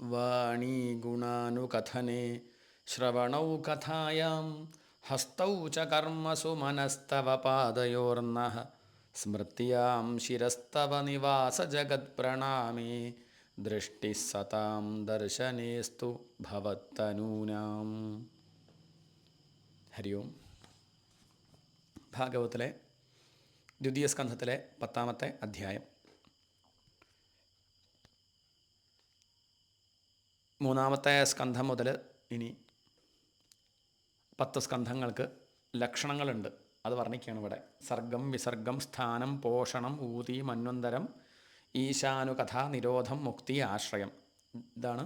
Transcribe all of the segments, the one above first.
वाणी गुणानुकथने श्रवणौ कथायां हस्तौ च कर्मसु मनस्तव पादयोर्नः स्मृत्यां शिरस्तव निवासजगत्प्रणामे दृष्टिः सतां दर्शनेस्तु भवत्तनूनाम्. ഹരി ഓം. ഭാഗവത്തിലെ ദ്വിതീയ സ്കന്ധത്തിലെ 10-ാമത്തെ അധ്യായം. 3-ാമത്തെ സ്കന്ധം മുതൽ ഇനി 10 സ്കന്ധങ്ങൾക്ക് ലക്ഷണങ്ങളുണ്ട്, അത് വർണ്ണിക്കുകയാണ് ഇവിടെ. സർഗം, വിസർഗം, സ്ഥാനം, പോഷണം, ഊതി, മന്വന്തരം, ഈശാനുകഥ, നിരോധം, മുക്തി, ആശ്രയം. ഇതാണ്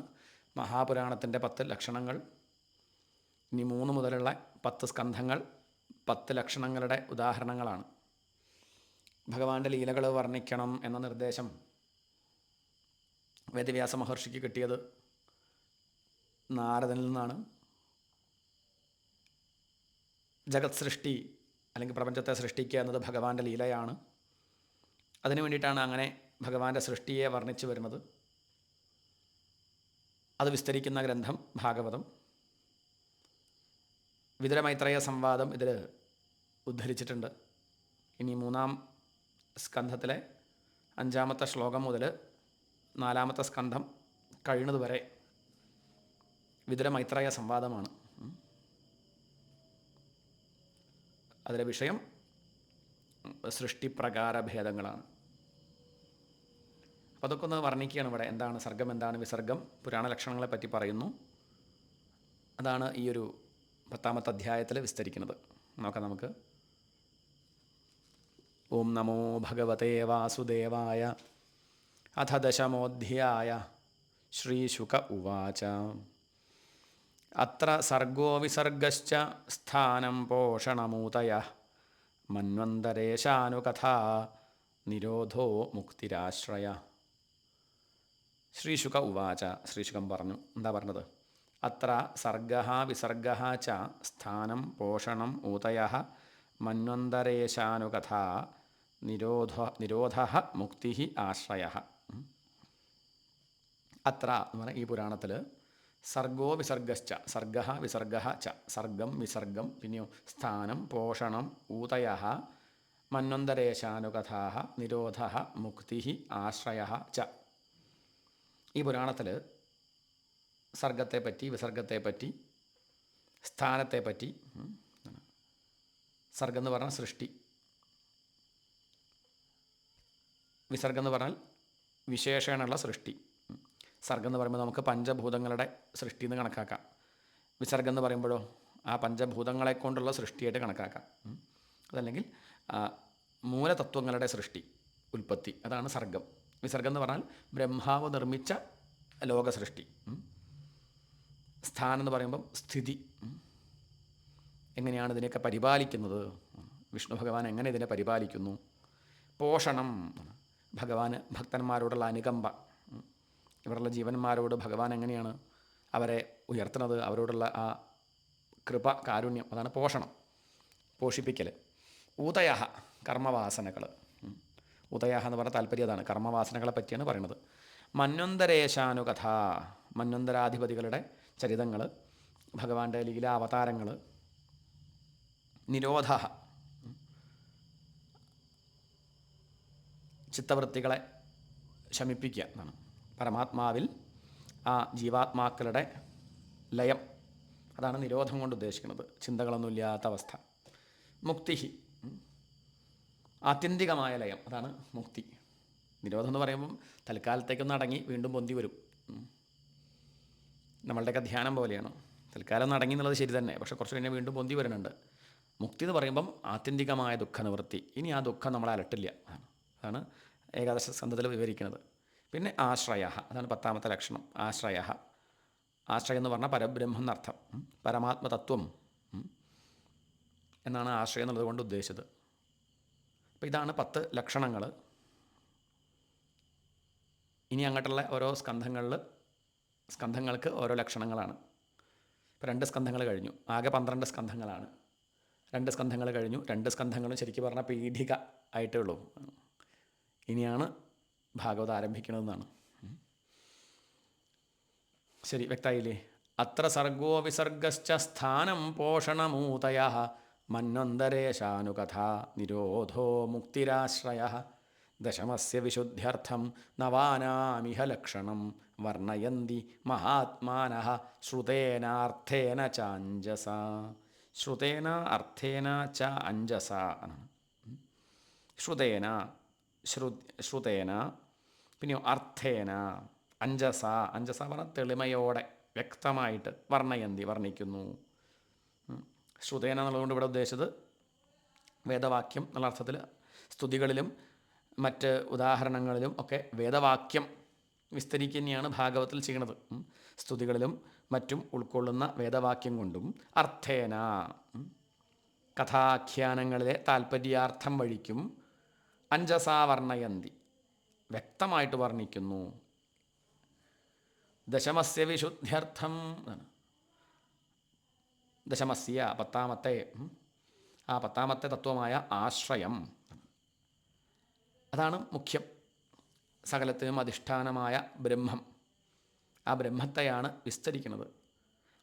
മഹാപുരാണത്തിൻ്റെ 10 ലക്ഷണങ്ങൾ. ഇനി 3 മുതലുള്ള 10 സ്കന്ധങ്ങൾ 10 ലക്ഷണങ്ങളുടെ ഉദാഹരണങ്ങളാണ്. ഭഗവാന്റെ ലീലകൾ വർണ്ണിക്കണം എന്ന നിർദ്ദേശം വേദവ്യാസ മഹർഷിക്ക് കിട്ടിയത് നാരദനിൽ നിന്നാണ്. ജഗത് സൃഷ്ടി അല്ലെങ്കിൽ പ്രപഞ്ചത്തെ സൃഷ്ടിക്കുക എന്നത് ഭഗവാന്റെ ലീലയാണ്. അതിനു വേണ്ടിയിട്ടാണ് അങ്ങനെ ഭഗവാന്റെ സൃഷ്ടിയെ വർണ്ണിച്ചു വരുന്നത്. അത് വിസ്തരിക്കുന്ന ഗ്രന്ഥം ഭാഗവതം. വിതുരമൈത്രേയ സംവാദം ഇതിൽ ഉദ്ധരിച്ചിട്ടുണ്ട്. ഇനി 3-ാം സ്കന്ധത്തിലെ 5-ാമത്തെ ശ്ലോകം മുതൽ 4-ാമത്തെ സ്കന്ധം കഴിയുന്നതുവരെ വിതുരമൈത്രേയ സംവാദമാണ്. അതിലെ വിഷയം സൃഷ്ടിപ്രകാര ഭേദങ്ങളാണ്. അപ്പോൾ അതൊക്കെ ഒന്ന് വർണ്ണിക്കുകയാണ് ഇവിടെ. എന്താണ് സർഗം, എന്താണ് വിസർഗം, പുരാണ ലക്ഷണങ്ങളെ പറ്റി പറയുന്നു. അതാണ് ഈ ഒരു 10-ാമത്തെ അധ്യായത്തിൽ വിസ്തരിക്കുന്നത്. നോക്കാം നമുക്ക്. ഓം നമോ ഭഗവതേ വാസുദേവായ. അഥ 10-മോധ്യായ. ശ്രീശുക ഉവാച. അത്ര സർഗോ വിസർഗശ്ച സ്ഥാനം പോഷണമൂതയഃ മന്വന്തരേശാനുകഥാ നിരോധോ മുക്തിരാശ്രയ. ശ്രീശുക ഉവാച. ശ്രീശുകം പറഞ്ഞു. എന്താ പറഞ്ഞത്? അത്ര സർഗഃ വിസർഗഃ ച സ്ഥാനം പോഷണം ഊതയഃ മന്വന്തരേശാനുകഥാ നിരോധഃ മുക്തിഃ ആശ്രയഃ. അത്ര എന്ന് പറഞ്ഞാൽ ഈ പുരാണത്തിൽ സർഗോ വിസർഗശ്ച, സർഗഃ വിസർഗഃ ച, സർഗം വിസർഗം, പിന്നെയോ സ്ഥാനം പോഷണം ഊതയഃ മന്വന്തരേശാനുകഥാഃ നിരോധഃ മുക്തിഃ ആശ്രയഃ ച. ഈ പുരാണത്തിൽ സർഗത്തെപ്പറ്റി, വിസർഗത്തെപ്പറ്റി, സ്ഥാനത്തെപ്പറ്റി. സർഗം എന്ന് പറഞ്ഞാൽ സൃഷ്ടി, വിസർഗം എന്ന് പറഞ്ഞാൽ വിശേഷണമുള്ള സൃഷ്ടി. സർഗം എന്ന് പറയുമ്പോൾ നമുക്ക് പഞ്ചഭൂതങ്ങളുടെ സൃഷ്ടി എന്ന് കണക്കാക്കാം. വിസർഗം എന്ന് പറയുമ്പോഴോ ആ പഞ്ചഭൂതങ്ങളെ കൊണ്ടുള്ള സൃഷ്ടിയായിട്ട് കണക്കാക്കാം. അതല്ലെങ്കിൽ മൂലതത്വങ്ങളുടെ സൃഷ്ടി, ഉൽപ്പത്തി, അതാണ് സർഗം. വിസർഗം എന്ന് പറഞ്ഞാൽ ബ്രഹ്മാവ് നിർമ്മിച്ച ലോകസൃഷ്ടി. സ്ഥാനം എന്ന് പറയുമ്പം സ്ഥിതി, എങ്ങനെയാണ് ഇതിനെയൊക്കെ പരിപാലിക്കുന്നത്, വിഷ്ണു ഭഗവാൻ എങ്ങനെ ഇതിനെ പരിപാലിക്കുന്നു. പോഷണം, ഭഗവാന് ഭക്തന്മാരോടുള്ള അനുകമ്പ, ഇവരുള്ള ജീവന്മാരോട് ഭഗവാൻ എങ്ങനെയാണ് അവരെ ഉയർത്തുന്നത്, അവരോടുള്ള ആ കൃപ, കാരുണ്യം, അതാണ് പോഷണം, പോഷിപ്പിക്കൽ. ഊതയ കർമ്മവാസനകൾ. ഉദയ എന്ന് പറഞ്ഞ താല്പര്യം അതാണ്, കർമ്മവാസനകളെ പറ്റിയാണ് പറയുന്നത്. മന്വന്തരേശാനുകഥ, മന്വന്തരാധിപതികളുടെ ചരിതങ്ങൾ, ഭഗവാന്റെ ലീലാവതാരങ്ങൾ. നിരോധ, ചിത്തവൃത്തികളെ ശമിപ്പിക്കുക എന്നാണ്. പരമാത്മാവിൽ ആ ജീവാത്മാക്കളുടെ ലയം, അതാണ് നിരോധം കൊണ്ട് ഉദ്ദേശിക്കുന്നത്, ചിന്തകളൊന്നുമില്ലാത്ത അവസ്ഥ. മുക്തി, ആത്യന്തികമായ ലയം, അതാണ് മുക്തി. നിരോധം എന്ന് പറയുമ്പം തൽക്കാലത്തേക്കൊന്ന് അടങ്ങി വീണ്ടും പൊന്തി വരും. നമ്മളുടെയൊക്കെ ധ്യാനം പോലെയാണ്. തൽക്കാലം ഒന്ന് അടങ്ങി എന്നുള്ളത് ശരി തന്നെ, പക്ഷേ കുറച്ച് കഴിഞ്ഞാൽ വീണ്ടും പൊന്തി വരുന്നുണ്ട്. മുക്തി എന്ന് പറയുമ്പം ആത്യന്തികമായ ദുഃഖനിവൃത്തി. ഇനി ആ ദുഃഖം നമ്മളെ അലട്ടില്ല. അതാണ് ഏകാദശ സ്കന്ധത്തിൽ വിവരിക്കുന്നത്. പിന്നെ ആശ്രയ, അതാണ് 10-ാമത്തെ ലക്ഷണം. ആശ്രയ, ആശ്രയം എന്ന് പറഞ്ഞാൽ പരബ്രഹ്മം എന്നർത്ഥം, പരമാത്മതത്വം എന്നാണ് ആശ്രയം എന്നുള്ളത് കൊണ്ട് ഉദ്ദേശിച്ചത്. അപ്പോൾ ഇതാണ് 10 ലക്ഷണങ്ങൾ. ഇനി അങ്ങോട്ടുള്ള ഓരോ സ്കന്ധങ്ങൾക്ക് ഓരോ ലക്ഷണങ്ങളാണ്. ഇപ്പോൾ 2 സ്കന്ധങ്ങൾ കഴിഞ്ഞു, ആകെ 12 സ്കന്ധങ്ങളാണ്. 2 സ്കന്ധങ്ങൾ കഴിഞ്ഞു. 2 സ്കന്ധങ്ങളും ശരിക്കും പറഞ്ഞാൽ പീഠിക ആയിട്ടേ ഉള്ളൂ. ഇനിയാണ് ഭാഗവതം ആരംഭിക്കണമെന്നാണ്. ശരി, വ്യക്തമായില്ലേ? അത്ര സർഗോ വിസർഗശ്ച സ്ഥാനം പോഷണമൂതയ മന്വന്തരേശാനുകഥ നിരോധോ മുക്തിരാശ്രയ ദശമസ്യ വിശുദ്ധ്യർത്ഥം നവാനാമിഹ ലക്ഷണം വർണ്ണയന്തി മഹാത്മാനഃ ശ്രുതേനാർത്ഥേന ചാഞ്ജസ. ശ്രുതേന അർത്ഥേന ച അഞ്ജസ എന്നാണ്. ശ്രുതേന, ശ്രുതേന, പിന്നെയോ അർത്ഥേന, അഞ്ജസ. അഞ്ജസ പറഞ്ഞാൽ തെളിമയോടെ, വ്യക്തമായിട്ട്, വർണ്ണയന്തി, വർണ്ണിക്കുന്നു. ശ്രുതേന എന്നുള്ളതുകൊണ്ട് ഇവിടെ ഉദ്ദേശിച്ചത് വേദവാക്യം എന്നുള്ള അർത്ഥത്തിൽ സ്തുതികളിലും മറ്റ് ഉദാഹരണങ്ങളിലും ഒക്കെ വേദവാക്യം വിസ്തരിക്കുകയാണ് ഭാഗവത്തിൽ ചെയ്യുന്നത്. സ്തുതികളിലും മറ്റും ഉൾക്കൊള്ളുന്ന വേദവാക്യം കൊണ്ടും അർത്ഥേന കഥാഖ്യാനങ്ങളിലെ താൽപ്പര്യാർത്ഥം വഴിക്കും അഞ്ജസ വർണ്ണയന്തി വ്യക്തമായിട്ട് വർണ്ണിക്കുന്നു. ദശമസ്യ വിശുദ്ധ്യർത്ഥം, ദശമസ്യ പത്താമത്തെ, ആ പത്താമത്തെ തത്വമായ ആശ്രയം, അതാണ് മുഖ്യം. സകലത്തിനും അധിഷ്ഠാനമായ ബ്രഹ്മം, ആ ബ്രഹ്മത്തെയാണ് വിസ്തരിക്കുന്നത്.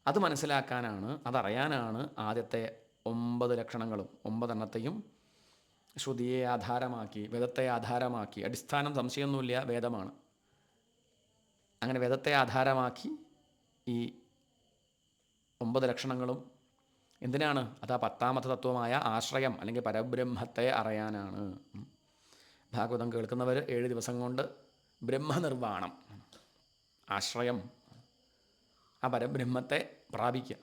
അത് മനസ്സിലാക്കാനാണ്, അതറിയാനാണ് ആദ്യത്തെ 9 ലക്ഷണങ്ങളും 9 എണ്ണത്തെയും ശ്രുതിയെ ആധാരമാക്കി, വേദത്തെ ആധാരമാക്കി, അടിസ്ഥാനം സംശയമൊന്നുമില്ല, വേദമാണ്. അങ്ങനെ വേദത്തെ ആധാരമാക്കി ഈ 9 ലക്ഷണങ്ങളും എന്തിനാണ്? അത് ആ പത്താമത്തെ തത്വമായ ആശ്രയം അല്ലെങ്കിൽ പരബ്രഹ്മത്തെ അറിയാനാണ്. ഭാഗവതം കേൾക്കുന്നവർ 7 ദിവസം കൊണ്ട് ബ്രഹ്മനിർവ്വാണം, ആശ്രയം, ആ പരബ്രഹ്മത്തെ പ്രാപിക്കുക.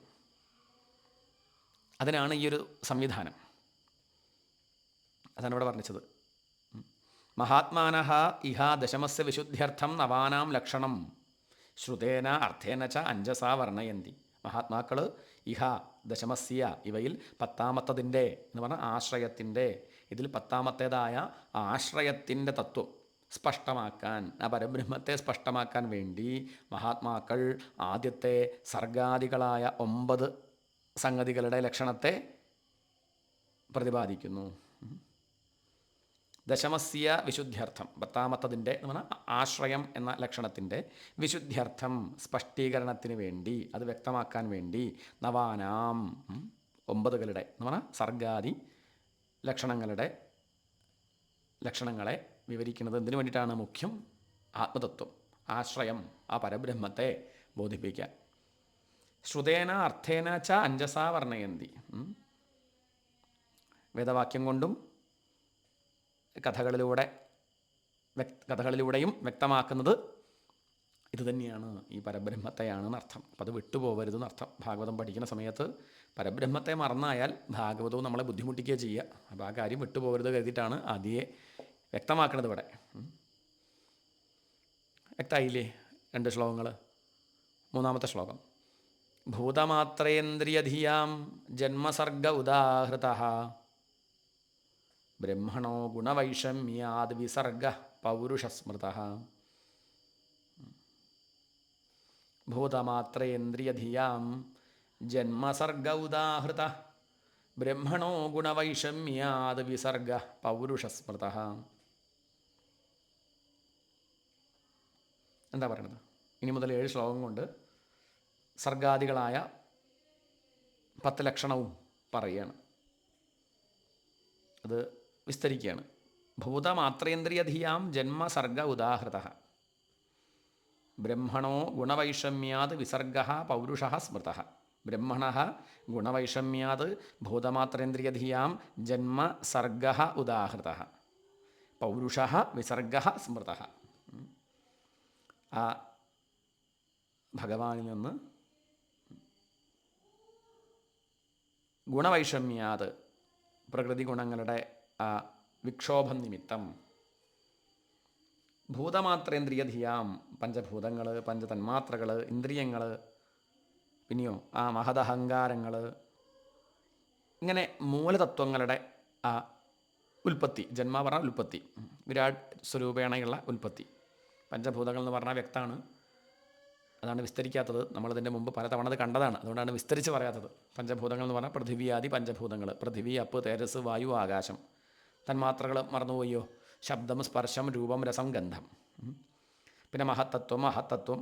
അതിനാണ് ഈ ഒരു സംവിധാനം. അതാണ് ഇവിടെ വർണ്ണിച്ചത്. മഹാത്മാനഃ ഇഹ ദശമസ്യ വിശുദ്ധ്യർത്ഥം നവാനാം ലക്ഷണം ശ്രുതേന അർത്ഥേന ച അഞ്ജസ വർണ്ണയന്തി. മഹാത്മാക്കൾ ഇഹ ദശമസ്യ, ഇവയിൽ പത്താമത്തതിൻ്റെ എന്ന് പറഞ്ഞാൽ ആശ്രയത്തിൻ്റെ, ഇതിൽ പത്താമത്തേതായ ആശ്രയത്തിൻ്റെ തത്വം സ്പഷ്ടമാക്കാൻ, ആ പരബ്രഹ്മത്തെ സ്പഷ്ടമാക്കാൻ വേണ്ടി മഹാത്മാക്കൾ ആദ്യത്തെ സർഗാദികളായ 9 സംഗതികളുടെ ലക്ഷണത്തെ പ്രതിപാദിക്കുന്നു. ദശമസ്യ വിശുദ്ധ്യർത്ഥം, പത്താമത്തതിൻ്റെ എന്ന് പറഞ്ഞാൽ ആശ്രയം എന്ന ലക്ഷണത്തിൻ്റെ വിശുദ്ധ്യർത്ഥം, സ്പഷ്ടീകരണത്തിന് വേണ്ടി, അത് വ്യക്തമാക്കാൻ വേണ്ടി, നവാനാം 9കളുടെ എന്ന് പറഞ്ഞാൽ സർഗാദി ലക്ഷണങ്ങളെ വിവരിക്കുന്നത് എന്തിനു വേണ്ടിയിട്ടാണ്? മുഖ്യം ആത്മതത്വം, ആശ്രയം, ആ പരബ്രഹ്മത്തെ ബോധിപ്പിക്കാൻ. ശ്രുതേന അർത്ഥേന ച അഞ്ജസ വർണ്ണയന്തി, വേദവാക്യം കൊണ്ടും കഥകളിലൂടെയും വ്യക്തമാക്കുന്നത് ഇതുതന്നെയാണ്, ഈ പരബ്രഹ്മത്തെയാണെന്നർത്ഥം. അപ്പം അത് വിട്ടുപോകരുതെന്നർത്ഥം. ഭാഗവതം പഠിക്കുന്ന സമയത്ത് പരബ്രഹ്മത്തെ മറന്നായാൽ ഭാഗവതവും നമ്മളെ ബുദ്ധിമുട്ടിക്കുക ചെയ്യുക. അപ്പോൾ ആ കാര്യം വിട്ടുപോകരുത് കരുതിയിട്ടാണ് ആദ്യേ വ്യക്തമാക്കുന്നത് ഇവിടെ. വ്യക്തമായില്ലേ 2 ശ്ലോകങ്ങൾ? 3-ാമത്തെ ശ്ലോകം, ഭൂതമാത്രേന്ദ്രിയധിയാം ജന്മസർഗ ഉദാഹൃതഃ ബ്രഹ്മണോ ഗുണവൈഷമ്യാദ് വിസർഗ പൗരുഷസ്മൃതഃ. ഭൂതമാത്രേന്ദ്രിയധിയാം ജന്മസർഗ ഉദാഹൃതഃ ബ്രഹ്മണോ ഗുണവൈഷമ്യാദ് വിസർഗ പൗരുഷസ്മൃതഃ. എന്താ പറയണത്? ഇനി മുതൽ 7 ശ്ലോകം കൊണ്ട് സർഗാദികളായ 10 ലക്ഷണവും പറയുകയാണ്, അത് വിസ്തരിക്കുകയാണ്. ഭൂതമാത്രേന്ദ്രിയധിയാം ജന്മസർഗ ഉദാഹൃതഃ ബ്രഹ്മണോ ഗുണവൈഷമ്യാത് വിസർഗ പൗരുഷ സ്മൃതഃ. ബ്രഹ്മണ ഗുണവൈഷമ്യാത് ഭൂതമാത്രേന്ദ്രിയധിയാം ജന്മസർഗ ഉദാഹൃതഃ പൗരുഷ വിസർഗ സ്മൃതഃ. ആ ഭഗവാനിൽ നിന്ന് ഗുണവൈഷമ്യാത്, പ്രകൃതി ഗുണങ്ങളുടെ ആ വിക്ഷോഭം നിമിത്തം, ഭൂതമാത്രേന്ദ്രിയധിയാം, പഞ്ചഭൂതങ്ങൾ, പഞ്ചതന്മാത്രകൾ, ഇന്ദ്രിയങ്ങൾ, പിന്നെയോ ആ മഹദഹങ്കാരങ്ങൾ, ഇങ്ങനെ മൂലതത്വങ്ങളുടെ ആ ഉൽപ്പത്തി, ജന്മ പറഞ്ഞാൽ ഉൽപ്പത്തി, വിരാട് സ്വരൂപേണയുള്ള ഉൽപ്പത്തി. പഞ്ചഭൂതങ്ങൾ എന്ന് പറഞ്ഞാൽ വ്യക്തമാണ്, അതാണ് വിസ്തരിക്കാത്തത്. നമ്മളിതിൻ്റെ മുമ്പ് പലതവണ അത് കണ്ടതാണ്, അതുകൊണ്ടാണ് വിസ്തരിച്ച് പറയാത്തത്. പഞ്ചഭൂതങ്ങൾ എന്ന് പറഞ്ഞാൽ പൃഥിവിയാദി പഞ്ചഭൂതങ്ങൾ, പൃഥിവി, അപ്പ്, തേജസ്, വായു, ആകാശം. തന്മാത്രകൾ മറന്നുപോയോ? ശബ്ദം, സ്പർശം, രൂപം, രസം, ഗന്ധം. പിന്നെ മഹത്തത്വം, അഹത്തത്വം,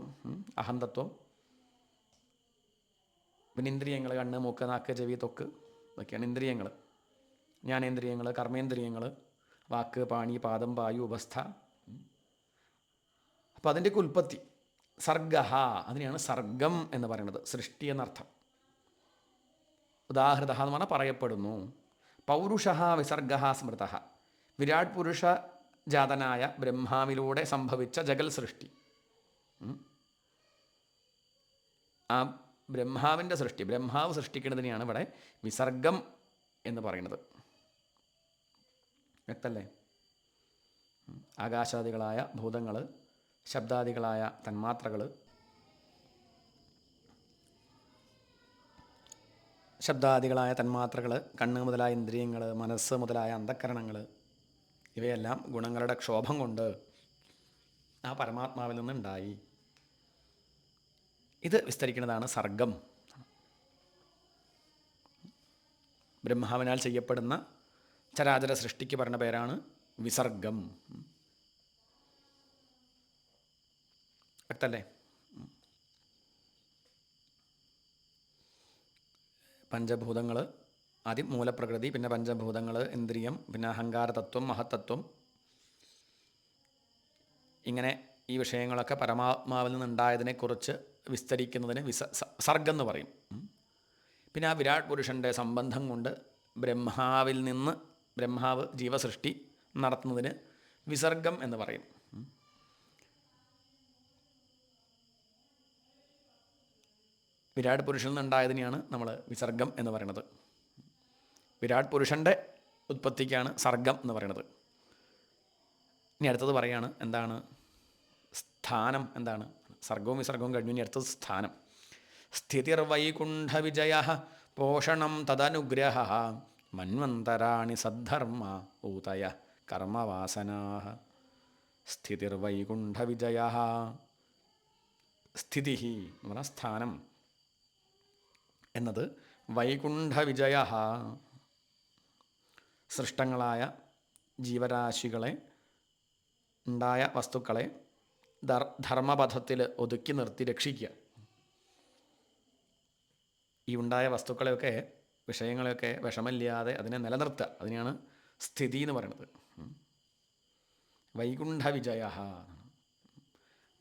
അഹന്തത്വം, പിന്നെ ഇന്ദ്രിയങ്ങൾ, കണ്ണ്, മൂക്ക്, നാക്ക്, ചെവി, ത്വക്ക്, ഇതൊക്കെയാണ് ഇന്ദ്രിയങ്ങൾ. ജ്ഞാനേന്ദ്രിയങ്ങൾ, കർമ്മേന്ദ്രിയങ്ങൾ, വാക്ക്, പാണി, പാദം, പായു, ഉപസ്ഥ. അപ്പോൾ അതിൻ്റെയൊക്കെ ഉൽപ്പത്തി സർഗഹ, അതിനെയാണ് സർഗം എന്ന് പറയുന്നത്, സൃഷ്ടി എന്നർത്ഥം. ഉദാഹൃത എന്ന് പറഞ്ഞാൽ പറയപ്പെടുന്നു. പൗരുഷ വിസർഗ സ്മൃത, വിരാട് പുരുഷ ജാതനായ ബ്രഹ്മാവിലൂടെ സംഭവിച്ച ജഗൽ സൃഷ്ടി. ആ ബ്രഹ്മാവിൻ്റെ സൃഷ്ടി, ബ്രഹ്മാവ് സൃഷ്ടിക്കുന്നതിനെയാണ് ഇവിടെ വിസർഗം എന്ന് പറയുന്നത്. വ്യക്തല്ലേ? ആകാശാദികളായ ഭൂതങ്ങൾ, ശബ്ദാദികളായ തന്മാത്രകൾ, കണ്ണ് മുതലായ ഇന്ദ്രിയങ്ങൾ, മനസ്സ് മുതലായ അന്ധക്കരണങ്ങൾ, ഇവയെല്ലാം ഗുണങ്ങളുടെ ക്ഷോഭം കൊണ്ട് ആ പരമാത്മാവിൽ നിന്നുണ്ടായി. ഇത് വിസ്തരിക്കുന്നതാണ് സർഗം. ബ്രഹ്മാവിനാൽ ചെയ്യപ്പെടുന്ന ചരാചര സൃഷ്ടിക്ക് പറഞ്ഞ പേരാണ് വിസർഗം. വ്യക്തല്ലേ? പഞ്ചഭൂതങ്ങൾ, ആദ്യം മൂലപ്രകൃതി, പിന്നെ പഞ്ചഭൂതങ്ങൾ, ഇന്ദ്രിയം, പിന്നെ അഹങ്കാരതത്വം, മഹത്തത്വം, ഇങ്ങനെ ഈ വിഷയങ്ങളൊക്കെ പരമാത്മാവിൽ നിന്നുണ്ടായതിനെക്കുറിച്ച് വിസ്തരിക്കുന്നതിന് സർഗം എന്ന് പറയും. പിന്നെ ആ വിരാട് പുരുഷൻ്റെ സംബന്ധം കൊണ്ട് ബ്രഹ്മാവ് ജീവസൃഷ്ടി നടത്തുന്നതിന് വിസർഗം എന്ന് പറയും. വിരാട് പുരുഷനിൽ നിന്നുണ്ടായതിനെയാണ് നമ്മൾ വിസർഗം എന്ന് പറയുന്നത്. വിരാട് പുരുഷൻ്റെ ഉത്പത്തിക്കാണ് സർഗം എന്ന് പറയുന്നത്. ഇനി അടുത്തത് പറയാണ്, എന്താണ് സ്ഥാനം? എന്താണ് സർഗവും വിസർഗവും കഴിഞ്ഞു. ഇനി അടുത്തത് സ്ഥാനം. സ്ഥിതിർവൈകുണ്ഠ വിജയ പോഷണം തദനുഗ്രഹ മന്വന്തരാണി സദ്ധർമ്മ ഊതയ കർമ്മവാസനാ. സ്ഥിതിർവൈകുണ്ഠ വിജയ, സ്ഥിതി എന്ന് പറഞ്ഞാൽ സ്ഥാനം എന്നത് വൈകുണ്ഠ വിജയ, സൃഷ്ടങ്ങളായ ജീവരാശികളെ, ഉണ്ടായ വസ്തുക്കളെ ധർമ്മപഥത്തിൽ ഒതുക്കി നിർത്തി രക്ഷിക്കുക. ഈ ഉണ്ടായ വസ്തുക്കളെയൊക്കെ, വിഷയങ്ങളെയൊക്കെ വിഷമില്ലാതെ അതിനെ നിലനിർത്തുക, അതിനെയാണ് സ്ഥിതി എന്ന് പറയുന്നത്. വൈകുണ്ഠ വിജയ,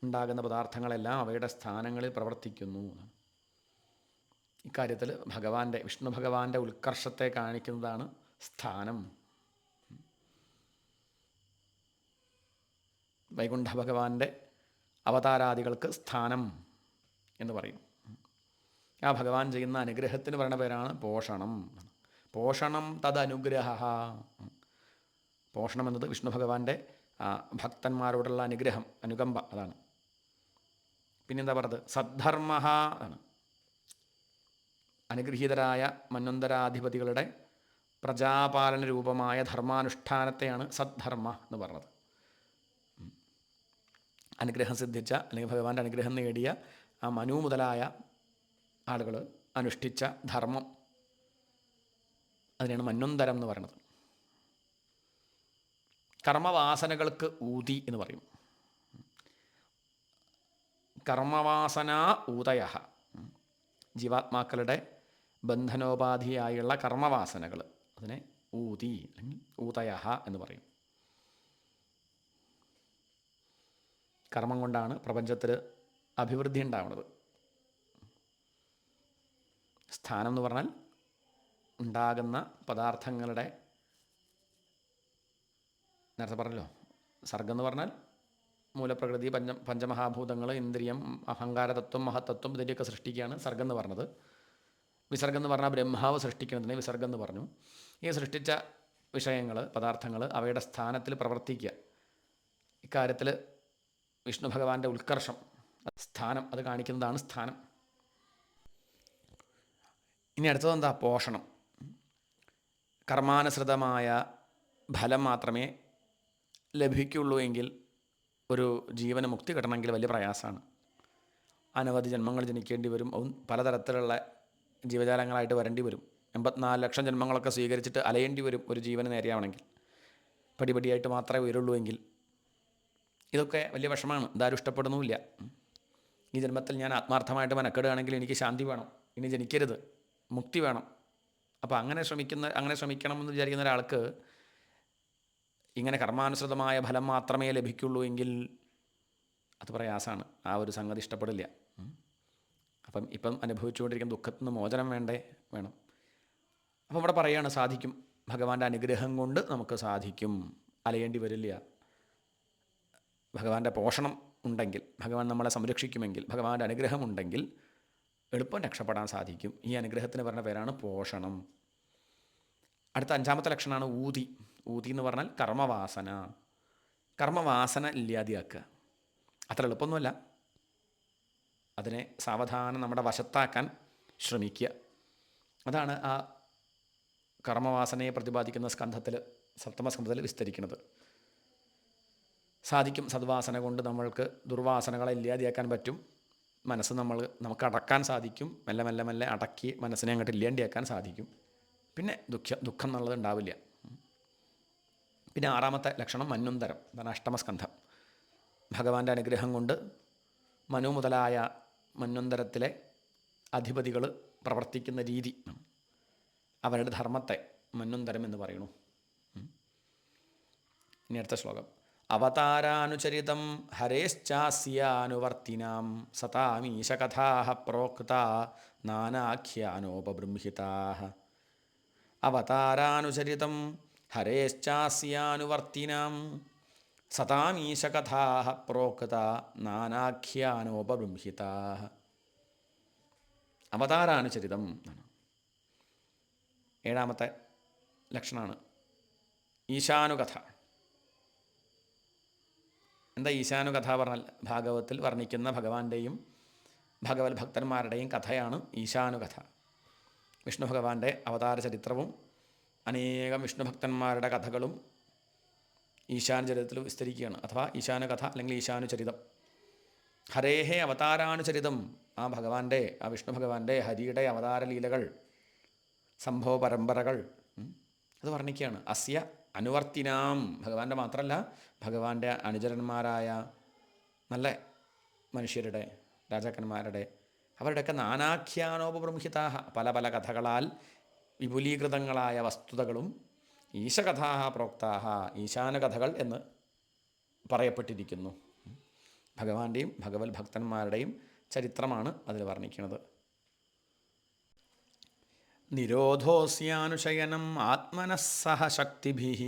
ഉണ്ടാകുന്ന പദാർത്ഥങ്ങളെല്ലാം അവയുടെ സ്ഥാനങ്ങളിൽ പ്രവർത്തിക്കുന്നു. ഇക്കാര്യത്തിൽ വിഷ്ണു ഭഗവാന്റെ ഉത്കർഷത്തെ കാണിക്കുന്നതാണ് സ്ഥാനം. വൈകുണ്ഠ ഭഗവാന്റെ അവതാരാദികൾക്ക് സ്ഥാനം എന്ന് പറയും. ആ ഭഗവാൻ ചെയ്യുന്ന അനുഗ്രഹത്തിന് പറയുന്ന പേരാണ് പോഷണം. പോഷണം തദനുഗ്രഹ. പോഷണം എന്നത് വിഷ്ണു ഭഗവാന്റെ ഭക്തന്മാരോടുള്ള അനുഗ്രഹം, അനുകമ്പ, അതാണ്. പിന്നെന്താ പറഞ്ഞത്? സദ്ധർമ്മ ആണ്. അനുഗ്രഹീതരായ മന്വന്തരാധിപതികളുടെ പ്രജാപാലന രൂപമായ ധർമാനുഷ്ഠാനത്തെയാണ് സദ്ധർമ്മ എന്ന് പറഞ്ഞത്. അനുഗ്രഹം സിദ്ധിച്ച, അല്ലെങ്കിൽ ഭഗവാന്റെ അനുഗ്രഹം നേടിയ ആ മനു മുതലായ ആളുകൾ അനുഷ്ഠിച്ച ധർമ്മം, അതിനാണ് മന്വന്തരം എന്ന് പറയുന്നത്. കർമ്മവാസനകൾക്ക് ഊതി എന്ന് പറയും. കർമ്മവാസന ഊതയ, ജീവാത്മാക്കളുടെ ബന്ധനോപാധിയായുള്ള കർമ്മവാസനകൾ, അതിനെ ഊതി അല്ലെങ്കിൽ ഊതയ എന്ന് പറയും. കർമ്മം കൊണ്ടാണ് പ്രപഞ്ചത്തിൽ അഭിവൃദ്ധി ഉണ്ടാവുന്നത്. സ്ഥാനം എന്ന് പറഞ്ഞാൽ ഉണ്ടാകുന്ന പദാർത്ഥങ്ങളുടെ, നേരത്തെ പറഞ്ഞല്ലോ, സർഗം എന്ന് പറഞ്ഞാൽ മൂലപ്രകൃതി, പഞ്ചമഹാഭൂതങ്ങൾ, ഇന്ദ്രിയം, അഹങ്കാരതത്വം, മഹത്തത്വം, ഇതിൻ്റെയൊക്കെ സൃഷ്ടിക്കുകയാണ് സർഗം എന്ന് പറഞ്ഞത്. വിസർഗം എന്ന് പറഞ്ഞാൽ ബ്രഹ്മാവ് സൃഷ്ടിക്കുന്നതിനെ വിസർഗം എന്ന് പറഞ്ഞു. ഈ സൃഷ്ടിച്ച വിഷയങ്ങൾ, പദാർത്ഥങ്ങൾ അവയുടെ സ്ഥാനത്തിൽ പ്രവർത്തിക്കുക. ഇക്കാര്യത്തിൽ വിഷ്ണു ഭഗവാന്റെ ഉത്കർഷം, സ്ഥാനം, അത് കാണിക്കുന്നതാണ് സ്ഥാനം. ഇനി അടുത്തത് എന്താ? പോഷണം. കർമാനുസൃതമായ ഫലം മാത്രമേ ലഭിക്കുള്ളൂ എങ്കിൽ ഒരു ജീവന് മുക്തി കിട്ടണമെങ്കിൽ വലിയ പ്രയാസമാണ്. അനവധി ജന്മങ്ങൾ ജനിക്കേണ്ടി വരും. പലതരത്തിലുള്ള ജീവജാലങ്ങളായിട്ട് വരേണ്ടി വരും. 84 ലക്ഷം ജന്മങ്ങളൊക്കെ സ്വീകരിച്ചിട്ട് അലയേണ്ടി വരും ഒരു ജീവന് നേരെയാവണമെങ്കിൽ. പടിപടിയായിട്ട് മാത്രമേ ഉയരുള്ളൂ എങ്കിൽ. ഇതൊക്കെ വലിയ വിഷമമാണ്. ഇതാരും ഇഷ്ടപ്പെടുന്നുമില്ല. ഈ ജന്മത്തിൽ ഞാൻ ആത്മാർത്ഥമായിട്ട് മെനക്കെടുകയാണെങ്കിൽ എനിക്ക് ശാന്തി വേണം, ഇനി ജനിക്കരുത്, മുക്തി വേണം. അപ്പോൾ അങ്ങനെ ശ്രമിക്കണമെന്ന് വിചാരിക്കുന്ന ഒരാൾക്ക് ഇങ്ങനെ കർമാനുസൃതമായ ഫലം മാത്രമേ ലഭിക്കുള്ളൂ എങ്കിൽ അത് പ്രയാസമാണ്. ആ ഒരു സംഗതി ഇഷ്ടപ്പെടില്ല. അപ്പം ഇപ്പം അനുഭവിച്ചുകൊണ്ടിരിക്കുന്ന ദുഃഖത്തിൽ നിന്ന് മോചനം വേണം. അപ്പം ഇവിടെ പറയുകയാണ് സാധിക്കും. ഭഗവാന്റെ അനുഗ്രഹം കൊണ്ട് നമുക്ക് സാധിക്കും, അലയേണ്ടി വരില്ല. ഭഗവാന്റെ പോഷണം ഉണ്ടെങ്കിൽ, ഭഗവാൻ നമ്മളെ സംരക്ഷിക്കുമെങ്കിൽ, ഭഗവാന്റെ അനുഗ്രഹം ഉണ്ടെങ്കിൽ എളുപ്പം രക്ഷപ്പെടാൻ സാധിക്കും. ഈ അനുഗ്രഹത്തിന് പറഞ്ഞ പേരാണ് പോഷണം. അടുത്ത 5-ാമത്തെ ലക്ഷണമാണ് ഊതി. ഊതി എന്ന് പറഞ്ഞാൽ കർമ്മവാസന ഇല്ലാതെയാക്കുക. അത്ര എളുപ്പമൊന്നുമല്ല. അതിനെ സാവധാനം നമ്മുടെ വശത്താക്കാൻ ശ്രമിക്കുക. അതാണ് ആ കർമ്മവാസനയെ പ്രതിപാദിക്കുന്ന സപ്തമസ്കന്ധത്തിൽ വിസ്തരിക്കുന്നത്. സാധിക്കും. സദ്വാസന കൊണ്ട് നമ്മൾക്ക് ദുർവാസനകളെ ഇല്ലാതെയാക്കാൻ പറ്റും. മനസ്സ് നമുക്ക് അടക്കാൻ സാധിക്കും. മെല്ലെ മെല്ലെ മെല്ലെ അടക്കി മനസ്സിനെ അങ്ങോട്ട് ഇല്ലാണ്ടിയാക്കാൻ സാധിക്കും. പിന്നെ ദുഃഖം എന്നുള്ളത് ഉണ്ടാവില്ല. പിന്നെ 6-ാമത്തെ ലക്ഷണം മന്വന്തരം. അതാണ് അഷ്ടമസ്കന്ധം. ഭഗവാന്റെ അനുഗ്രഹം കൊണ്ട് മനു മുതലായ മന്വന്തരത്തിലെ അധിപതികൾ പ്രവർത്തിക്കുന്ന രീതി, അവരുടെ ധർമ്മത്തെ മന്വന്തരം എന്ന് പറയുന്നു. ഇനി അടുത്ത ശ്ലോകം. അവതാരാനുചരിതം ഹരേശ്ചാസ്യാനുവർത്തിനാം സതാമീശകഥാഃ പ്രോക്താ നാനാഖ്യാനോപബൃംഹിതാഃ. അവതാരാനുചരിതം ഹരേശ്ചാസ്യാനുവർത്തിനാം സതാമീശകഥാഃ പ്രോക്താ നാനാഖ്യാനോപബൃംഹിതാഃ. അവതാരാനുചരിതം 7-ാമത്തെ ലക്ഷണമാണ് ഈശാനുകഥ. എന്താ ഈശാനുകഥ പറഞ്ഞാൽ? ഭാഗവത്തിൽ വർണ്ണിക്കുന്ന ഭഗവാന്റെയും ഭഗവത് ഭക്തന്മാരുടെയും കഥയാണ് ഈശാനുകഥ. വിഷ്ണു ഭഗവാന്റെ അവതാര ചരിത്രവും അനേകം വിഷ്ണു ഭക്തന്മാരുടെ കഥകളും ഈശാനുചരിതത്തിൽ വിസ്തരിക്കുകയാണ്. അഥവാ ഈശാനുകഥ അല്ലെങ്കിൽ ഈശാനുചരിതം. ഹരേഹേ അവതാരാനുചരിതം. ആ വിഷ്ണു ഭഗവാന്റെ ഹരിയുടെ അവതാര ലീലകൾ, സംഭവ പരമ്പരകൾ അത് വർണ്ണിക്കുകയാണ്. അസ്യ അനുവർത്തിനാം. ഭഗവാന്റെ മാത്രമല്ല, ഭഗവാന്റെ അനുചരന്മാരായ നല്ല മനുഷ്യരുടെ, രാജാക്കന്മാരുടെ, അവരുടെയൊക്കെ നാനാഖ്യാനോപബൃംഹിതാഃ. പല പല കഥകളാൽ വിപുലീകൃതങ്ങളായ വസ്തുതകളും ഈശകഥാഃ പ്രോക്താഃ. ഈശാനകഥകൾ എന്ന് പറയപ്പെട്ടിരിക്കുന്നു. ഭഗവാന്റെയും ഭഗവത് ഭക്തന്മാരുടെയും ചരിത്രമാണ് അതിൽ വർണ്ണിക്കുന്നത്. നിരോധോസ്യാനുശയനം ആത്മനഃ സഹ ശക്തിഭിഃ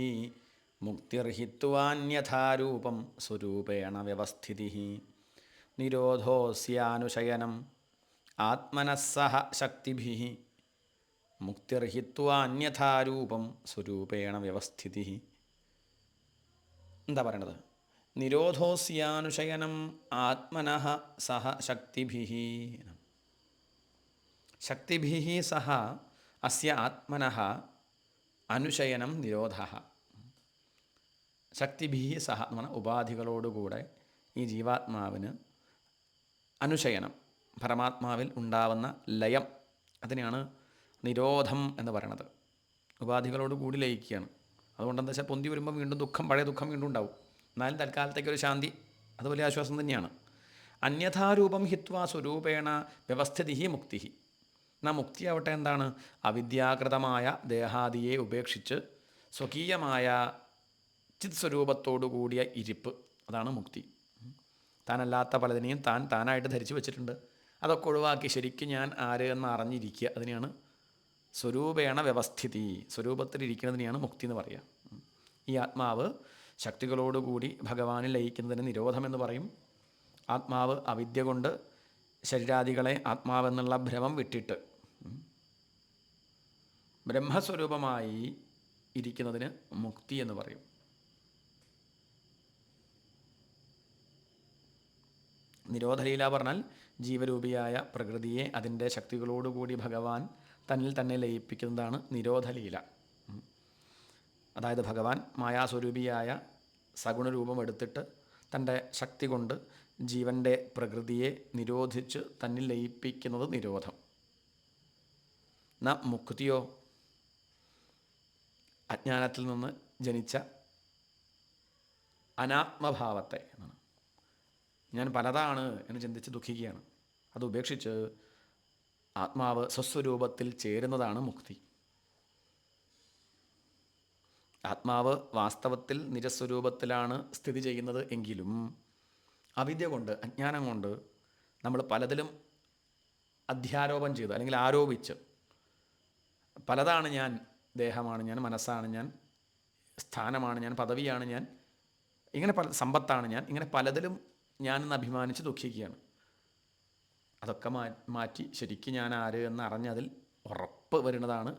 മുക്തിർഹിത്വാന്യഥാരൂപം സ്വരൂപേണ വ്യവസ്ഥിതിഃ. നിരോധോസ്യാനുശയനം ആത്മനഃ സഹ ശക്തിഭിഃ മുക്തിർഹിത്വാന്യഥാരൂപം സ്വരൂപേണ വ്യവസ്ഥിതിഃ. എന്താ പറയണത്? നിരോധോസ്യാനുശയനം ആത്മനഃ സഹ ശക്തിഭിഃ. ശക്തിഭിഃ സഹ അസ്യ ആത്മനഃ അനുശയനം നിരോധഃ. ശക്തിഭിഃ സഹ എന്ന് പറഞ്ഞാൽ ഉപാധികളോടുകൂടെ ഈ ജീവാത്മാവിന് അനുശയനം, പരമാത്മാവിൽ ഉണ്ടാവുന്ന ലയം, അതിനെയാണ് നിരോധം എന്ന് പറയണത്. ഉപാധികളോട് കൂടി ലയിക്കുകയാണ്. അതുകൊണ്ടെന്താ വെച്ചാൽ പൊന്തി വരുമ്പോൾ വീണ്ടും പഴയ ദുഃഖം വീണ്ടും ഉണ്ടാവും. എന്നാലും തൽക്കാലത്തേക്കൊരു ശാന്തി, അത് വലിയ ആശ്വാസം തന്നെയാണ്. അന്യഥാരൂപം ഹിത്വാ സ്വരൂപേണ വ്യവസ്ഥിതി മുക്തി. എന്നാൽ മുക്തിയാവട്ടെ എന്താണ്? അവിദ്യാകൃതമായ ദേഹാദിയെ ഉപേക്ഷിച്ച് സ്വകീയമായ ചിത് സ്വരൂപത്തോടു കൂടിയ ഇരിപ്പ്, അതാണ് മുക്തി. താനല്ലാത്ത പലതിനെയും താനായിട്ട് ധരിച്ചു വച്ചിട്ടുണ്ട്. അതൊക്കെ ഒഴിവാക്കി ശരിക്കും ഞാൻ ആര് എന്ന് അറിഞ്ഞിരിക്കുക, അതിനെയാണ് സ്വരൂപേണ വ്യവസ്ഥിതി. സ്വരൂപത്തിലിരിക്കുന്നതിനെയാണ് മുക്തി എന്ന് പറയുക. ഈ ആത്മാവ് ശക്തികളോടുകൂടി ഭഗവാനിൽ ലയിക്കുന്നതിന് നിരോധമെന്ന് പറയും. ആത്മാവ് അവിദ്യ കൊണ്ട് ശരീരാദികളെ ആത്മാവെന്നുള്ള ഭ്രമം വിട്ടിട്ട് ബ്രഹ്മസ്വരൂപമായി ഇരിക്കുന്നതിന് മുക്തി എന്ന് പറയും. നിരോധലീല പറഞ്ഞാൽ ജീവരൂപിയായ പ്രകൃതിയെ അതിൻ്റെ ശക്തികളോടുകൂടി ഭഗവാൻ തന്നിൽ തന്നെ ലയിപ്പിക്കുന്നതാണ് നിരോധലീല. അതായത് ഭഗവാൻ മായാസ്വരൂപിയായ സഗുണരൂപം എടുത്തിട്ട് തൻ്റെ ശക്തി കൊണ്ട് ജീവൻ്റെ പ്രകൃതിയെ നിരോധിച്ച് തന്നിൽ ലയിപ്പിക്കുന്നത് നിരോധം. മുക്തിയോ അജ്ഞാനത്തിൽ നിന്ന് ജനിച്ച അനാത്മഭാവത്തെ, ഞാൻ പലതാണ് എന്ന് ചിന്തിച്ച് ദുഃഖിക്കുകയാണ്. അത് ഉപേക്ഷിച്ച് ആത്മാവ് സ്വസ്വരൂപത്തിൽ ചേരുന്നതാണ് മുക്തി. ആത്മാവ് വാസ്തവത്തിൽ നിജസ്വരൂപത്തിലാണ് സ്ഥിതി ചെയ്യുന്നത് എങ്കിലും അവിദ്യ കൊണ്ട്, അജ്ഞാനം കൊണ്ട് നമ്മൾ പലതിലും അധ്യാരോപം ചെയ്ത് അല്ലെങ്കിൽ ആരോപിച്ച് പലതാണ് ഞാൻ, ദേഹമാണ് ഞാൻ, മനസ്സാണ് ഞാൻ, സ്ഥാനമാണ് ഞാൻ, പദവിയാണ് ഞാൻ, ഇങ്ങനെ പല സമ്പത്താണ് ഞാൻ, ഇങ്ങനെ പലതിലും ഞാനെന്ന് അഭിമാനിച്ച് ദുഃഖിക്കുകയാണ്. അതൊക്കെ മാറ്റി ശരിക്കും ഞാൻ ആര് എന്ന് അറിഞ്ഞതിൽ ഉറപ്പ് വരുന്നതാണ്,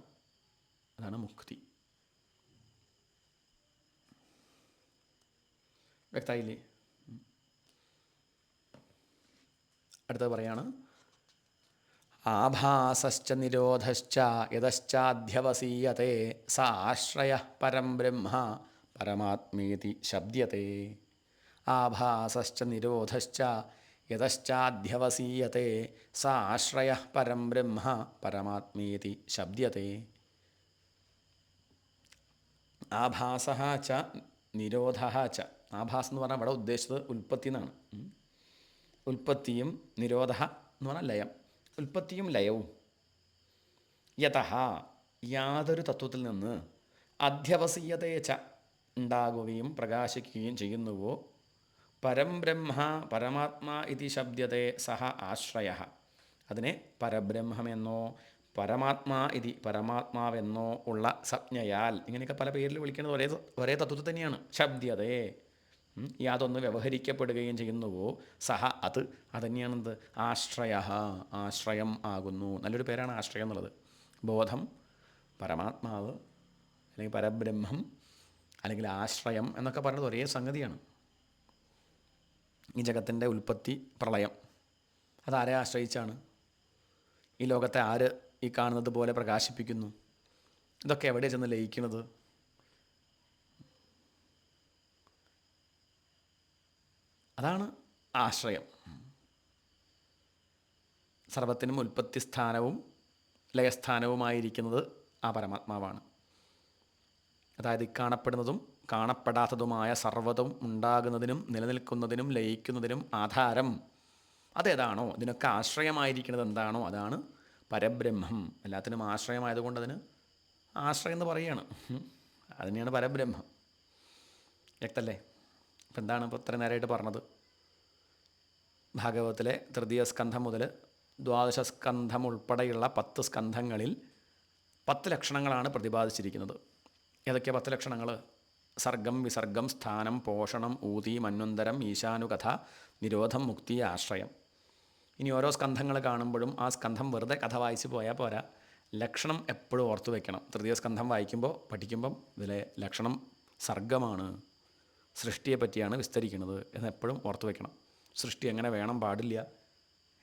അതാണ് മുക്തി. വ്യക്തമായില്ലേ? അടുത്തത് പറയാണ്, ആഭാസശ്ച നിരോധശ്ച യതശ്ചാധ്യവസീയത്തെ സ ആശ്രയ പരം ബ്രഹ്മ പരമാത്മേതി ശബ്ദ്യത്തെ. ആഭാസശ്ച നിരോധശ്ച യതശ്ചാധ്യവസീയത്തെ സ ആശ്രയ പരം ബ്രഹ്മ പരമാത്മേതി ശബ്ദ്യത്തെ. ആഭാസ ച നിരോധ ച. ആഭാസം എന്ന് പറഞ്ഞാൽ ഇവിടെ ഉദ്ദേശിച്ചത് ഉൽപ്പത്തി എന്നാണ്. ഉൽപ്പത്തിയും നിരോധ എന്ന് പറഞ്ഞാൽ ലയം. ഉൽപ്പത്തിയും ലയവും യതഃ യാതൊരു തത്വത്തിൽ നിന്ന് അധ്യവസീയതേച്ച ഉണ്ടാകുകയും പ്രകാശിക്കുകയും ചെയ്യുന്നുവോ പരംബ്രഹ്മ പരമാത്മാ ഇതി ശബ്ദത്തെ സഹ ആശ്രയ. അതിനെ പരബ്രഹ്മമെന്നോ പരമാത്മാ ഇതി പരമാത്മാവെന്നോ ഉള്ള സംജ്ഞയാൽ, ഇങ്ങനെയൊക്കെ പല പേരിൽ വിളിക്കുന്നത് ഒരേ തത്വത്തിൽ തന്നെയാണ്. ശബ്ദത്തെ യാതൊന്ന് വ്യവഹരിക്കപ്പെടുകയും ചെയ്യുന്നുവോ സഹ അതന്നെയാണെന്ത് ആശ്രയ, ആശ്രയം ആകുന്നു. നല്ലൊരു പേരാണ് ആശ്രയം എന്നുള്ളത്. ബോധം, പരമാത്മാവ് അല്ലെങ്കിൽ പരബ്രഹ്മം അല്ലെങ്കിൽ ആശ്രയം എന്നൊക്കെ പറയുന്നത് ഒരേ സംഗതിയാണ്. ഈ ജഗത്തിൻ്റെ ഉൽപ്പത്തി പ്രളയം അതാരെ ആശ്രയിച്ചാണ്? ഈ ലോകത്തെ ആര് ഈ കാണുന്നത് പോലെ പ്രകാശിപ്പിക്കുന്നു? ഇതൊക്കെ എവിടെ ചെന്ന് ലയിക്കുന്നത്? അതാണ് ആശ്രയം. സർവത്തിനും ഉൽപ്പത്തി സ്ഥാനവും ലയസ്ഥാനവുമായിരിക്കുന്നത് ആ പരമാത്മാവാണ്. അതായത് കാണപ്പെടുന്നതും കാണപ്പെടാത്തതുമായ സർവ്വതും ഉണ്ടാകുന്നതിനും നിലനിൽക്കുന്നതിനും ലയിക്കുന്നതിനും ആധാരം അതേതാണോ, ഇതിനൊക്കെ ആശ്രയമായിരിക്കുന്നത് എന്താണോ അതാണ് പരബ്രഹ്മം. എല്ലാത്തിനും ആശ്രയമായതുകൊണ്ട് അതിന് ആശ്രയം എന്ന് പറയുകയാണ്. അതിനെയാണ് പരബ്രഹ്മം. വ്യക്തല്ലേ? ഇപ്പം എന്താണ് ഇപ്പോൾ ഇത്ര നേരമായിട്ട് പറഞ്ഞത്? ഭാഗവതത്തിലെ തൃതീയ സ്കന്ധം മുതൽ ദ്വാദശ സ്കന്ധം ഉൾപ്പെടെയുള്ള 10 സ്കന്ധങ്ങളിൽ 10 ലക്ഷണങ്ങളാണ് പ്രതിപാദിച്ചിരിക്കുന്നത്. ഏതൊക്കെയാണ് 10 ലക്ഷണങ്ങൾ? സർഗം, വിസർഗം, സ്ഥാനം, പോഷണം, ഊതി, മന്വന്തരം, ഈശാനുകഥ, നിരോധം, മുക്തി, ആശ്രയം. ഇനി ഓരോ സ്കന്ധങ്ങൾ കാണുമ്പോഴും ആ സ്കന്ധം വെറുതെ കഥ വായിച്ച് പോയാൽ പോരാ, ലക്ഷണം എപ്പോഴും ഓർത്തു വയ്ക്കണം. തൃതീയ സ്കന്ധം വായിക്കുമ്പോൾ പഠിക്കുമ്പം ഇതിലെ ലക്ഷണം സർഗമാണ്, സൃഷ്ടിയെ പറ്റിയാണ് വിസ്തരിക്കുന്നത് എന്ന് എപ്പോഴും ഓർത്തു വയ്ക്കണം. സൃഷ്ടി എങ്ങനെ വേണം, പാടില്ല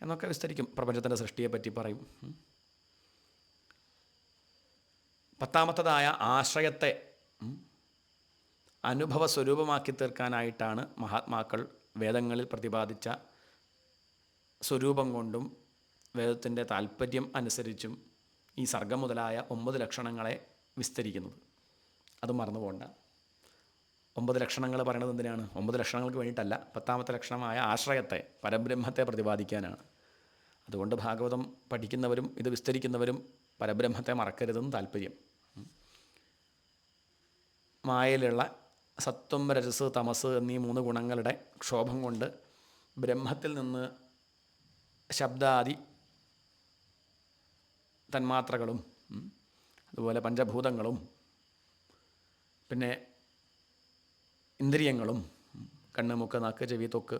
എന്നൊക്കെ വിസ്തരിക്കും. പ്രപഞ്ചത്തിൻ്റെ സൃഷ്ടിയെപ്പറ്റി പറയും. 10ാമത്തതായ ആശ്രയത്തെ അനുഭവ സ്വരൂപമാക്കി തീർക്കാനായിട്ടാണ് മഹാത്മാക്കൾ വേദങ്ങളിൽ പ്രതിപാദിച്ച സ്വരൂപം കൊണ്ടും വേദത്തിൻ്റെ താല്പര്യം അനുസരിച്ചും ഈ സർഗം മുതലായ 9 ലക്ഷണങ്ങളെ വിസ്തരിക്കുന്നത്. അത് മറന്നു പോകണ്ട. 9 ലക്ഷണങ്ങൾ പറയുന്നത് എന്തിനാണ്? 9 ലക്ഷണങ്ങൾക്ക് വേണ്ടിയിട്ടല്ല, 10ാമത്തെ ലക്ഷണമായ ആശ്രയത്തെ, പരബ്രഹ്മത്തെ പ്രതിപാദിക്കാനാണ്. അതുകൊണ്ട് ഭാഗവതം പഠിക്കുന്നവരും ഇത് വിസ്തരിക്കുന്നവരും പരബ്രഹ്മത്തെ മറക്കരുതെന്ന് താല്പര്യം. മായയിലുള്ള സത്വം, രജസ്, തമസ് എന്നീ 3 ഗുണങ്ങളുടെ ക്ഷോഭം കൊണ്ട് ബ്രഹ്മത്തിൽ നിന്ന് ശബ്ദാദി തന്മാത്രകളും അതുപോലെ പഞ്ചഭൂതങ്ങളും പിന്നെ ഇന്ദ്രിയങ്ങളും കണ്ണ്, മൂക്ക്, നാക്ക്, ചെവി, ത്വക്ക്,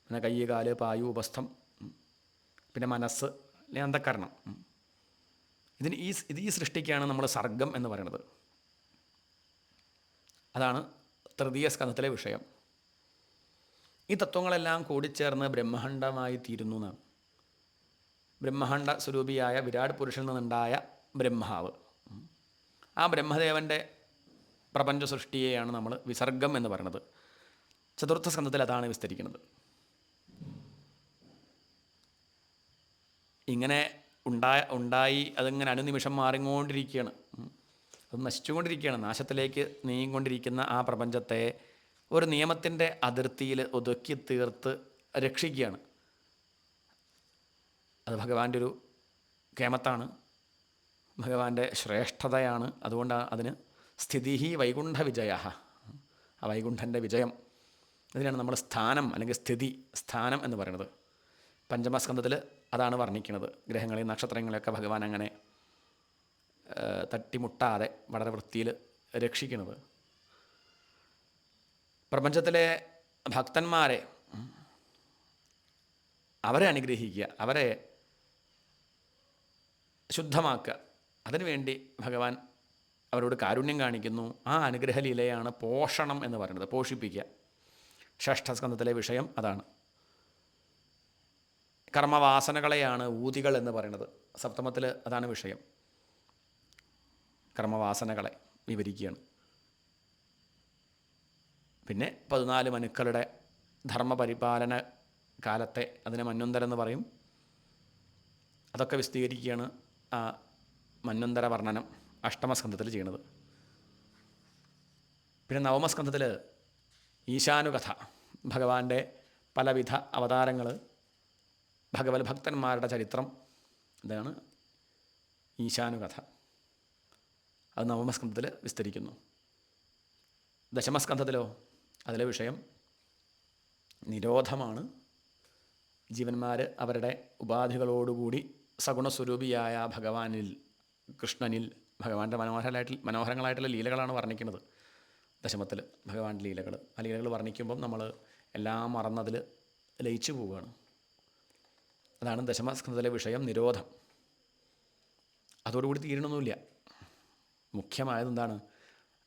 പിന്നെ കൈ, കാല്, പായു, ഉപസ്ഥം, പിന്നെ മനസ്സ് അല്ലെങ്കിൽ അന്ധക്കരണം, ഇതിന് ഈ സൃഷ്ടിക്കാണ് നമ്മൾ സർഗം എന്ന് പറയുന്നത്. അതാണ് തൃതീയ സ്കന്ധത്തിലെ വിഷയം. ഈ തത്വങ്ങളെല്ലാം കൂടിച്ചേർന്ന് ബ്രഹ്മാണ്ഡമായി തീരുന്നു എന്നാണ്. ബ്രഹ്മാണ്ഡ സ്വരൂപിയായ വിരാട് പുരുഷനിൽ നിന്നുണ്ടായ ബ്രഹ്മാവ്, ആ ബ്രഹ്മദേവൻ്റെ പ്രപഞ്ച സൃഷ്ടിയെയാണ് നമ്മൾ വിസർഗം എന്ന് പറയുന്നത്. ചതുർത്ഥ സ്കന്ധത്തിൽ അതാണ് വിസ്തരിക്കുന്നത്. ഇങ്ങനെ ഉണ്ടായി അതിങ്ങനെ അനുനിമിഷം മാറിക്കൊണ്ടിരിക്കുകയാണ്, അത് നശിച്ചുകൊണ്ടിരിക്കുകയാണ്. നാശത്തിലേക്ക് നീങ്ങിക്കൊണ്ടിരിക്കുന്ന ആ പ്രപഞ്ചത്തെ ഒരു നിയമത്തിൻ്റെ അതിർത്തിയിൽ ഒതുക്കി തീർത്ത് രക്ഷിക്കുകയാണ്. അത് ഭഗവാന്റെ ഒരു കേമത്താണ്, ഭഗവാന്റെ ശ്രേഷ്ഠതയാണ്. അതുകൊണ്ട് അതിന് സ്ഥിതി വൈകുണ്ഠ വിജയ, ആ വൈകുണ്ഠൻ്റെ വിജയം, അതിനാണ് നമ്മൾ സ്ഥാനം അല്ലെങ്കിൽ സ്ഥിതി, സ്ഥാനം എന്ന് പറയുന്നത്. പഞ്ചമസ്കന്ധത്തിൽ അതാണ് വർണ്ണിക്കുന്നത്. ഗ്രഹങ്ങളെയും നക്ഷത്രങ്ങളെയൊക്കെ ഭഗവാൻ അങ്ങനെ തട്ടിമുട്ടാതെ വളരെ വൃത്തിയിൽ രക്ഷിക്കുന്നത്. പ്രപഞ്ചത്തിലെ ഭക്തന്മാരെ അവരെ അനുഗ്രഹിക്കുക, അവരെ ശുദ്ധമാക്കുക, അതിനുവേണ്ടി ഭഗവാൻ അവരോട് കാരുണ്യം കാണിക്കുന്നു. ആ അനുഗ്രഹലീലയാണ് പോഷണം എന്ന് പറയുന്നത്, പോഷിപ്പിക്കുക. ഷഷ്ഠസ്കന്ധത്തിലെ വിഷയം അതാണ്. കർമ്മവാസനകളെയാണ് ഊതികൾ എന്ന് പറയുന്നത്. സപ്തമത്തിൽ അതാണ് വിഷയം, കർമ്മവാസനകളെ വിവരിക്കുകയാണ്. പിന്നെ 14 മനുക്കളുടെ ധർമ്മപരിപാലന കാലത്തെ, അതിനെ മന്വന്തരം പറയും, അതൊക്കെ വിശദീകരിക്കുകയാണ് ആ മന്വന്തര വർണ്ണനം അഷ്ടമസ്കന്ധത്തിൽ ചെയ്യുന്നത്. പിന്നെ നവമസ്കന്ധത്തിൽ ഈശാനുകഥ, ഭഗവാന്റെ പലവിധ അവതാരങ്ങൾ, ഭഗവത് ഭക്തന്മാരുടെ ചരിത്രം, ഇതാണ് ഈശാനുകഥ. അത് നവമസ്കന്ധത്തിൽ വിസ്തരിക്കുന്നു. ദശമസ്കന്ധത്തിലോ അതിലെ വിഷയം നിരോധമാണ്. ജീവന്മാർ അവരുടെ ഉപാധികളോടുകൂടി സഗുണസ്വരൂപിയായ ഭഗവാനിൽ, കൃഷ്ണനിൽ, ഭഗവാന്റെ മനോഹരങ്ങളായിട്ടുള്ള ലീലകളാണ് വർണ്ണിക്കുന്നത് ദശമത്തിൽ, ഭഗവാന്റെ ലീലകൾ. ആ ലീലകൾ വർണ്ണിക്കുമ്പം നമ്മൾ എല്ലാം മറന്നതിൽ ലയിച്ചു പോവുകയാണ്. അതാണ് ദശമസ്കന്ധത്തിലെ വിഷയം, നിരോധം. അതോടുകൂടി തീരണമൊന്നുമില്ല. മുഖ്യമായത് എന്താണ്?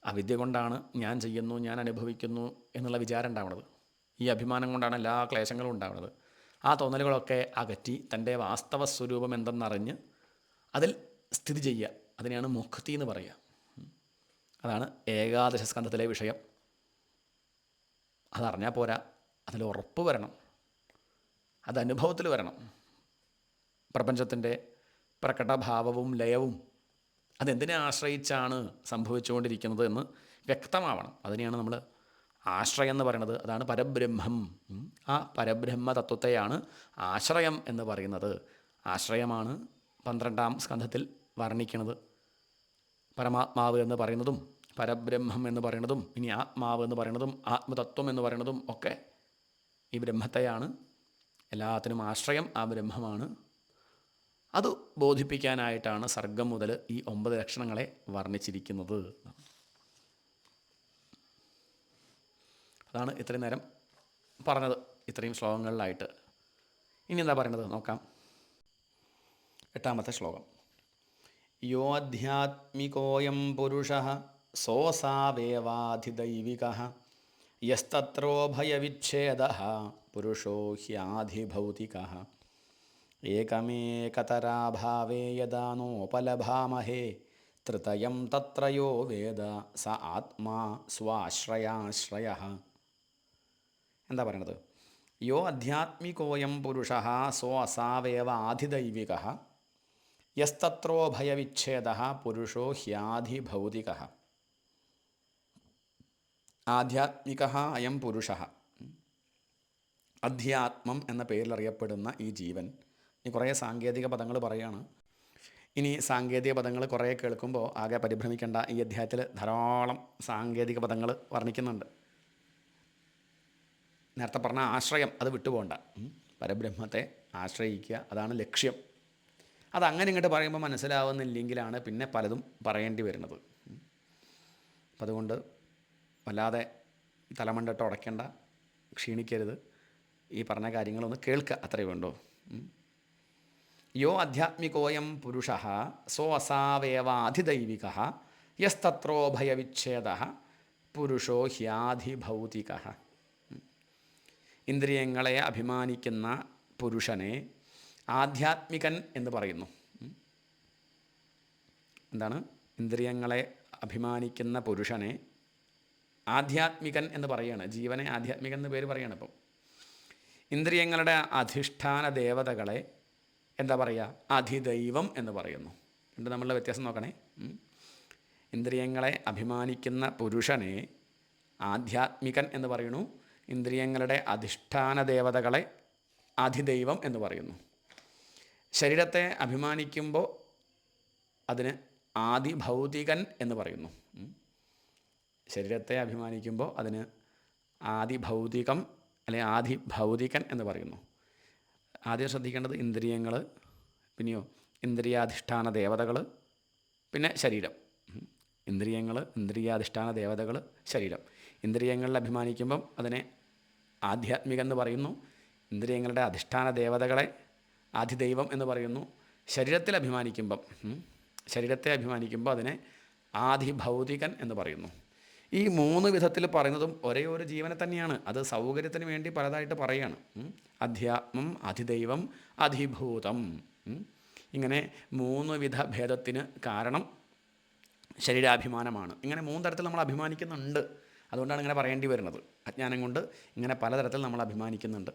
അവിദ്യ കൊണ്ടാണ് ഞാൻ ചെയ്യുന്നു, ഞാൻ അനുഭവിക്കുന്നു എന്നുള്ള വിചാരം ഉണ്ടാവുന്നത്. ഈ അഭിമാനം കൊണ്ടാണ് എല്ലാ ക്ലേശങ്ങളും ഉണ്ടാവുന്നത്. ആ തോന്നലുകളൊക്കെ അകറ്റി തൻ്റെ വാസ്തവ സ്വരൂപം എന്തെന്നറിഞ്ഞ് അതിൽ സ്ഥിതി ചെയ്യുക, അതിനെയാണ് മുക്തി എന്ന് പറയുക. അതാണ് ഏകാദശ സ്കന്ധത്തിലെ വിഷയം. അതറിഞ്ഞാൽ പോരാ, അതിൽ ഉറപ്പ് വരണം, അത് അനുഭവത്തിൽ വരണം. പ്രപഞ്ചത്തിൻ്റെ പ്രകടഭാവവും ലയവും അതെന്തിനെ ആശ്രയിച്ചാണ് സംഭവിച്ചുകൊണ്ടിരിക്കുന്നത് എന്ന് വ്യക്തമാവണം. അതിനെയാണ് നമ്മൾ ആശ്രയം എന്ന് പറയുന്നത്. അതാണ് പരബ്രഹ്മം. ആ പരബ്രഹ്മ തത്വത്തെയാണ് ആശ്രയം എന്ന് പറയുന്നത്. ആശ്രയമാണ് 12ാം സ്കന്ധത്തിൽ വർണ്ണിക്കുന്നത്. പരമാത്മാവ് എന്ന് പറയുന്നതും പരബ്രഹ്മം എന്ന് പറയുന്നതും ഇനി ആത്മാവ് എന്ന് പറയുന്നതും ആത്മതത്വം എന്ന് പറയുന്നതും ഒക്കെ ഈ ബ്രഹ്മത്തെയാണ്. എല്ലാത്തിനും ആശ്രയം ആ ബ്രഹ്മമാണ്. അത് ബോധിപ്പിക്കാനായിട്ടാണ് സർഗം മുതൽ ഈ 9 ലക്ഷണങ്ങളെ വർണ്ണിച്ചിരിക്കുന്നത്. അതാണ് ഇത്രയും നേരം പറഞ്ഞത്, ഇത്രയും ശ്ലോകങ്ങളിലായിട്ട്. ഇനി എന്താ പറയുന്നത് നോക്കാം. 8ാമത്തെ ശ്ലോകം. യോ അധ്യാത്മികോയം പുരുഷഃ സോസാവേവാധിദൈവികഃ യസ്തത്രോഭയവിച്ഛേദഃ പുരുഷോ ഹ്യാധിഭൗതികഃ ഏകമേകതരാഭാവേ യദാ നോപലഭാമഹേ തൃതയം തത്രയോ വേദ സ ആത്മാ സ്വാശ്രയാശ്രയഃ. എന്താ പറയണത്? യോ അധ്യാത്മികോയം പുരുഷഃ സോ അസാവേവ ആധിദൈവികഃ യസ്തത്രോഭയവിച്ഛേദഃ പുരുഷോ ഹ്യാധിഭൗതികഃ. ആധ്യാത്മികഃ അയം പുരുഷഃ, അധ്യാത്മം എന്ന പേരിലറിയപ്പെടുന്ന ഈ ജീവൻ. ഇനി കുറേ സാങ്കേതിക പദങ്ങൾ പറയുകയാണ്. ഇനി സാങ്കേതിക പദങ്ങൾ കുറേ കേൾക്കുമ്പോൾ ആകെ പരിഭ്രമിക്കേണ്ട. ഈ അധ്യായത്തിൽ ധാരാളം സാങ്കേതിക പദങ്ങൾ വർണ്ണിക്കുന്നുണ്ട്. നേരത്തെ പറഞ്ഞ ആശ്രയം അത് വിട്ടുപോകണ്ട. പരബ്രഹ്മത്തെ ആശ്രയിക്കുക, അതാണ് ലക്ഷ്യം. അതങ്ങനെ ഇങ്ങോട്ട് പറയുമ്പോൾ മനസ്സിലാവുന്നില്ലെങ്കിലാണ് പിന്നെ പലതും പറയേണ്ടി വരുന്നത്. അപ്പം അതുകൊണ്ട് വല്ലാതെ തലമണ്ടിട്ട് ഉടയ്ക്കേണ്ട, ക്ഷീണിക്കരുത്. ഈ പറഞ്ഞ കാര്യങ്ങളൊന്ന് കേൾക്കുക, അത്രയേ വേണ്ടൂ. യോ അധ്യാത്മികോയം പുരുഷഃ സോ അസാവേവാധിദൈവികഃ യസ്തത്രോഭയവിച്ഛേദഃ പുരുഷോ ഹ്യാധിഭൗതികഃ. ഇന്ദ്രിയങ്ങളെ അഭിമാനിക്കുന്ന പുരുഷനെ ആധ്യാത്മികൻ എന്ന് പറയുന്നു. എന്താണ്? ഇന്ദ്രിയങ്ങളെ അഭിമാനിക്കുന്ന പുരുഷനെ ആധ്യാത്മികൻ എന്ന് പറയുകയാണ്. ജീവനെ ആധ്യാത്മികൻ എന്ന് പേര് പറയുകയാണ്. ഇപ്പം ഇന്ദ്രിയങ്ങളുടെ അധിഷ്ഠാന ദേവതകളെ എന്താ പറയുക? അധിദൈവം എന്ന് പറയുന്നു. രണ്ട് നമ്മളുടെ വ്യത്യാസം നോക്കണേ. ഇന്ദ്രിയങ്ങളെ അഭിമാനിക്കുന്ന പുരുഷനെ ആധ്യാത്മികൻ എന്ന് പറയുന്നു. ഇന്ദ്രിയങ്ങളുടെ അധിഷ്ഠാന ദേവതകളെ അധിദൈവം എന്ന് പറയുന്നു. ശരീരത്തെ അഭിമാനിക്കുമ്പോൾ അതിന് ആദിഭൗതികൻ എന്ന് പറയുന്നു. ശരീരത്തെ അഭിമാനിക്കുമ്പോൾ അതിന് ആദിഭൗതികം അല്ലെങ്കിൽ ആദിഭൗതികൻ എന്ന് പറയുന്നു. ആദ്യം ശ്രദ്ധിക്കേണ്ടത് ഇന്ദ്രിയങ്ങൾ, പിന്നെയോ ഇന്ദ്രിയാധിഷ്ഠാന ദേവതകൾ, പിന്നെ ശരീരം. ഇന്ദ്രിയങ്ങൾ, ഇന്ദ്രിയാധിഷ്ഠാന ദേവതകൾ, ശരീരം. ഇന്ദ്രിയങ്ങളിൽ അഭിമാനിക്കുമ്പം അതിനെ ആധ്യാത്മികം എന്ന് പറയുന്നു. ഇന്ദ്രിയങ്ങളുടെ അധിഷ്ഠാന ദേവതകളെ ആദിദൈവം എന്ന് പറയുന്നു. ശരീരത്തെ അഭിമാനിക്കുമ്പോൾ അതിനെ ആദിഭൗതികൻ എന്ന് പറയുന്നു. ഈ 3 വിധത്തിൽ പറയുന്നതും ഒരേ ഒരു ജീവനെ തന്നെയാണ്. അത് സൗകര്യത്തിന് വേണ്ടി പലതായിട്ട് പറയുകയാണ്. അധ്യാത്മം, അധിദൈവം, അധിഭൂതം. ഇങ്ങനെ 3 വിധ ഭേദത്തിന് കാരണം ശരീരാഭിമാനമാണ്. ഇങ്ങനെ 3 തരത്തിൽ നമ്മൾ അഭിമാനിക്കുന്നുണ്ട്. അതുകൊണ്ടാണ് ഇങ്ങനെ പറയേണ്ടി വരുന്നത്. അജ്ഞാനം കൊണ്ട് ഇങ്ങനെ പലതരത്തിൽ നമ്മൾ അഭിമാനിക്കുന്നുണ്ട്.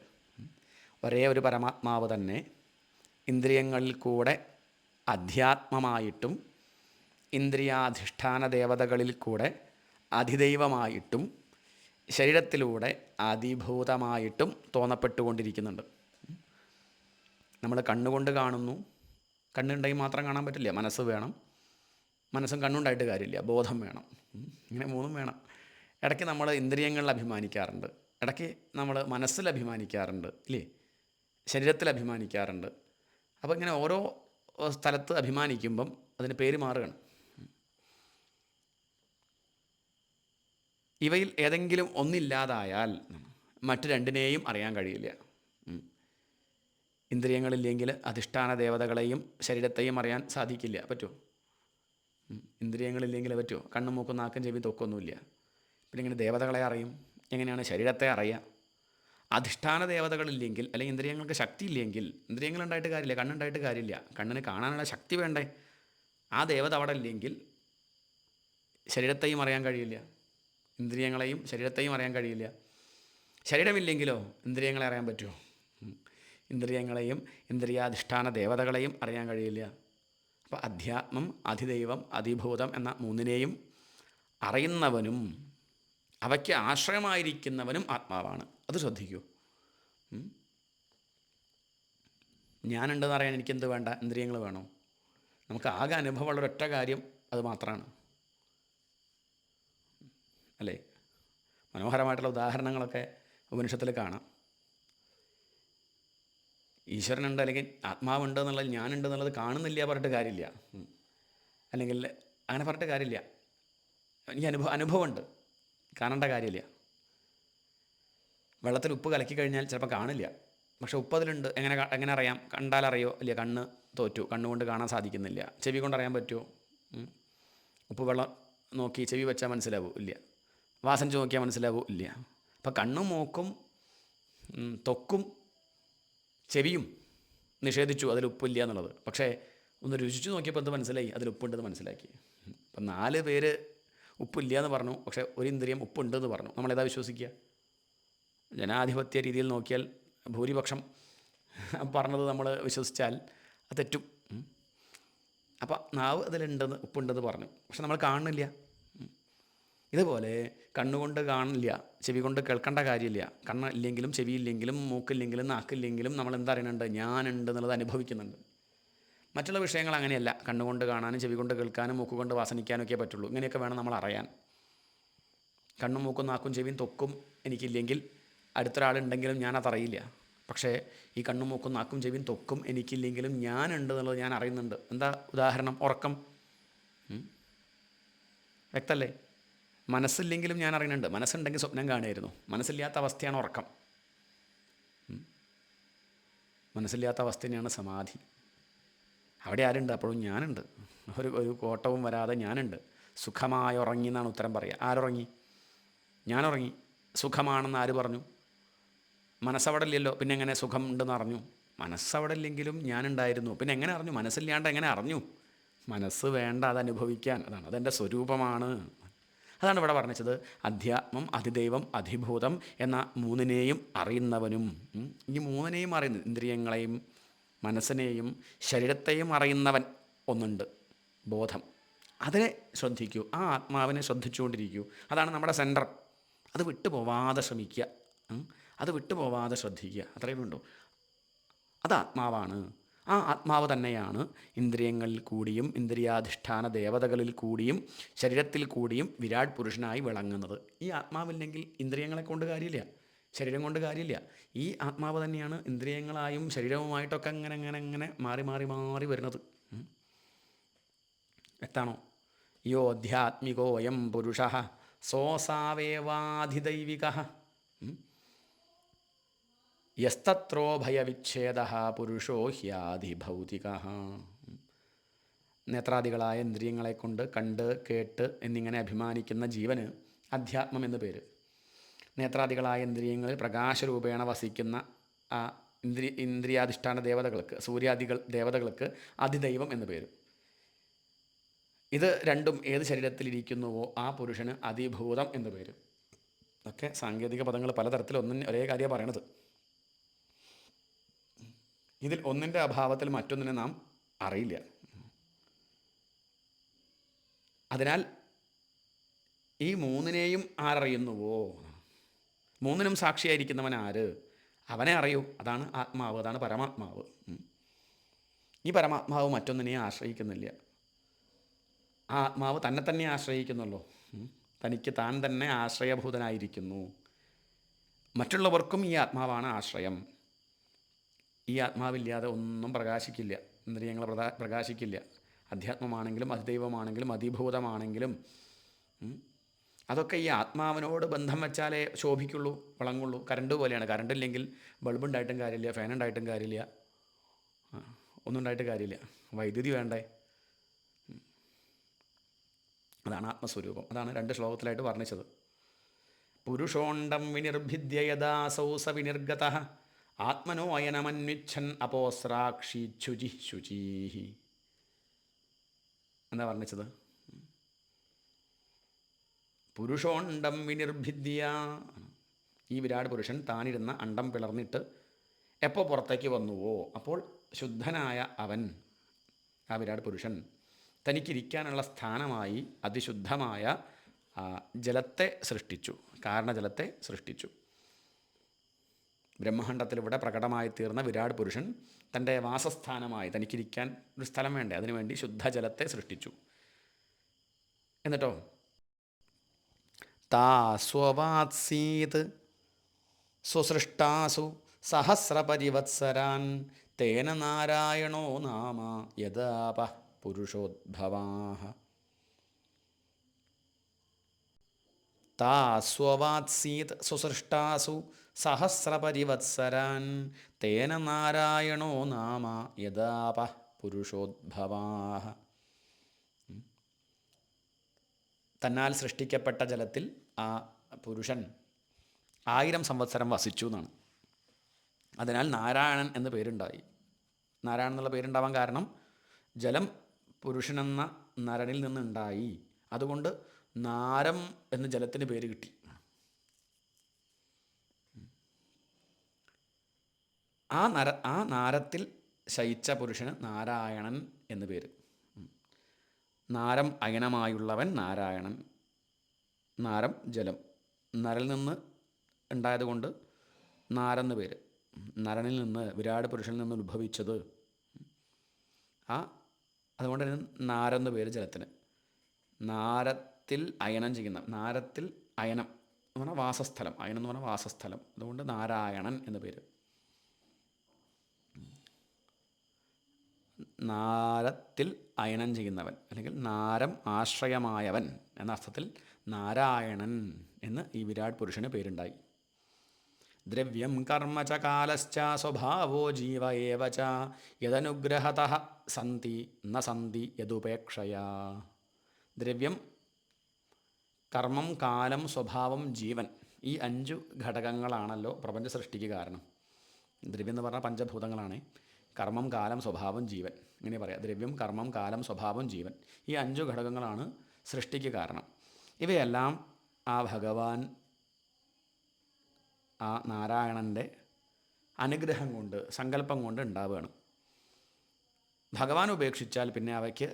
ഒരേ ഒരു പരമാത്മാവ് തന്നെ ഇന്ദ്രിയങ്ങളിൽ കൂടെ അധ്യാത്മമായിട്ടും ഇന്ദ്രിയാധിഷ്ഠാന ദേവതകളിൽ കൂടെ അധിദൈവമായിട്ടും ശരീരത്തിലൂടെ അധിഭൂതമായിട്ടും തോന്നപ്പെട്ടുകൊണ്ടിരിക്കുന്നുണ്ട്. നമ്മൾ കണ്ണുകൊണ്ട് കാണുന്നു. കണ്ണുണ്ടെങ്കിൽ മാത്രം കാണാൻ പറ്റില്ല, മനസ്സ് വേണം. മനസ്സും കണ്ണുണ്ടായിട്ട് കാര്യമില്ല, ബോധം വേണം. ഇങ്ങനെ 3ഉം വേണം. ഇടയ്ക്ക് നമ്മൾ ഇന്ദ്രിയങ്ങളിൽ അഭിമാനിക്കാറുണ്ട്, ഇടയ്ക്ക് നമ്മൾ മനസ്സിൽ അഭിമാനിക്കാറുണ്ട്, ഇല്ലേ? ശരീരത്തിൽ അഭിമാനിക്കാറുണ്ട്. അപ്പോൾ ഇങ്ങനെ ഓരോ സ്ഥലത്ത് അഭിമാനിക്കുമ്പം അതിന് പേര് മാറുകയാണ്. ഇവയിൽ ഏതെങ്കിലും ഒന്നില്ലാതായാൽ മറ്റു രണ്ടിനെയും അറിയാൻ കഴിയില്ല. ഇന്ദ്രിയങ്ങളില്ലെങ്കിൽ അധിഷ്ഠാന ദേവതകളെയും ശരീരത്തെയും അറിയാൻ സാധിക്കില്ല. പറ്റുമോ? ഇന്ദ്രിയങ്ങളില്ലെങ്കിൽ പറ്റുമോ? കണ്ണും മൂക്കും നാക്കും ചെവി തൊക്കൊന്നുമില്ല. പിന്നെ ഇങ്ങനെ ദേവതകളെ അറിയും? എങ്ങനെയാണ് ശരീരത്തെ അറിയുക? അധിഷ്ഠാന ദേവതകളില്ലെങ്കിൽ, അല്ലെങ്കിൽ ഇന്ദ്രിയങ്ങൾക്ക് ശക്തി ഇല്ലെങ്കിൽ, ഇന്ദ്രിയങ്ങളുണ്ടായിട്ട് കാര്യമില്ല, കണ്ണുണ്ടായിട്ട് കാര്യമില്ല. കണ്ണിന് കാണാനുള്ള ശക്തി വേണ്ടേ? ആ ദേവത അവിടെ ഇല്ലെങ്കിൽ ശരീരത്തെയും അറിയാൻ കഴിയില്ല, ഇന്ദ്രിയങ്ങളെയും ശരീരത്തെയും അറിയാൻ കഴിയില്ല. ശരീരമില്ലെങ്കിലോ ഇന്ദ്രിയങ്ങളെ അറിയാൻ പറ്റുമോ? ഇന്ദ്രിയങ്ങളെയും ഇന്ദ്രിയാധിഷ്ഠാന ദേവതകളെയും അറിയാൻ കഴിയില്ല. അപ്പോൾ അധ്യാത്മം, അധിദൈവം, അധിഭൂതം എന്ന 3നെയും അറിയുന്നവനും അവയ്ക്ക് ആശ്രയമായിരിക്കുന്നവനും ആത്മാവാണ്. അത് ശ്രദ്ധിക്കൂ. ഞാനുണ്ടെന്ന് അറിയാൻ എനിക്കെന്ത് വേണ്ട? ഇന്ദ്രിയങ്ങൾ വേണോ? നമുക്ക് ആകെ അനുഭവമുള്ള ഒരൊറ്റ കാര്യം അത് മാത്രമാണ്, അല്ലേ? മനോഹരമായിട്ടുള്ള ഉദാഹരണങ്ങളൊക്കെ ഉപനിഷത്തിൽ കാണാം. ഈശ്വരനുണ്ട് അല്ലെങ്കിൽ ആത്മാവുണ്ട് എന്നുള്ളത്, ഞാനുണ്ട് എന്നുള്ളത് കാണുന്നില്ല പറഞ്ഞിട്ട് കാര്യമില്ല, അല്ലെങ്കിൽ അങ്ങനെ പറഞ്ഞിട്ട് കാര്യമില്ല. എനിക്ക് അനുഭവമുണ്ട്, കാണേണ്ട കാര്യമില്ല. വെള്ളത്തിൽ ഉപ്പ് കലക്കി കഴിഞ്ഞാൽ ചിലപ്പോൾ കാണില്ല, പക്ഷേ ഉപ്പ് അതിലുണ്ട്. എങ്ങനെ അറിയാം? കണ്ടാലറിയോ? ഇല്ല, കണ്ണ് തോറ്റു, കണ്ണുകൊണ്ട് കാണാൻ സാധിക്കുന്നില്ല. ചെവി കൊണ്ട് അറിയാൻ പറ്റുമോ? ഉപ്പ് വെള്ളം നോക്കി ചെവി വെച്ചാൽ മനസ്സിലാവൂ? ഇല്ല. വാസനിച്ച് നോക്കിയാൽ മനസ്സിലാവൂ? ഇല്ല. അപ്പോൾ കണ്ണും മൂക്കും ത്വക്കും ചെവിയും നിഷേധിച്ചു അതിൽ ഉപ്പില്ല എന്നുള്ളത്. പക്ഷേ ഒന്ന് രുചിച്ചു നോക്കിയപ്പോൾ എന്ത് മനസ്സിലായി? അതിൽ ഉപ്പുണ്ടെന്ന് മനസ്സിലാക്കി. അപ്പം 4 പേര് ഉപ്പില്ല എന്ന് പറഞ്ഞു, പക്ഷേ ഒരു ഇന്ദ്രിയം ഉപ്പുണ്ടെന്ന് പറഞ്ഞു. നമ്മളേതാ വിശ്വസിക്കുക? ജനാധിപത്യ രീതിയിൽ നോക്കിയാൽ ഭൂരിപക്ഷം പറഞ്ഞത് നമ്മൾ വിശ്വസിച്ചാൽ അത് തെറ്റും. അപ്പം നാവ് അതിലുണ്ടെന്ന്, ഉപ്പുണ്ടെന്ന് പറഞ്ഞു, പക്ഷെ നമ്മൾ കാണുന്നില്ല. ഇതുപോലെ കണ്ണുകൊണ്ട് കാണില്ല, ചെവി കൊണ്ട് കേൾക്കേണ്ട കാര്യമില്ല. കണ്ണില്ലെങ്കിലും ചെവിയില്ലെങ്കിലും മൂക്കില്ലെങ്കിലും നാക്കില്ലെങ്കിലും നമ്മൾ എന്താ അറിയുന്നുണ്ട്? ഞാനുണ്ട് എന്നുള്ളത് അനുഭവിക്കുന്നുണ്ട്. മറ്റുള്ള വിഷയങ്ങൾ അങ്ങനെയല്ല. കണ്ണുകൊണ്ട് കാണാനും ചെവി കൊണ്ട് കേൾക്കാനും മൂക്കുകൊണ്ട് വാസനിക്കാനും ഒക്കെ പറ്റുള്ളൂ. ഇങ്ങനെയൊക്കെ വേണം നമ്മൾ അറിയാൻ. കണ്ണും മൂക്കും നാക്കും ചെവിയും തൊക്കും എനിക്കില്ലെങ്കിൽ അടുത്തൊരാളുണ്ടെങ്കിലും ഞാനതറിയില്ല. പക്ഷേ ഈ കണ്ണും മൂക്കും നാക്കും ചെവിയും തൊക്കും എനിക്കില്ലെങ്കിലും ഞാനുണ്ട് എന്നുള്ളത് ഞാൻ അറിയുന്നുണ്ട്. എന്താ ഉദാഹരണം? ഉറക്കം. വ്യക്തമല്ലേ? മനസ്സില്ലെങ്കിലും ഞാൻ അറിയുന്നുണ്ട്. മനസ്സുണ്ടെങ്കിൽ സ്വപ്നം കാണുമായിരുന്നു. മനസ്സില്ലാത്ത അവസ്ഥയാണ് ഉറക്കം. മനസ്സില്ലാത്ത അവസ്ഥ തന്നെയാണ് സമാധി. അവിടെ ആരുണ്ട്? അപ്പോഴും ഞാനുണ്ട്. ഒരു കോട്ടവും വരാതെ ഞാനുണ്ട്. സുഖമായി ഉറങ്ങി എന്നാണ് ഉത്തരം പറയുക. ആരുറങ്ങി? ഞാനുറങ്ങി. സുഖമാണെന്ന് ആര് പറഞ്ഞു? മനസ്സവിടെ ഇല്ലല്ലോ, പിന്നെ എങ്ങനെ സുഖം ഉണ്ടെന്ന് അറിഞ്ഞു? മനസ്സവിടെ ഇല്ലെങ്കിലും ഞാനുണ്ടായിരുന്നു. പിന്നെ എങ്ങനെ അറിഞ്ഞു? മനസ്സില്ലാണ്ട് എങ്ങനെ അറിഞ്ഞു? മനസ്സ് വേണ്ട അത് അനുഭവിക്കാൻ. അതെൻ്റെ സ്വരൂപമാണ്. അതാണ് ഇവിടെ പറഞ്ഞത്. അധ്യാത്മം, അധിദൈവം, അധിഭൂതം എന്ന 3നെയും അറിയുന്നവനും. ഈ 3നെയും അറിയുന്ന ഇന്ദ്രിയങ്ങളെയും മനസ്സിനെയും ശരീരത്തെയും അറിയുന്നവൻ ഒന്നുണ്ട്, ബോധം. അതിനെ ശ്രദ്ധിക്കൂ. ആ ആത്മാവിനെ ശ്രദ്ധിച്ചുകൊണ്ടിരിക്കൂ. അതാണ് നമ്മുടെ സെൻറ്റർ. അത് വിട്ടുപോവാതെ ശ്രമിക്കുക, അത് വിട്ടുപോവാതെ ശ്രദ്ധിക്കുക. അത്രയും ഉണ്ടോ? അത് ആത്മാവാണ്. ആ ആത്മാവ് തന്നെയാണ് ഇന്ദ്രിയങ്ങളിൽ കൂടിയും ഇന്ദ്രിയാധിഷ്ഠാന ദേവതകളിൽ കൂടിയും ശരീരത്തിൽ കൂടിയും വിരാട് പുരുഷനായി വിളങ്ങുന്നത്. ഈ ആത്മാവില്ലെങ്കിൽ ഇന്ദ്രിയങ്ങളെ കൊണ്ട് കാര്യമില്ല, ശരീരം കൊണ്ട് കാര്യമില്ല. ഈ ആത്മാവ് തന്നെയാണ് ഇന്ദ്രിയങ്ങളായും ശരീരവുമായിട്ടൊക്കെ അങ്ങനെ അങ്ങനെ അങ്ങനെ മാറി മാറി മാറി വരുന്നത്. എത്താണോ? യോ അധ്യാത്മികോ അയം പുരുഷ സോസാവേവാധിദൈവിക യസ്തത്രോ ഭയവിച്ഛേദ പുരുഷോ ഹ്യാധിഭൗതിക. നേത്രാദികളായ ഇന്ദ്രിയങ്ങളെ കൊണ്ട് കണ്ട് കേട്ട് എന്നിങ്ങനെ അഭിമാനിക്കുന്ന ജീവന് അധ്യാത്മം എന്ന് പേര്. നേത്രാദികളായ ഇന്ദ്രിയങ്ങളിൽ പ്രകാശരൂപേണ വസിക്കുന്ന ആ ഇന്ദ്രിയാധിഷ്ഠാന ദേവതകൾക്ക്, സൂര്യാദികൾ ദേവതകൾക്ക് അതിദൈവം എന്ന് പേര്. ഇത് രണ്ടും ഏത് ശരീരത്തിലിരിക്കുന്നുവോ ആ പുരുഷന് അതിഭൂതം എന്ന് പേര്. ഒക്കെ സാങ്കേതിക പദങ്ങൾ പലതരത്തിൽ ഒരേ കാര്യമാണ് പറയണത്. ഇതിൽ ഒന്നിൻ്റെ അഭാവത്തിൽ മറ്റൊന്നിനെ നാം അറിയില്ല. അതിനാൽ ഈ മൂന്നിനെയും ആരറിയുന്നുവോ, മൂന്നിനും സാക്ഷിയായിരിക്കുന്നവൻ ആര്, അവനെ അറിയൂ. അതാണ് ആത്മാവ്, അതാണ് പരമാത്മാവ്. ഈ പരമാത്മാവ് മറ്റൊന്നിനെ ആശ്രയിക്കുന്നില്ല. ആ ആത്മാവ് തന്നെ തന്നെ ആശ്രയിക്കുന്നുള്ളൂ. തനിക്ക് താൻ തന്നെ ആശ്രയഭൂതനായിരിക്കുന്നു. മറ്റുള്ളവർക്കും ഈ ആത്മാവാണ് ആശ്രയം. ഈ ആത്മാവില്ലാതെ ഒന്നും പ്രകാശിക്കില്ല, ഇന്ദ്രിയങ്ങൾ പ്രകാശിക്കില്ല. അധ്യാത്മമാണെങ്കിലും അതിദൈവമാണെങ്കിലും അതിഭൂതമാണെങ്കിലും അതൊക്കെ ഈ ആത്മാവിനോട് ബന്ധം വെച്ചാലേ ശോഭിക്കുള്ളൂ, വിളങ്ങുള്ളൂ. കറണ്ട് പോലെയാണ്. കറണ്ട് ഇല്ലെങ്കിൽ ബൾബ് ഉണ്ടായിട്ടും കാര്യമില്ല, ഫാൻ ഉണ്ടായിട്ടും കാര്യമില്ല, ഒന്നും ഉണ്ടായിട്ട് കാര്യമില്ല. വൈദ്യുതി വേണ്ടേ? അതാണ് ആത്മസ്വരൂപം. അതാണ് 2 ശ്ലോകത്തിലായിട്ട് വർണ്ണിച്ചത്. പുരുഷോണ്ടം വിനിർഭിദ്യ യഥാസൗ സ വിനിർഗത ആത്മനോ അയനമന്വിച്ഛൻ അപോസ്രാക്ഷി ശുചി. എന്താ വർണ്ണിച്ചത്? പുരുഷോണ്ടം വിനിർഭിദ്യ, ഈ വിരാട് പുരുഷൻ താനിരുന്ന അണ്ടം പിളർന്നിട്ട് എപ്പോൾ പുറത്തേക്ക് വന്നുവോ അപ്പോൾ ശുദ്ധനായ അവൻ, ആ വിരാട് പുരുഷൻ, തനിക്കിരിക്കാനുള്ള സ്ഥാനമായി അതിശുദ്ധമായ ജലത്തെ സൃഷ്ടിച്ചു, കാരണജലത്തെ സൃഷ്ടിച്ചു. ബ്രഹ്മാണ്ഡത്തിലൂടെ പ്രകടമായി തീർന്ന വിരാട് പുരുഷൻ തൻ്റെ വാസസ്ഥാനമായി, തനിക്കിരിക്കാൻ ഒരു സ്ഥലം വേണ്ടേ, അതിനുവേണ്ടി ശുദ്ധജലത്തെ സൃഷ്ടിച്ചു. എന്നിട്ടോ താ സ്വവാത്സീത് സ്വസൃഷ്ടാസു സഹസ്രപരിവത്സരാൻ തേന നാരായണോ നാമ യഥാപ പുരുഷോദ്ഭവാഃ. താ സ്വവാത്സീത് സ്വസൃഷ്ടാസു സഹസ്രപരിവത്സരാൻ തേന നാരായണോ നാമ യഥാപ പുരുഷോദ്ഭവാഃ. തന്നാൽ സൃഷ്ടിക്കപ്പെട്ട ജലത്തിൽ ആ പുരുഷൻ 1000 സംവത്സരം വസിച്ചു എന്നാണ്. അതിനാൽ നാരായണൻ എന്ന് പേരുണ്ടായി. നാരായണൻ എന്നുള്ള പേരുണ്ടാവാൻ കാരണം ജലം പുരുഷനെന്ന നരനിൽ നിന്നുണ്ടായി. അതുകൊണ്ട് നാരം എന്ന് ജലത്തിന് പേര് കിട്ടി. ആ നാരത്തിൽ ശയിച്ച പുരുഷന് നാരായണൻ എന്ന് പേര്. നാരം അയനമായുള്ളവൻ നാരായണൻ. നാരം ജലം, നരൽ നിന്ന് ഉണ്ടായതുകൊണ്ട് നാരെന്ന് പേര്. നരനിൽ നിന്ന്, വിരാട് പുരുഷനിൽ നിന്ന് ഉത്ഭവിച്ചത്. അതുകൊണ്ട് തന്നെ നാരെന്ന് പേര് ജലത്തിന്. നാരത്തിൽ അയനം ചെയ്യുന്ന, നാരത്തിൽ അയനം എന്ന് പറഞ്ഞാൽ വാസസ്ഥലം, അയനം എന്ന് പറഞ്ഞാൽ വാസസ്ഥലം. അതുകൊണ്ട് നാരായണൻ എന്ന് പേര്. നാരത്തിൽ അയനം ചെയ്യുന്നവൻ അല്ലെങ്കിൽ നാരം ആശ്രയമായവൻ എന്ന അർത്ഥത്തിൽ നാരായണൻ എന്ന് ഈ വിരാട് പുരുഷന് പേരുണ്ടായി. ദ്രവ്യം കർമ്മ ച കാലശ്ച സ്വഭാവോ ജീവ ഏവ ച യദനുഗ്രഹതഃ സന്തി ന സന്തി യദുപേക്ഷയാ. ദ്രവ്യം, കർമ്മം, കാലം, സ്വഭാവം, ജീവൻ, ഈ 5 ഘടകങ്ങളാണല്ലോ പ്രപഞ്ച സൃഷ്ടിക്ക് കാരണം. ദ്രവ്യം എന്ന് പറഞ്ഞാൽ പഞ്ചഭൂതങ്ങളാണ്. കർമ്മം, കാലം, സ്വഭാവം, ജീവൻ, ഇങ്ങനെ പറയാം. ദ്രവ്യം, കർമ്മം, കാലം, സ്വഭാവം, ജീവൻ, ഈ 5 ഘടകങ്ങളാണ് സൃഷ്ടിക്ക് കാരണം. ഇവയെല്ലാം ആ ഭഗവാൻ, ആ നാരായണൻ്റെ അനുഗ്രഹം കൊണ്ട്, സങ്കല്പം കൊണ്ട് ഉണ്ടാവുകയാണ്. ഭഗവാൻ ഉപേക്ഷിച്ചാൽ പിന്നെ അവയ്ക്ക്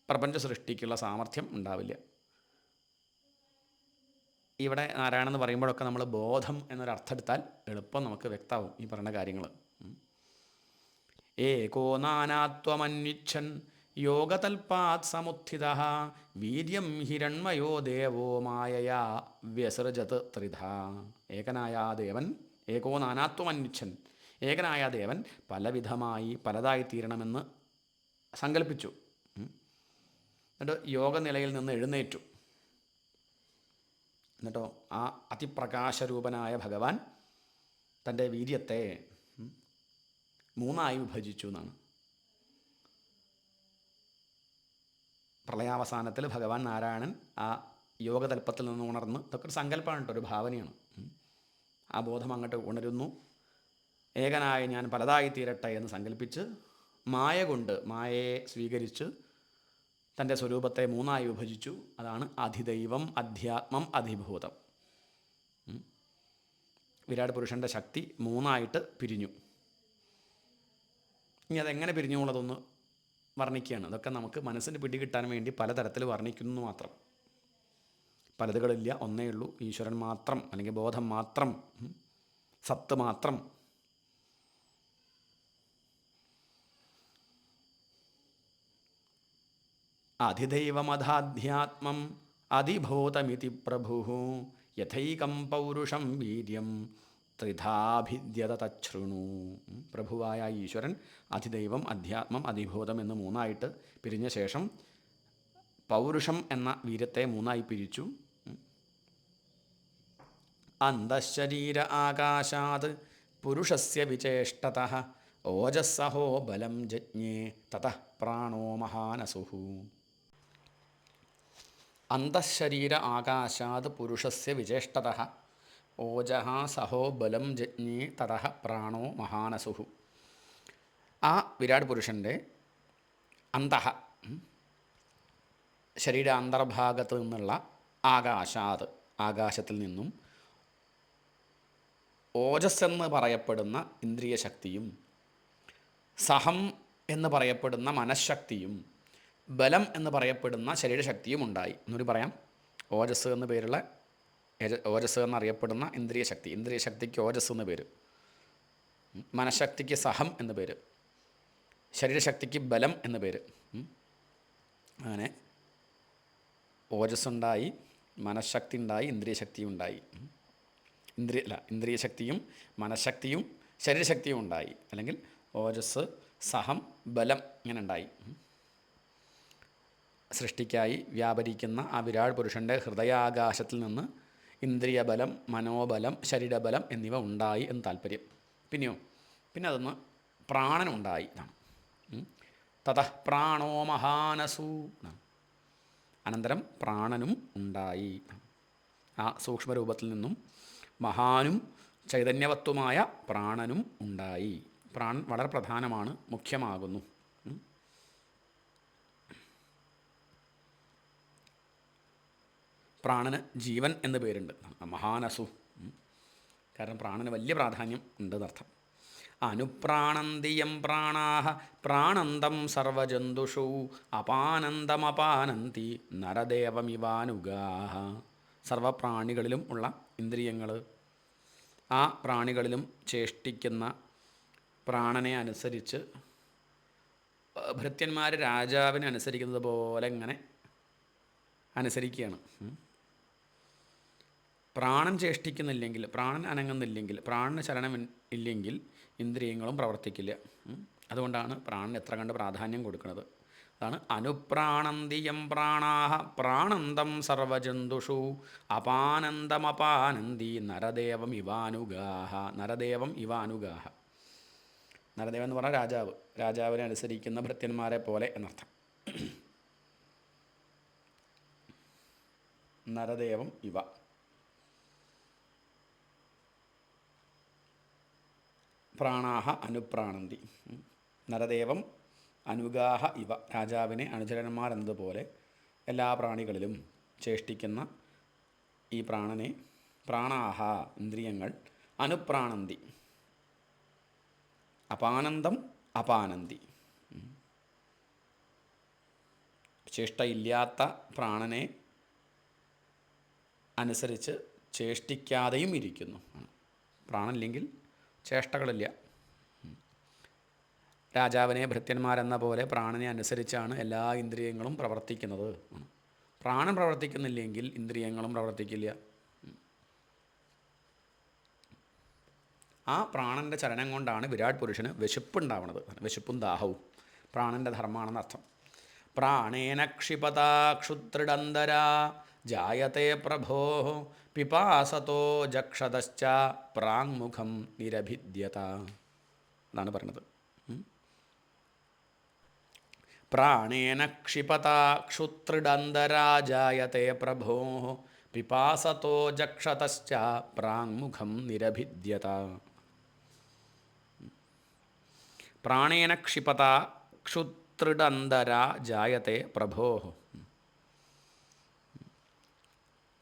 പ്രപഞ്ച സൃഷ്ടിക്കുള്ള സാമർഥ്യം ഉണ്ടാവില്ല. ഇവിടെ നാരായണൻ എന്ന് പറയുമ്പോഴൊക്കെ നമ്മൾ ബോധം എന്നൊരർത്ഥം എടുത്താൽ എളുപ്പം നമുക്ക് വ്യക്തമാവും ഈ പറയുന്ന കാര്യങ്ങൾ. ഏകോ നാനാത്വമന്വിച്ഛൻ യോഗതൽപാത് സമുത്ഥിത വീര്യം ഹിരൺമയോ ദേവോ മായയാ വ്യസൃജത് ത്രിധ. ഏകനായ ആ ദേവൻ, ഏകോ നാനാത്വമന്വിച്ഛൻ, ഏകനായ ദേവൻ പലവിധമായി പലതായി തീരണമെന്ന് സങ്കല്പിച്ചു. എന്നിട്ട് യോഗനിലയിൽ നിന്ന് എഴുന്നേറ്റു. എന്നിട്ടോ ആ അതിപ്രകാശരൂപനായ ഭഗവാൻ തൻ്റെ വീര്യത്തെ മൂന്നായി വിഭജിച്ചു എന്നാണ്. പ്രളയാവസാനത്തിൽ ഭഗവാൻ നാരായണൻ ആ യോഗതൽപ്പത്തിൽ നിന്ന് ഉണർന്ന്, ഇതൊക്കെ ഒരു സങ്കല്പമാണ് കേട്ടോ, ഒരു ഭാവനയാണ്. ആ ബോധം അങ്ങോട്ട് ഉണരുന്നു. ഏകനായ ഞാൻ പലതായി തീരട്ടെ എന്ന് സങ്കല്പിച്ച് മായ കൊണ്ട്, മായയെ സ്വീകരിച്ച് തൻ്റെ സ്വരൂപത്തെ മൂന്നായി വിഭജിച്ചു. അതാണ് അധിദൈവം, അധ്യാത്മം, അധിഭൂതം. വിരാട് പുരുഷൻ്റെ ശക്തി മൂന്നായിട്ട് പിരിഞ്ഞു. ഇനി അതെങ്ങനെ പിരിഞ്ഞു എന്നുള്ളതൊന്ന് വർണ്ണിക്കുകയാണ്. അതൊക്കെ നമുക്ക് മനസ്സിന് പിടികിട്ടാൻ വേണ്ടി പലതരത്തിൽ വർണ്ണിക്കുന്നു മാത്രം. പലതുകളില്ല, ഒന്നേ ഉള്ളൂ, ഈശ്വരൻ മാത്രം, അല്ലെങ്കിൽ ബോധം മാത്രം, സത്ത് മാത്രം. അധിദൈവമധാധ്യാത്മം അധിഭൂതമിതി പ്രഭു യഥൈകം പൗരുഷം വീര്യം ത്രിധാഭിദ്യത തച്ഛൃണു. പ്രഭുവായ ഈശ്വരൻ അധിദൈവം, അധ്യാത്മം, അധിഭൂതം എന്ന് മൂന്നായിട്ട് പിരിഞ്ഞ ശേഷം പൗരുഷം എന്ന വീര്യത്തെ മൂന്നായി പിരിച്ചു. അന്തഃശരീര ആകാശാത് പുരുഷസ്യ വിചേഷ്ടതഃ ഓജസ്സഹോ ബലം ജജ്ഞേ തതഃ പ്രാണോ മഹാനസുഃ. അന്തഃശരീര ആകാശാത് പുരുഷസ്യ വിചേഷ്ടതഃ ഓജഃ സഹോ ബലം ജജ്ഞേ തതഃ പ്രാണോ മഹാനസുഃ. ആ വിരാട് പുരുഷൻ്റെ അന്തഃ, ശരീര അന്തർഭാഗത്ത് നിന്നുള്ള ആകാശാത്, ആകാശത്തിൽ നിന്നും ഓജസ് എന്ന് പറയപ്പെടുന്ന ഇന്ദ്രിയ ശക്തിയും സഹം എന്ന് പറയപ്പെടുന്ന മനഃശക്തിയും ബലം എന്ന് പറയപ്പെടുന്ന ശരീരശക്തിയും ഉണ്ടായി. എന്നൊരു പറയാം. ഓജസ് എന്ന പേരുള്ള, ഓജസ് എന്നറിയപ്പെടുന്ന ഇന്ദ്രിയ ശക്തി, ഇന്ദ്രിയ ശക്തിക്ക് ഓജസ് എന്ന് പേര്, മനഃശക്തിക്ക് സഹം എന്ന് പേര്, ശരീരശക്തിക്ക് ബലം എന്ന് പേര്. അങ്ങനെ ഓജസ് ഉണ്ടായി, മനഃശക്തി ഉണ്ടായി, ഇന്ദ്രിയ ശക്തി ഉണ്ടായി. ഇന്ദ്രിയ ശക്തിയും മനഃശക്തിയും ശരീരശക്തിയും ഉണ്ടായി. അല്ലെങ്കിൽ ഓജസ്, സഹം, ബലം ഇങ്ങനെ ഉണ്ടായി. സൃഷ്ടിക്കായി വ്യാപരിക്കുന്ന ആ വിരാട് പുരുഷൻ്റെ ഹൃദയാകാശത്തിൽ നിന്ന് ഇന്ദ്രിയബലം, മനോബലം, ശരീരബലം എന്നിവ ഉണ്ടായി എന്ന് താല്പര്യം. പിന്നെയോ, പിന്നെ അതൊന്ന് പ്രാണനുണ്ടായി എന്നാണ്. തതഃ പ്രാണോ മഹാനസു. അനന്തരം പ്രാണനും ഉണ്ടായി. ആ സൂക്ഷ്മരൂപത്തിൽ നിന്നും മഹാനും ചൈതന്യവത്വമായ പ്രാണനും ഉണ്ടായി. പ്രാണൻ വളരെ പ്രധാനമാണ്, മുഖ്യമാകുന്നു. പ്രാണന് ജീവൻ എന്ന് പേരുണ്ട്, മഹാനസു. കാരണം പ്രാണന് വലിയ പ്രാധാന്യം ഉണ്ടെന്നർത്ഥം. അനുപ്രാണന്തിയം പ്രാണാഹ പ്രാണന്തം സർവജന്തുഷു അപാനന്ദമപാനന്തി നരദേവമിവാനുഗാഹ. സർവപ്രാണികളിലും ഉള്ള ഇന്ദ്രിയങ്ങൾ, ആ പ്രാണികളിലും ചേഷ്ടിക്കുന്ന പ്രാണനെ അനുസരിച്ച് ഭൃത്യന്മാർ രാജാവിനെ അനുസരിക്കുന്നത് പോലെ ഇങ്ങനെ അനുസരിക്കുകയാണ്. പ്രാണൻ ചേഷ്ടിക്കുന്നില്ലെങ്കിൽ, പ്രാണൻ അനങ്ങുന്നില്ലെങ്കിൽ, പ്രാണന് ചലനം ഇല്ലെങ്കിൽ ഇന്ദ്രിയങ്ങളും പ്രവർത്തിക്കില്ല. അതുകൊണ്ടാണ് പ്രാണന് എത്ര കണ്ട് പ്രാധാന്യം കൊടുക്കുന്നത്. അതാണ് അനുപ്രാണന്തിയം പ്രാണാഹ പ്രാണന്തം സർവജന്തുഷു അപാനന്ദമപാനന്തി നരദേവം ഇവാനുഗാഹ. നരദേവം ഇവാനുഗാഹ. നരദേവൻ എന്ന് പറഞ്ഞാൽ രാജാവ്, രാജാവിനെ അനുസരിക്കുന്ന ഭൃത്യന്മാരെ പോലെ എന്നർത്ഥം. നരദേവം ഇവ. പ്രാണാഹ അനുപ്രാണന്തി. നരദേവം അനുഗാഹ ഇവ. രാജാവിനെ അനുചരന്മാരെന്നതുപോലെ എല്ലാ പ്രാണികളിലും ചേഷ്ടിക്കുന്ന ഈ പ്രാണനെ, പ്രാണാഹ ഇന്ദ്രിയങ്ങൾ, അനുപ്രാണന്തി അപാനന്ദം അപാനന്തി. ചേഷ്ടയില്ലാത്ത പ്രാണനെ അനുസരിച്ച് ചേഷ്ടിക്കാതെയും ഇരിക്കുന്നു. പ്രാണനില്ലെങ്കിൽ ചേഷ്ടകളില്ല. രാജാവിനെ ഭൃത്യന്മാരെന്ന പോലെ പ്രാണനെ അനുസരിച്ചാണ് എല്ലാ ഇന്ദ്രിയങ്ങളും പ്രവർത്തിക്കുന്നത്. പ്രാണൻ പ്രവർത്തിക്കുന്നില്ലെങ്കിൽ ഇന്ദ്രിയങ്ങളും പ്രവർത്തിക്കില്ല. ആ പ്രാണൻ്റെ ചലനം കൊണ്ടാണ് വിരാട് പുരുഷന് വിശപ്പുണ്ടാവുന്നത്. വിശപ്പും ദാഹവും പ്രാണൻ്റെ ധർമ്മമാണെന്നർത്ഥം. പ്രാണേന ക്ഷിപതാ ക്ഷുത്രിഡന്തരാ ജായത്തെ പ്രഭോ പിപാസതോ ജക്ഷതശ്ച പ്രാങ്മുഖം നിരഭിദ്യത എന്നാണ് പറയുന്നത്. പ്രാണേന ക്ഷിപതാ ക്ഷുത്രിഡന്തരാ ജായത്തെ പ്രഭോ പിപാസതോ ജക്ഷതശ്ച പ്രാങ്മുഖം നിരഭിദ്യത. പ്രാണേന ക്ഷിപതാ ക്ഷുത്രിഡന്തരാ ജായത്തെ പ്രഭോ.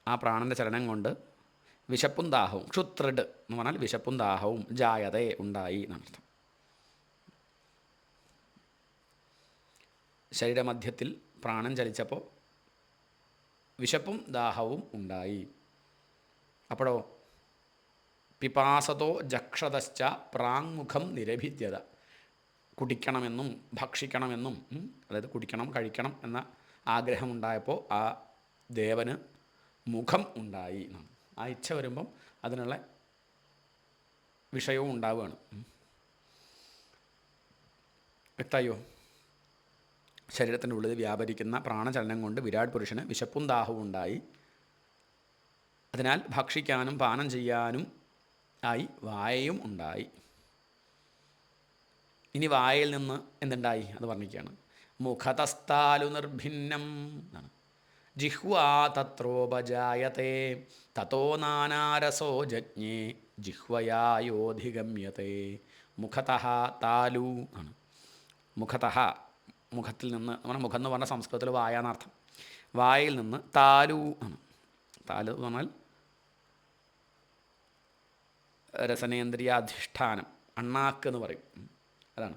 ആ പ്രാണൻ്റെ ചലനം കൊണ്ട് വിശപ്പും ദാഹവും, ക്ഷുത്രിഡ് എന്ന് പറഞ്ഞാൽ വിശപ്പും ദാഹവും, ജായതേ ഉണ്ടായി എന്നർത്ഥം. ശരീരമധ്യത്തിൽ പ്രാണൻ ചലിച്ചപ്പോൾ വിശപ്പും ദാഹവും ഉണ്ടായി. അപ്പോഴോ പിപാസതോ ജക്ഷതശ്ച പ്രാങ്മുഖം നിരഭിദ്യത. കുടിക്കണമെന്നും ഭക്ഷിക്കണമെന്നും, അതായത് കുടിക്കണം കഴിക്കണം എന്ന ആഗ്രഹമുണ്ടായപ്പോൾ ആ ദേവന് മുഖം ഉണ്ടായി. ആ ഇച്ഛ വരുമ്പം അതിനുള്ള വിഷയവും ഉണ്ടാവുകയാണ്. വ്യക്തമായോ? ശരീരത്തിൻ്റെ ഉള്ളിൽ വ്യാപരിക്കുന്ന പ്രാണചലനം കൊണ്ട് വിരാട് പുരുഷന് വിശപ്പും ദാഹവും ഉണ്ടായി. അതിനാൽ ഭക്ഷിക്കാനും പാനം ചെയ്യാനും ആയി വായയും ഉണ്ടായി. ഇനി വായയിൽ നിന്ന് എന്തുണ്ടായി അത് വർണ്ണിക്കുകയാണ്. മുഖതസ്താലു നിർഭിന്നം എന്നാണ്. ജിഹ്വാ തത്രോപജായത്തെ തതോ നാനാരസോ ജജ്ഞേ ജിഹ്വയായോധിഗമ്യത്തെ. മുഖതഃ താലു ആണ്. മുഖതഃ മുഖത്തിൽ നിന്ന്, നമ്മുടെ മുഖം എന്ന് പറഞ്ഞാൽ സംസ്കൃതത്തിൽ വായ എന്നർത്ഥം. വായയിൽ നിന്ന് താലു ആണ്. താലു എന്ന് പറഞ്ഞാൽ രസനേന്ദ്രിയാധിഷ്ഠാനം, അണ്ണാക്ക് എന്ന് പറയും. അതാണ്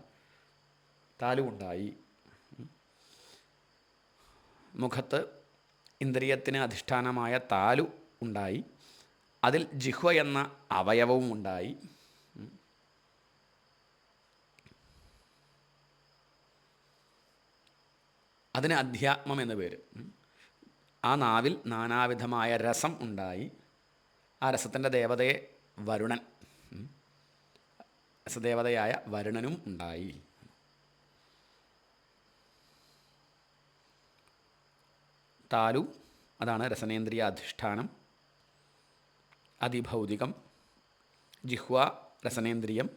താലു ഉണ്ടായി. മുഖത്ത് ഇന്ദ്രിയത്തിന് അധിഷ്ഠാനമായ താലു ഉണ്ടായി. അതിൽ ജിഹ്വ എന്ന അവയവവും ഉണ്ടായി. അതിന് അധ്യാത്മം എന്ന് പേര്. ആ നാവിൽ നാനാവിധമായ രസം ഉണ്ടായി. ആ രസത്തിൻ്റെ ദേവതയെ വരുണൻ, രസദേവതയായ വരുണനും ഉണ്ടായി. താലു അതാണ് രസനേന്ദ്രിയ അധിഷ്ഠാനം, അതിഭൗതികം. ജിഹ്വ രസനേന്ദ്രിയം,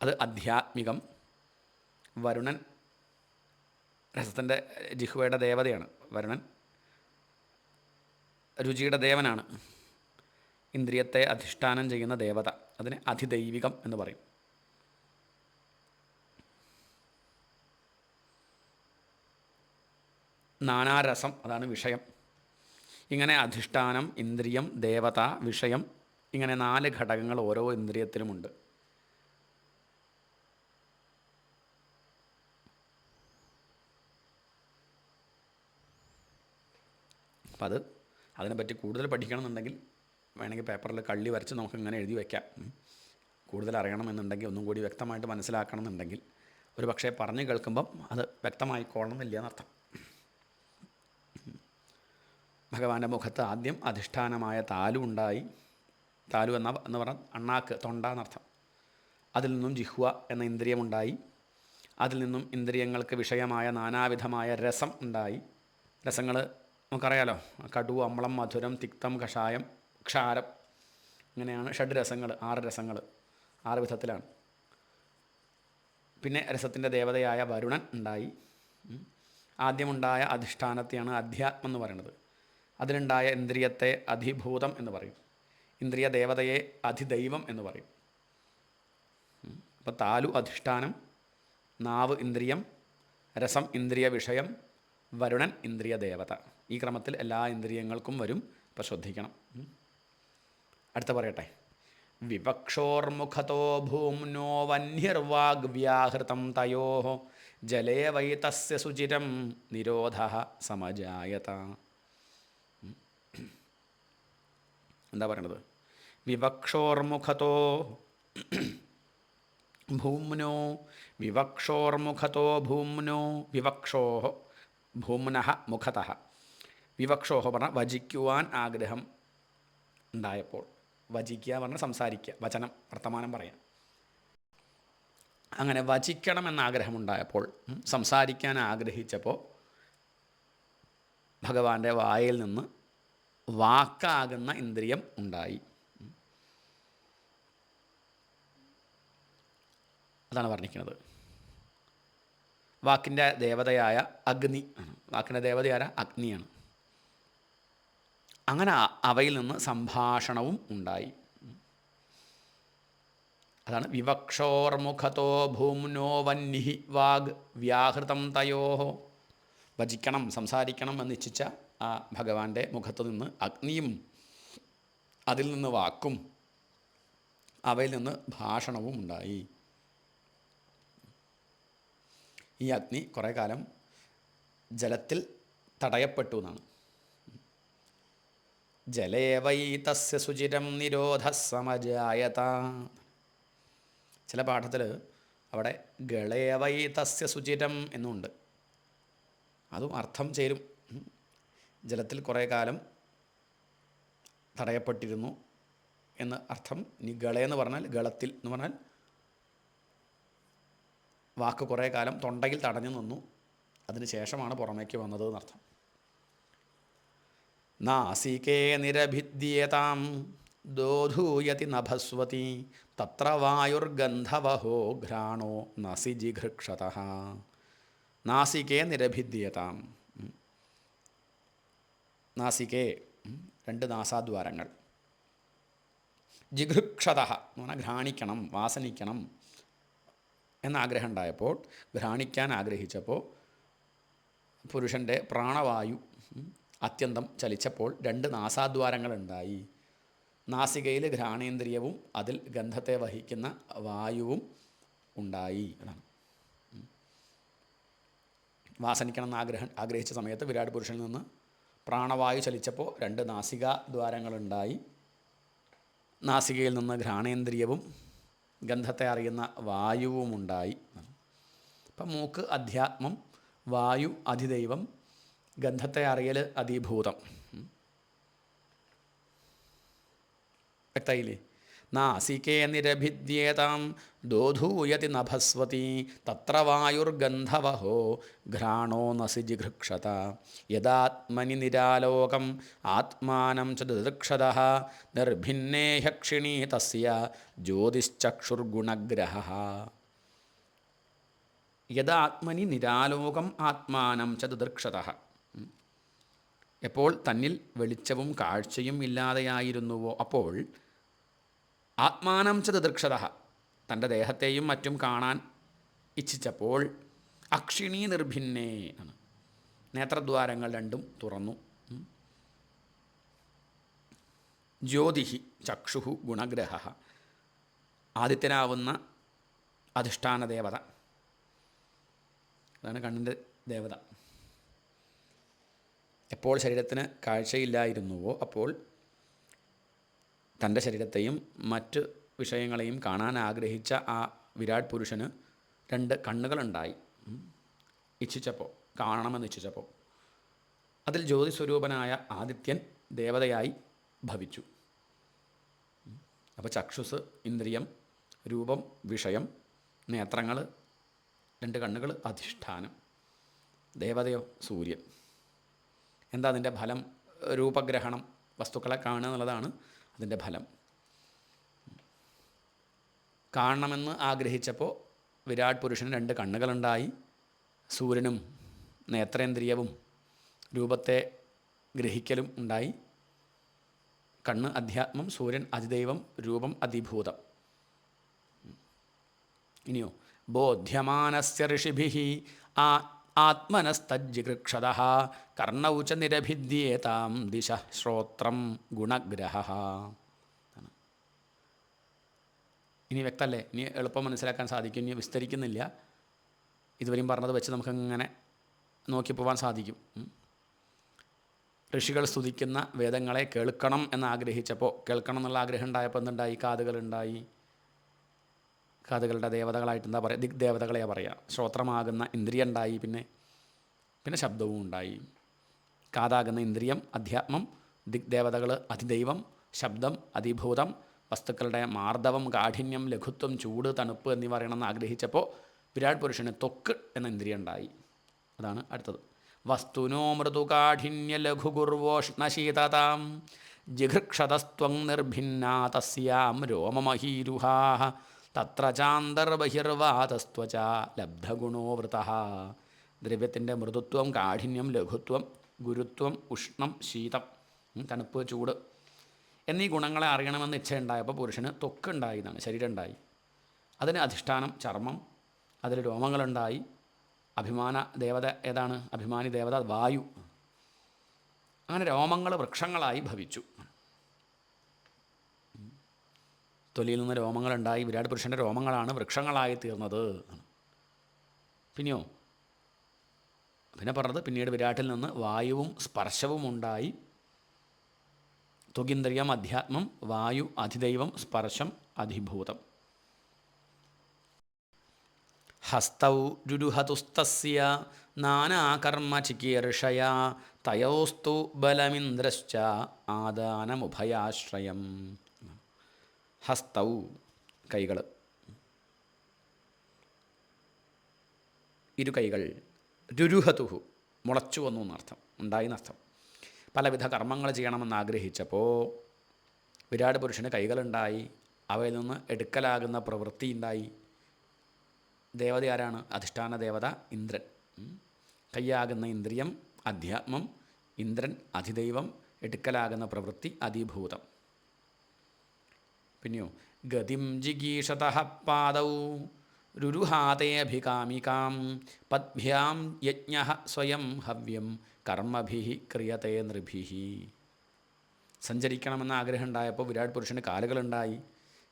അത് അധ്യാത്മികം. വരുണൻ രസത്തിൻ്റെ ജിഹ്വയുടെ ദേവതയാണ്. വരുണൻ രുചിയുടെ ദേവനാണ്. ഇന്ദ്രിയത്തെ അധിഷ്ഠാനം ചെയ്യുന്ന ദേവത, അതിന് അതിദൈവികം എന്ന് പറയും. നാനാരസം അതാണ് വിഷയം. ഇങ്ങനെ അധിഷ്ഠാനം, ഇന്ദ്രിയം, ദേവത, വിഷയം, ഇങ്ങനെ 4 ഘടകങ്ങൾ ഓരോ ഇന്ദ്രിയത്തിലുമുണ്ട്. അപ്പം അതിനെപ്പറ്റി കൂടുതൽ പഠിക്കണമെന്നുണ്ടെങ്കിൽ വേണമെങ്കിൽ പേപ്പറിൽ കള്ളി വരച്ച് നമുക്ക് ഇങ്ങനെ എഴുതി വയ്ക്കാം. കൂടുതൽ അറിയണമെന്നുണ്ടെങ്കിൽ, ഒന്നും കൂടി വ്യക്തമായിട്ട് മനസ്സിലാക്കണമെന്നുണ്ടെങ്കിൽ ഒരു പക്ഷേ പറഞ്ഞു കേൾക്കുമ്പം അത് വ്യക്തമായിക്കോളണമെന്നില്ല എന്നർത്ഥം. ഭഗവാന്റെ മുഖത്ത് ആദ്യം അധിഷ്ഠാനമായ താലു ഉണ്ടായി. താലു എന്ന് പറഞ്ഞാൽ അണ്ണാക്ക്, തൊണ്ട എന്നർത്ഥം. അതിൽ നിന്നും ജിഹ്വ എന്ന ഇന്ദ്രിയമുണ്ടായി. അതിൽ നിന്നും ഇന്ദ്രിയങ്ങൾക്ക് വിഷയമായ നാനാവിധമായ രസം ഉണ്ടായി. രസങ്ങൾ നമുക്കറിയാലോ, കടു, അമ്ളം, മധുരം, തിക്തം, കഷായം, ക്ഷാരം, ഇങ്ങനെയാണ് 6 രസങ്ങൾ, 6 രസങ്ങൾ, 6 വിധത്തിലാണ്. പിന്നെ രസത്തിൻ്റെ ദേവതയായ വരുണൻ ഉണ്ടായി. ആദ്യമുണ്ടായ അധിഷ്ഠാനത്തെയാണ് അധ്യാത്മം എന്ന് പറയുന്നത്. അതിലുണ്ടായ ഇന്ദ്രിയത്തെ അധിഭൂതം എന്ന് പറയും. ഇന്ദ്രിയ ദേവതയെ അധിദൈവം എന്ന് പറയും. അപ്പോൾ താലു അധിഷ്ഠാനം, നാവ് ഇന്ദ്രിയം, രസം ഇന്ദ്രിയ വിഷയം, വരുണൻ ഇന്ദ്രിയ ദേവത. ഈ ക്രമത്തിൽ എല്ലാ ഇന്ദ്രിയങ്ങൾക്കും വരും. അപ്പോൾ ശ്രദ്ധിക്കണം. അടുത്ത പറയട്ടെ. വിവക്ഷോർമുഖതോ ഭൂമ്നോ വന്യർവാഗ്വ്യാഹൃതം തയോ ജലേ വൈ തസ്യ സുചിരം നിരോധ സമജായത. എന്താ പറയണത്? വിവക്ഷോർമുഖതോ ഭൂമ്നോ വിവക്ഷോർമുഖതോ ഭൂമ്നോ വിവക്ഷോ ഭൂമ്ന മുഖത വിവക്ഷോ പറഞ്ഞാൽ വചിക്കുവാൻ ആഗ്രഹം ഉണ്ടായപ്പോൾ. വചിക്കുക പറഞ്ഞാൽ സംസാരിക്കുക, വചനം വർത്തമാനം പറയാം. അങ്ങനെ വചിക്കണമെന്ന ആഗ്രഹമുണ്ടായപ്പോൾ, സംസാരിക്കാൻ ആഗ്രഹിച്ചപ്പോൾ ഭഗവാന്റെ വായിൽ നിന്ന് വാക്കാകുന്ന ഇന്ദ്രിയം ഉണ്ടായി. അതാണ് വർണ്ണിക്കുന്നത്. വാക്കിൻ്റെ ദേവതയായ അഗ്നി ആണ്. വാക്കിൻ്റെ ദേവതയായ അഗ്നിയാണ്. അങ്ങനെ അവയിൽ നിന്ന് സംഭാഷണവും ഉണ്ടായി. അതാണ് വിവക്ഷോർമുഖതോ ഭൂമ്നോ വന്നി വാഗ് വ്യാഹൃതം തയോ. വചിക്കണം, സംസാരിക്കണം എന്നിച്ഛിച്ച ആ ഭഗവാന്റെ മുഖത്തു നിന്ന് അഗ്നിയും അതിൽ നിന്ന് വാക്കും അവയിൽ നിന്ന് ഭാഷണവും ഉണ്ടായി. ഈ അഗ്നി കുറേ കാലം ജലത്തിൽ തടയപ്പെട്ടു എന്നാണ്. ജലേ വൈ തസ്യ സുചിരം നിരോധ സമജായത. ചില പാഠത്തിൽ അവിടെ ഗളേ വൈ തസ്യ സുചിരം എന്നുണ്ട്. അതും അർത്ഥം ചേരും. ജലത്തിൽ കുറേ കാലം തടയപ്പെട്ടിരുന്നു എന്ന് അർത്ഥം. ഇനി ഗളയെന്ന് പറഞ്ഞാൽ ഗളത്തിൽ എന്ന് പറഞ്ഞാൽ വാക്ക് കുറേ കാലം തൊണ്ടയിൽ തടഞ്ഞു നിന്നു, അതിന് ശേഷമാണ് പുറമേക്ക് വന്നത് എന്നർത്ഥം. നാസികേ നിരഭിദ്യേതാം ദോധൂയതി നഭസ്വതി തത്ര വായുർഗന്ധവഹോ ഘ്രാണോ നസി ജിഘൃക്ഷതഃ. നാസികേ നിരഭിദ്യേതാം. നാസികേ രണ്ട് നാസാദ്വാരങ്ങൾ. ജിഘൃക്ഷതഃ എന്ന് പറഞ്ഞാൽ ഘ്രാണിക്കണം, വാസനിക്കണം എന്നാഗ്രഹം ഉണ്ടായപ്പോൾ, ഘ്രാണിക്കാൻ ആഗ്രഹിച്ചപ്പോൾ പുരുഷൻ്റെ പ്രാണവായു അത്യന്തം ചലിച്ചപ്പോൾ രണ്ട് നാസാദ്വാരങ്ങളുണ്ടായി. നാസികയിൽ ഘ്രാണേന്ദ്രിയവും അതിൽ ഗന്ധത്തെ വഹിക്കുന്ന വായുവും ഉണ്ടായി. അതാണ് വാസനിക്കണം എന്ന് ആഗ്രഹിച്ച സമയത്ത് വിരാട് പുരുഷനിൽ നിന്ന് പ്രാണവായു ചലിച്ചപ്പോൾ രണ്ട് നാസികാദ്വാരങ്ങളുണ്ടായി. നാസികയിൽ നിന്ന് ഘ്രാണേന്ദ്രിയവും ഗന്ധത്തെ അറിയുന്ന വായുവും ഉണ്ടായി. അപ്പം മൂക്ക് അധ്യാത്മം, വായു അധിദൈവം, ഗന്ധത്തെ അറിയൽ അധിഭൂതം. വ്യക്തമായില്ലേ? നാസികേ നിരഭിദ്യേതാം ദോധൂയതി നഭസ്വതി തത്ര വായുർഗന്ധവഹോ ഘ്രാണോ നസി ജിഘൃക്ഷത യദാത്മനി നിരാലോകം ആത്മാനം ച ദിദൃക്ഷതഃ നിർഭിന്നേ ഹ്യക്ഷിണീ തസ്യ ജ്യോതിശ്ചക്ഷുർഗുണഗ്രഹഃ. യദാത്മനി നിരാലോകം ആത്മാനം ച ദിദൃക്ഷതഃ. എപ്പോൾ തന്നിൽ വെളിച്ചവും കാഴ്ചയും ഇല്ലാതെയായിരുന്നുവോ അപ്പോൾ ആത്മാനം ച ദിദൃക്ഷതഃ, തൻ്റെ ദേഹത്തെയും മറ്റും കാണാൻ ഇച്ഛിച്ചപ്പോൾ അക്ഷിണീ നിർഭിന്നേ ആണ്. നേത്രദ്വാരങ്ങൾ രണ്ടും തുറന്നു. ജ്യോതിഹി ചക്ഷുഹു ഗുണഗ്രഹഃ. ആദിത്യനാവുന്ന അധിഷ്ഠാന ദേവത, അതാണ് കണ്ണിൻ്റെ ദേവത. എപ്പോൾ ശരീരത്തിന് കാഴ്ചയില്ലായിരുന്നുവോ അപ്പോൾ തൻ്റെ ശരീരത്തെയും മറ്റ് വിഷയങ്ങളെയും കാണാൻ ആഗ്രഹിച്ച ആ വിരാട് പുരുഷന് രണ്ട് കണ്ണുകളുണ്ടായി. ഇച്ഛിച്ചപ്പോൾ, കാണണമെന്ന് ഇച്ഛിച്ചപ്പോൾ അതിൽ ജ്യോതിസ്വരൂപനായ ആദിത്യൻ ദേവതയായി ഭവിച്ചു. അപ്പോൾ ചക്ഷുസ് ഇന്ദ്രിയം, രൂപം വിഷയം, നേത്രങ്ങൾ, രണ്ട് കണ്ണുകൾ അധിഷ്ഠാനം, ദേവതയോ സൂര്യൻ. എന്താ അതിൻ്റെ ഫലം? രൂപഗ്രഹണം, വസ്തുക്കളെ കാണുക എന്നുള്ളതാണ് അതിൻ്റെ ഫലം. കാണണമെന്ന് ആഗ്രഹിച്ചപ്പോൾ വിരാട് പുരുഷന് രണ്ട് കണ്ണുകളുണ്ടായി. സൂര്യനും നേത്രേന്ദ്രിയവും രൂപത്തെ ഗ്രഹിക്കലും ഉണ്ടായി. കണ്ണ് അധ്യാത്മം, സൂര്യൻ അതിദൈവം, രൂപം അതിഭൂതം. ഇനിയോ ബോധ്യമാനസ്യ ഋഷിഭിഃ ആത്മനസ്തജ്ജിഗൃക്ഷതഃ കർണൗ ച നിരഭിദ്യേതാം ദിശ ശ്രോത്രം ഗുണഗ്രഹഃ. ഇനി വ്യക്തമല്ലേ? ഇനി എളുപ്പം മനസ്സിലാക്കാൻ സാധിക്കും. ഇനി വിസ്തരിക്കുന്നില്ല. ഇതുവരെയും പറഞ്ഞത് വെച്ച് നമുക്കങ്ങനെ നോക്കി പോകാൻ സാധിക്കും. ഋഷികൾ സ്തുതിക്കുന്ന വേദങ്ങളെ കേൾക്കണം എന്നാഗ്രഹിച്ചപ്പോൾ, കേൾക്കണം എന്നുള്ള ആഗ്രഹം ഉണ്ടായപ്പോൾ എന്തുണ്ടായി? കാതുകളുണ്ടായി, കാതുകളുടെ ദേവതകളായിട്ട് എന്താ പറയുക, ദിഗ്ദേവതകളെയാണ് പറയുക. ശ്രോത്രമാകുന്ന ഇന്ദ്രിയം ഉണ്ടായി, പിന്നെ ശബ്ദവും ഉണ്ടായി. കാതാകുന്ന ഇന്ദ്രിയം അധ്യാത്മം, ദിഗ്ദേവതകൾ അതിദൈവം, ശബ്ദം അതിഭൂതം, വസ്തുക്കളുടെ മാർദ്ദവം, കാഠിന്യം, ലഘുത്വം, ചൂട്, തണുപ്പ് എന്നിവ അറിയണമെന്ന് ആഗ്രഹിച്ചപ്പോൾ വിരാട് പുരുഷന് ത്വക്ക് എന്ന ഇന്ദ്രിയം ഉണ്ടായി. അതാണ് അടുത്തത്. വസ്തുനോ മൃദുകാഠിന്യ ലഘുഗുർവോഷ്ണശീതതാം ജിഘൃക്ഷതസ്ത്വം നിർഭിന്ന തസ്യാം രോമമഹീരുഹാ തത്ര ചാന്തർബഹിർവാതസ്ത്വച ലബ്ധഗുണോ വൃതഃ. ദ്രവ്യത്തിൻ്റെ മൃദുത്വം, കാഠിന്യം, ലഘുത്വം, ഗുരുത്വം, ഉഷ്ണം, ശീതം, തണുപ്പ്, ചൂട് എന്നീ ഗുണങ്ങളെ അറിയണമെന്ന് ഇച്ഛയുണ്ടായപ്പോൾ പുരുഷന് ത്വക്കുണ്ടായി എന്നാണ്, ശരീരം ഉണ്ടായി. അതിന് അധിഷ്ഠാനം ചർമ്മം, അതിൽ രോമങ്ങളുണ്ടായി. അഭിമാന ദേവത ഏതാണ്? അഭിമാനി ദേവത വായു. അങ്ങനെ രോമങ്ങൾ വൃക്ഷങ്ങളായി ഭവിച്ചു. തൊലിയിൽ നിന്ന് രോമങ്ങളുണ്ടായി. വിരാട് പുരുഷൻ്റെ രോമങ്ങളാണ് വൃക്ഷങ്ങളായി തീർന്നത്. പിന്നെയോ പിന്നെ പറഞ്ഞത്, പിന്നീട് വിരാട്ടിൽ നിന്ന് വായുവും സ്പർശവും ഉണ്ടായി. ത്വഗിന്ദ്രിയം അധ്യാത്മം, വായു അധിദൈവം, സ്പർശം അധിഭൂതം. ഹസ്തൗ രുരുഹതുസ്തസ്യ നാനാകർമ്മ ചികീർഷയാ തയോസ്തു ബലമിന്ദ്രശ്ച ആദാനമുഭയാശ്രയം. ഹസ്തൗ കൈകൾ, ഇരു കൈകൾ. രുരുഹതുഹു മുളച്ചു വന്നു എന്നർത്ഥം, ഉണ്ടായി എന്നർത്ഥം. പലവിധ കർമ്മങ്ങൾ ചെയ്യണമെന്ന് ആഗ്രഹിച്ചപ്പോൾ വിരാട് പുരുഷന് കൈകളുണ്ടായി. അവയിൽ നിന്ന് എടുക്കലാകുന്ന പ്രവൃത്തി ഉണ്ടായി. ദേവത ആരാണ്? അധിഷ്ഠാന ദേവത ഇന്ദ്രൻ. കയ്യാകുന്ന ഇന്ദ്രിയം അധ്യാത്മം, ഇന്ദ്രൻ അധിദൈവം, എടുക്കലാകുന്ന പ്രവൃത്തി അതിഭൂതം. പിന്നെയോ ഗതിം ജിഗീഷതഃ പാദൗ രുരുഹാതേഭികാമികാം പദ്ഭ്യാം യജ്ഞഃ സ്വയം ഹവ്യം കർമ്മഭിः ക്രിയത്തെ നൃഭിः. സഞ്ചരിക്കണമെന്ന ആഗ്രഹം ഉണ്ടായപ്പോൾ വിരാട് പുരുഷന് കാലുകളുണ്ടായി.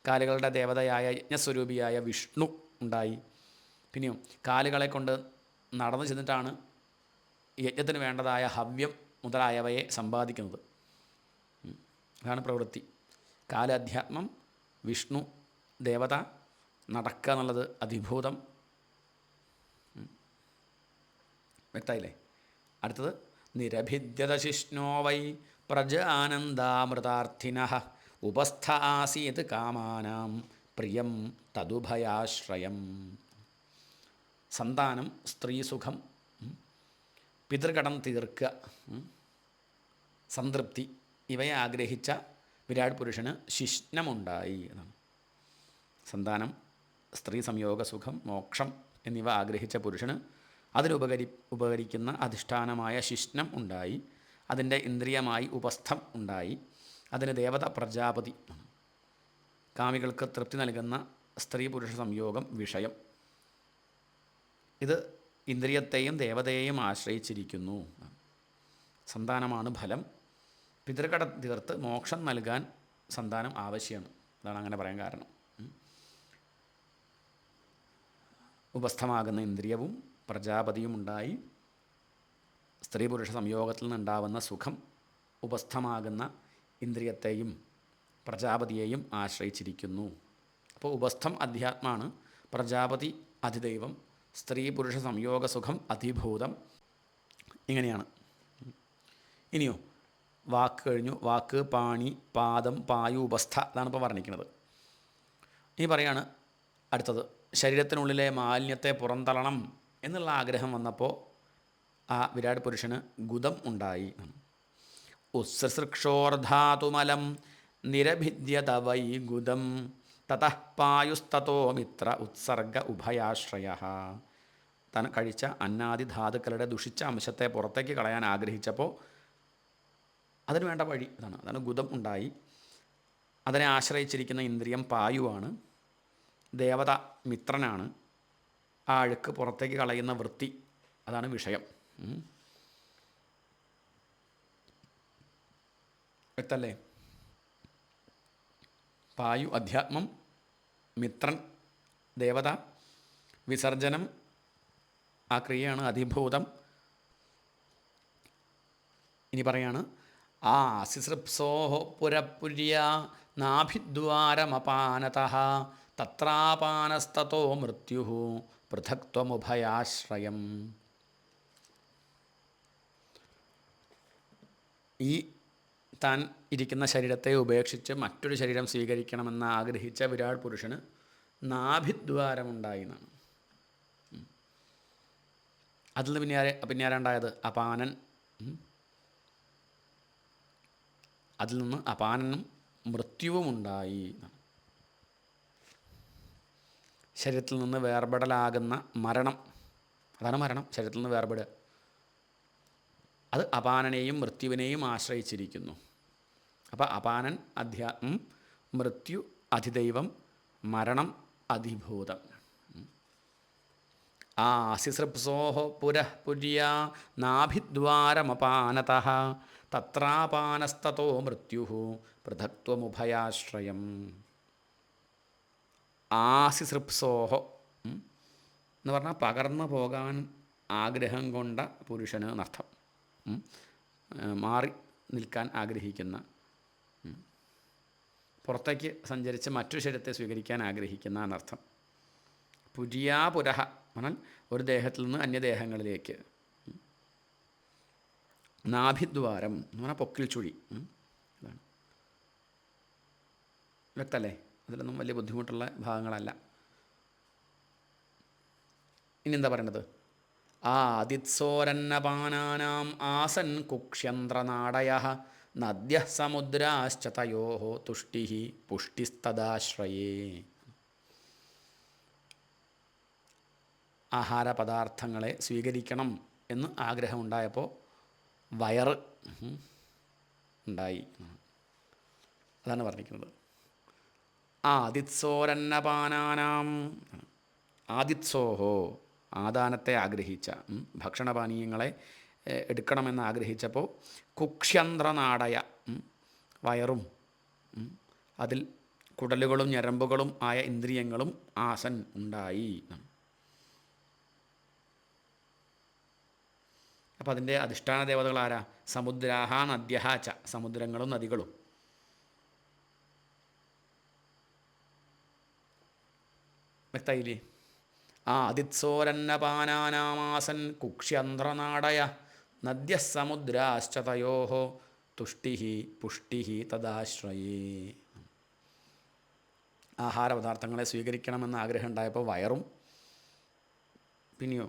കാലുകളുടെ ദേവതയായ യജ്ഞസ്വരൂപിയായ വിഷ്ണു ഉണ്ടായി. പിന്നെയോ കാലുകളെ കൊണ്ട് നടന്നു ചെന്നിട്ടാണ് യജ്ഞത്തിന് വേണ്ടതായ ഹവ്യം മുതലായവയെ സമ്പാദിക്കുന്നത്. അതാണ് പ്രവൃത്തി. കാലാധ്യാത്മം, വിഷ്ണു ദേവത, നടക്കുക എന്നുള്ളത് അതിഭൂതം. വ്യക്തമായില്ലേ? അടുത്തത് നിരഭിദ്യത ശിഷ്ണോ വൈ പ്രജാനന്ദാമൃതാർത്ഥിനഃ ഉപസ്ഥ ആസീത് കാമാനാം പ്രിയം തദുഭയാശ്രയം. സന്താനം, സ്ത്രീസുഖം, പിതൃകടം തീർക്കുക, സംതൃപ്തി ഇവയെ ആഗ്രഹിച്ച വിരാട് പുരുഷന് ശിഷ്ണമുണ്ടായി എന്നാണ്. സന്താനം, സ്ത്രീ സംയോഗ സുഖം, മോക്ഷം എന്നിവ ആഗ്രഹിച്ച പുരുഷന് ഉപകരിക്കുന്ന അധിഷ്ഠാനമായ ശിഷ്ണം ഉണ്ടായി. അതിൻ്റെ ഇന്ദ്രിയമായി ഉപസ്ഥം ഉണ്ടായി. അതിന് ദേവത പ്രജാപതി. കാമികൾക്ക് തൃപ്തി നൽകുന്ന സ്ത്രീ പുരുഷ സംയോഗം വിഷയം. ഇത് ഇന്ദ്രിയത്തെയും ദേവതയെയും ആശ്രയിച്ചിരിക്കുന്നു. സന്താനമാണ് ഫലം. പിതൃകട തീർത്ത് മോക്ഷം നൽകാൻ സന്താനം ആവശ്യമാണ്. അതാണ് അങ്ങനെ പറയാൻ കാരണം. ഉപസ്ഥമാകുന്ന ഇന്ദ്രിയവും പ്രജാപതിയും ഉണ്ടായി. സ്ത്രീ പുരുഷ സംയോഗത്തിൽ നിന്നുണ്ടാവുന്ന സുഖം ഉപസ്ഥമാകുന്ന ഇന്ദ്രിയത്തെയും പ്രജാപതിയെയും ആശ്രയിച്ചിരിക്കുന്നു. അപ്പോൾ ഉപസ്ഥം അധ്യാത്മാണ്, പ്രജാപതി അതിദൈവം, സ്ത്രീ പുരുഷ സംയോഗ സുഖം അതിഭൂതം. ഇങ്ങനെയാണ്. ഇനിയോ വാക്ക് കഴിഞ്ഞു. വാക്ക്, പാണി, പാദം, പായു, ഉപസ്ഥ. അതാണ് ഇപ്പോൾ പറഞ്ഞിരിക്കുന്നത്. ഇനി പറയാണ് അടുത്തത്, ശരീരത്തിനുള്ളിലെ മാലിന്യത്തെ പുറന്തള്ളണം എന്നുള്ള ആഗ്രഹം വന്നപ്പോൾ ആ വിരാട് പുരുഷന് ഗുദം ഉണ്ടായി. ഉത്സൃക്ഷോർധാതുമലം നിരഭിദ്യത വൈ ഗുദം തതഃ പായുസ്തതോ മിത്ര ഉത്സർഗ ഉഭയാശ്രയഃ. താൻ കഴിച്ച അന്നാദി ധാതുക്കളുടെ ദുഷിച്ച അംശത്തെ പുറത്തേക്ക് കളയാൻ ആഗ്രഹിച്ചപ്പോൾ അതിന് വേണ്ട വഴി അതാണ് ഗുദം ഉണ്ടായി. അതിനെ ആശ്രയിച്ചിരിക്കുന്ന ഇന്ദ്രിയം പായുവാണ്. ദേവത മിത്രനാണ്. ആ അഴുക്ക് പുറത്തേക്ക് കളയുന്ന വൃത്തി അതാണ് വിഷയം. വ്യക്തല്ലേ? പായു അധ്യാത്മം, മിത്രൻ ദേവത, വിസർജനം ആ ക്രിയയാണ് അതിഭൂതം. ഇനി പറയാണ് ആസിസൃപ്സോ പുരപുര്യ നാഭിദ്വാരമപാനതഃ തത്രാപാനസ്തതോ മൃത്യു പൃഥക്ത്വമുഭയാശ്രയം. ഈ താൻ ഇരിക്കുന്ന ശരീരത്തെ ഉപേക്ഷിച്ച് മറ്റൊരു ശരീരം സ്വീകരിക്കണമെന്ന് ആഗ്രഹിച്ച വിരാട് പുരുഷന് നാഭിദ്വാരമുണ്ടായി എന്നാണ്. അതിൽ നിന്ന് പിന്നെ ആരാണ്ടായത്? അപാനൻ. അതിൽ നിന്ന് അപാനനും മൃത്യുവുമുണ്ടായി എന്നാണ്. ശരീരത്തിൽ നിന്ന് വേർപെടലാകുന്ന മരണം, അതാണ് മരണം, ശരീരത്തിൽ നിന്ന് വേർപെടുക. അത് അപാനനെയും മൃത്യുവിനെയും ആശ്രയിച്ചിരിക്കുന്നു. അപ്പോൾ അപാനൻ അധ്യാത്മം, മൃത്യു അധിദൈവം, മരണം അധിഭൂതം. ആസിസൃപ്സോഃ പുരഃ പുര്യാ നാഭിദ്വാരമപാനതഃ തത്രാപാനസ്തതോ മൃത്യു പൃഥക്ത്വമുഭയാശ്രയം. ആസിസൃപ്സോഃ എന്ന് പറഞ്ഞാൽ പകർന്നു പോകാൻ ആഗ്രഹം കൊണ്ട പുരുഷന് എന്നർത്ഥം. മാറി നിൽക്കാൻ ആഗ്രഹിക്കുന്ന, പുറത്തേക്ക് സഞ്ചരിച്ച് മറ്റൊരു ശരീരത്തെ സ്വീകരിക്കാൻ ആഗ്രഹിക്കുന്ന എന്നർത്ഥം. പുര്യാ പുരഃ എന്നാൽ ഒരു ദേഹത്തിൽ നിന്ന് അന്യദേഹങ്ങളിലേക്ക്. നാഭിദ്വാരം എന്ന് പറഞ്ഞാൽ പൊക്കിൽ ചുഴി. അതാണ്. വ്യക്തമല്ലേ? അതിലൊന്നും വലിയ ബുദ്ധിമുട്ടുള്ള ഭാഗങ്ങളല്ല. ഇനി എന്താ പറയേണ്ടത്? ആദിത്സോരന്നപാനാനാം ആസൻ കുക്ഷ്യന്ത്രനാടയഃ നദ്യഃ സമുദ്രാശ്ച തയോഃ തുഷ്ടിഃ പുഷ്ടിസ്തദാശ്രയേ. ആഹാരപദാർത്ഥങ്ങളെ സ്വീകരിക്കണം എന്ന് ആഗ്രഹമുണ്ടായപ്പോൾ വയറ് ഉണ്ടായി. അതാണ് പറഞ്ഞിരിക്കുന്നത്. ആദിത്സോരന്നപാനാനാം, ആദിത്സോഹോ ആദാനത്തെ ആഗ്രഹിച്ച, ഭക്ഷണപാനീയങ്ങളെ എടുക്കണമെന്ന് ആഗ്രഹിച്ചപ്പോൾ കുക്ഷ്യന്ത്രനാടയ വയറും അതിൽ കുടലുകളും ഞരമ്പുകളും ആയ ഇന്ദ്രിയങ്ങളും ആസൻ ഉണ്ടായി. അപ്പോൾ അതിൻ്റെ അധിഷ്ഠാന ദേവതകൾ ആരാ? സമുദ്രാഹ നദ്യഹ ച, സമുദ്രങ്ങളും നദികളും. വ്യക്തമായില്ലേ? ആദിത്സോരന്നപാനാനാമാസൻ കുക്ഷ്യന്ത്രനാടയ നദ്യഃ സമുദ്രാശ്ച തയോഃ തുഷ്ടിഃ പുഷ്ടിഃ തദാശ്രയേ. ആഹാരപദാർത്ഥങ്ങളെ സ്വീകരിക്കണമെന്ന് ആഗ്രഹം ഉണ്ടായപ്പോൾ വയറും പിന്നെയോ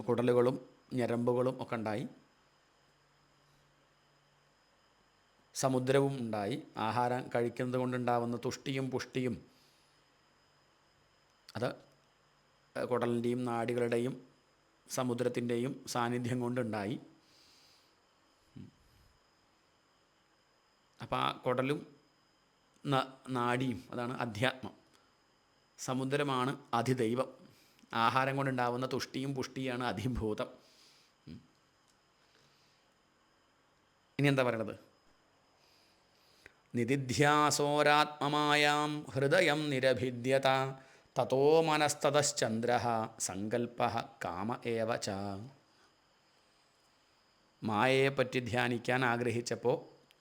കുടലുകളും ഞരമ്പുകളും ഒക്കെ ഉണ്ടായി, സമുദ്രവും ഉണ്ടായി. ആഹാരം കഴിക്കുന്നത് കൊണ്ടുണ്ടാവുന്ന തുഷ്ടിയും പുഷ്ടിയും അത് കുടലിൻ്റെയും നാഡികളുടെയും സമുദ്രത്തിൻ്റെയും സാന്നിധ്യം കൊണ്ടുണ്ടായി. അപ്പോൾ ആ കുടലും നാഡിയും അതാണ് അധ്യാത്മം. സമുദ്രമാണ് അധിദൈവം. ആഹാരം കൊണ്ടുണ്ടാവുന്ന തുഷ്ടിയും പുഷ്ടിയാണ് അധിഭൂതം. ഇനി എന്താ പറയണത്? നിദിധ്യാസോരാത്മമായാം ഹൃദയം നിരഭിദ്യത തതോ മനസ്തതശ്ചന്ദ്രഃ സങ്കൽപ്പഃ കാമ ഏവ ച. മായയെപ്പറ്റി ധ്യാനിക്കാൻ ആഗ്രഹിച്ചപ്പോൾ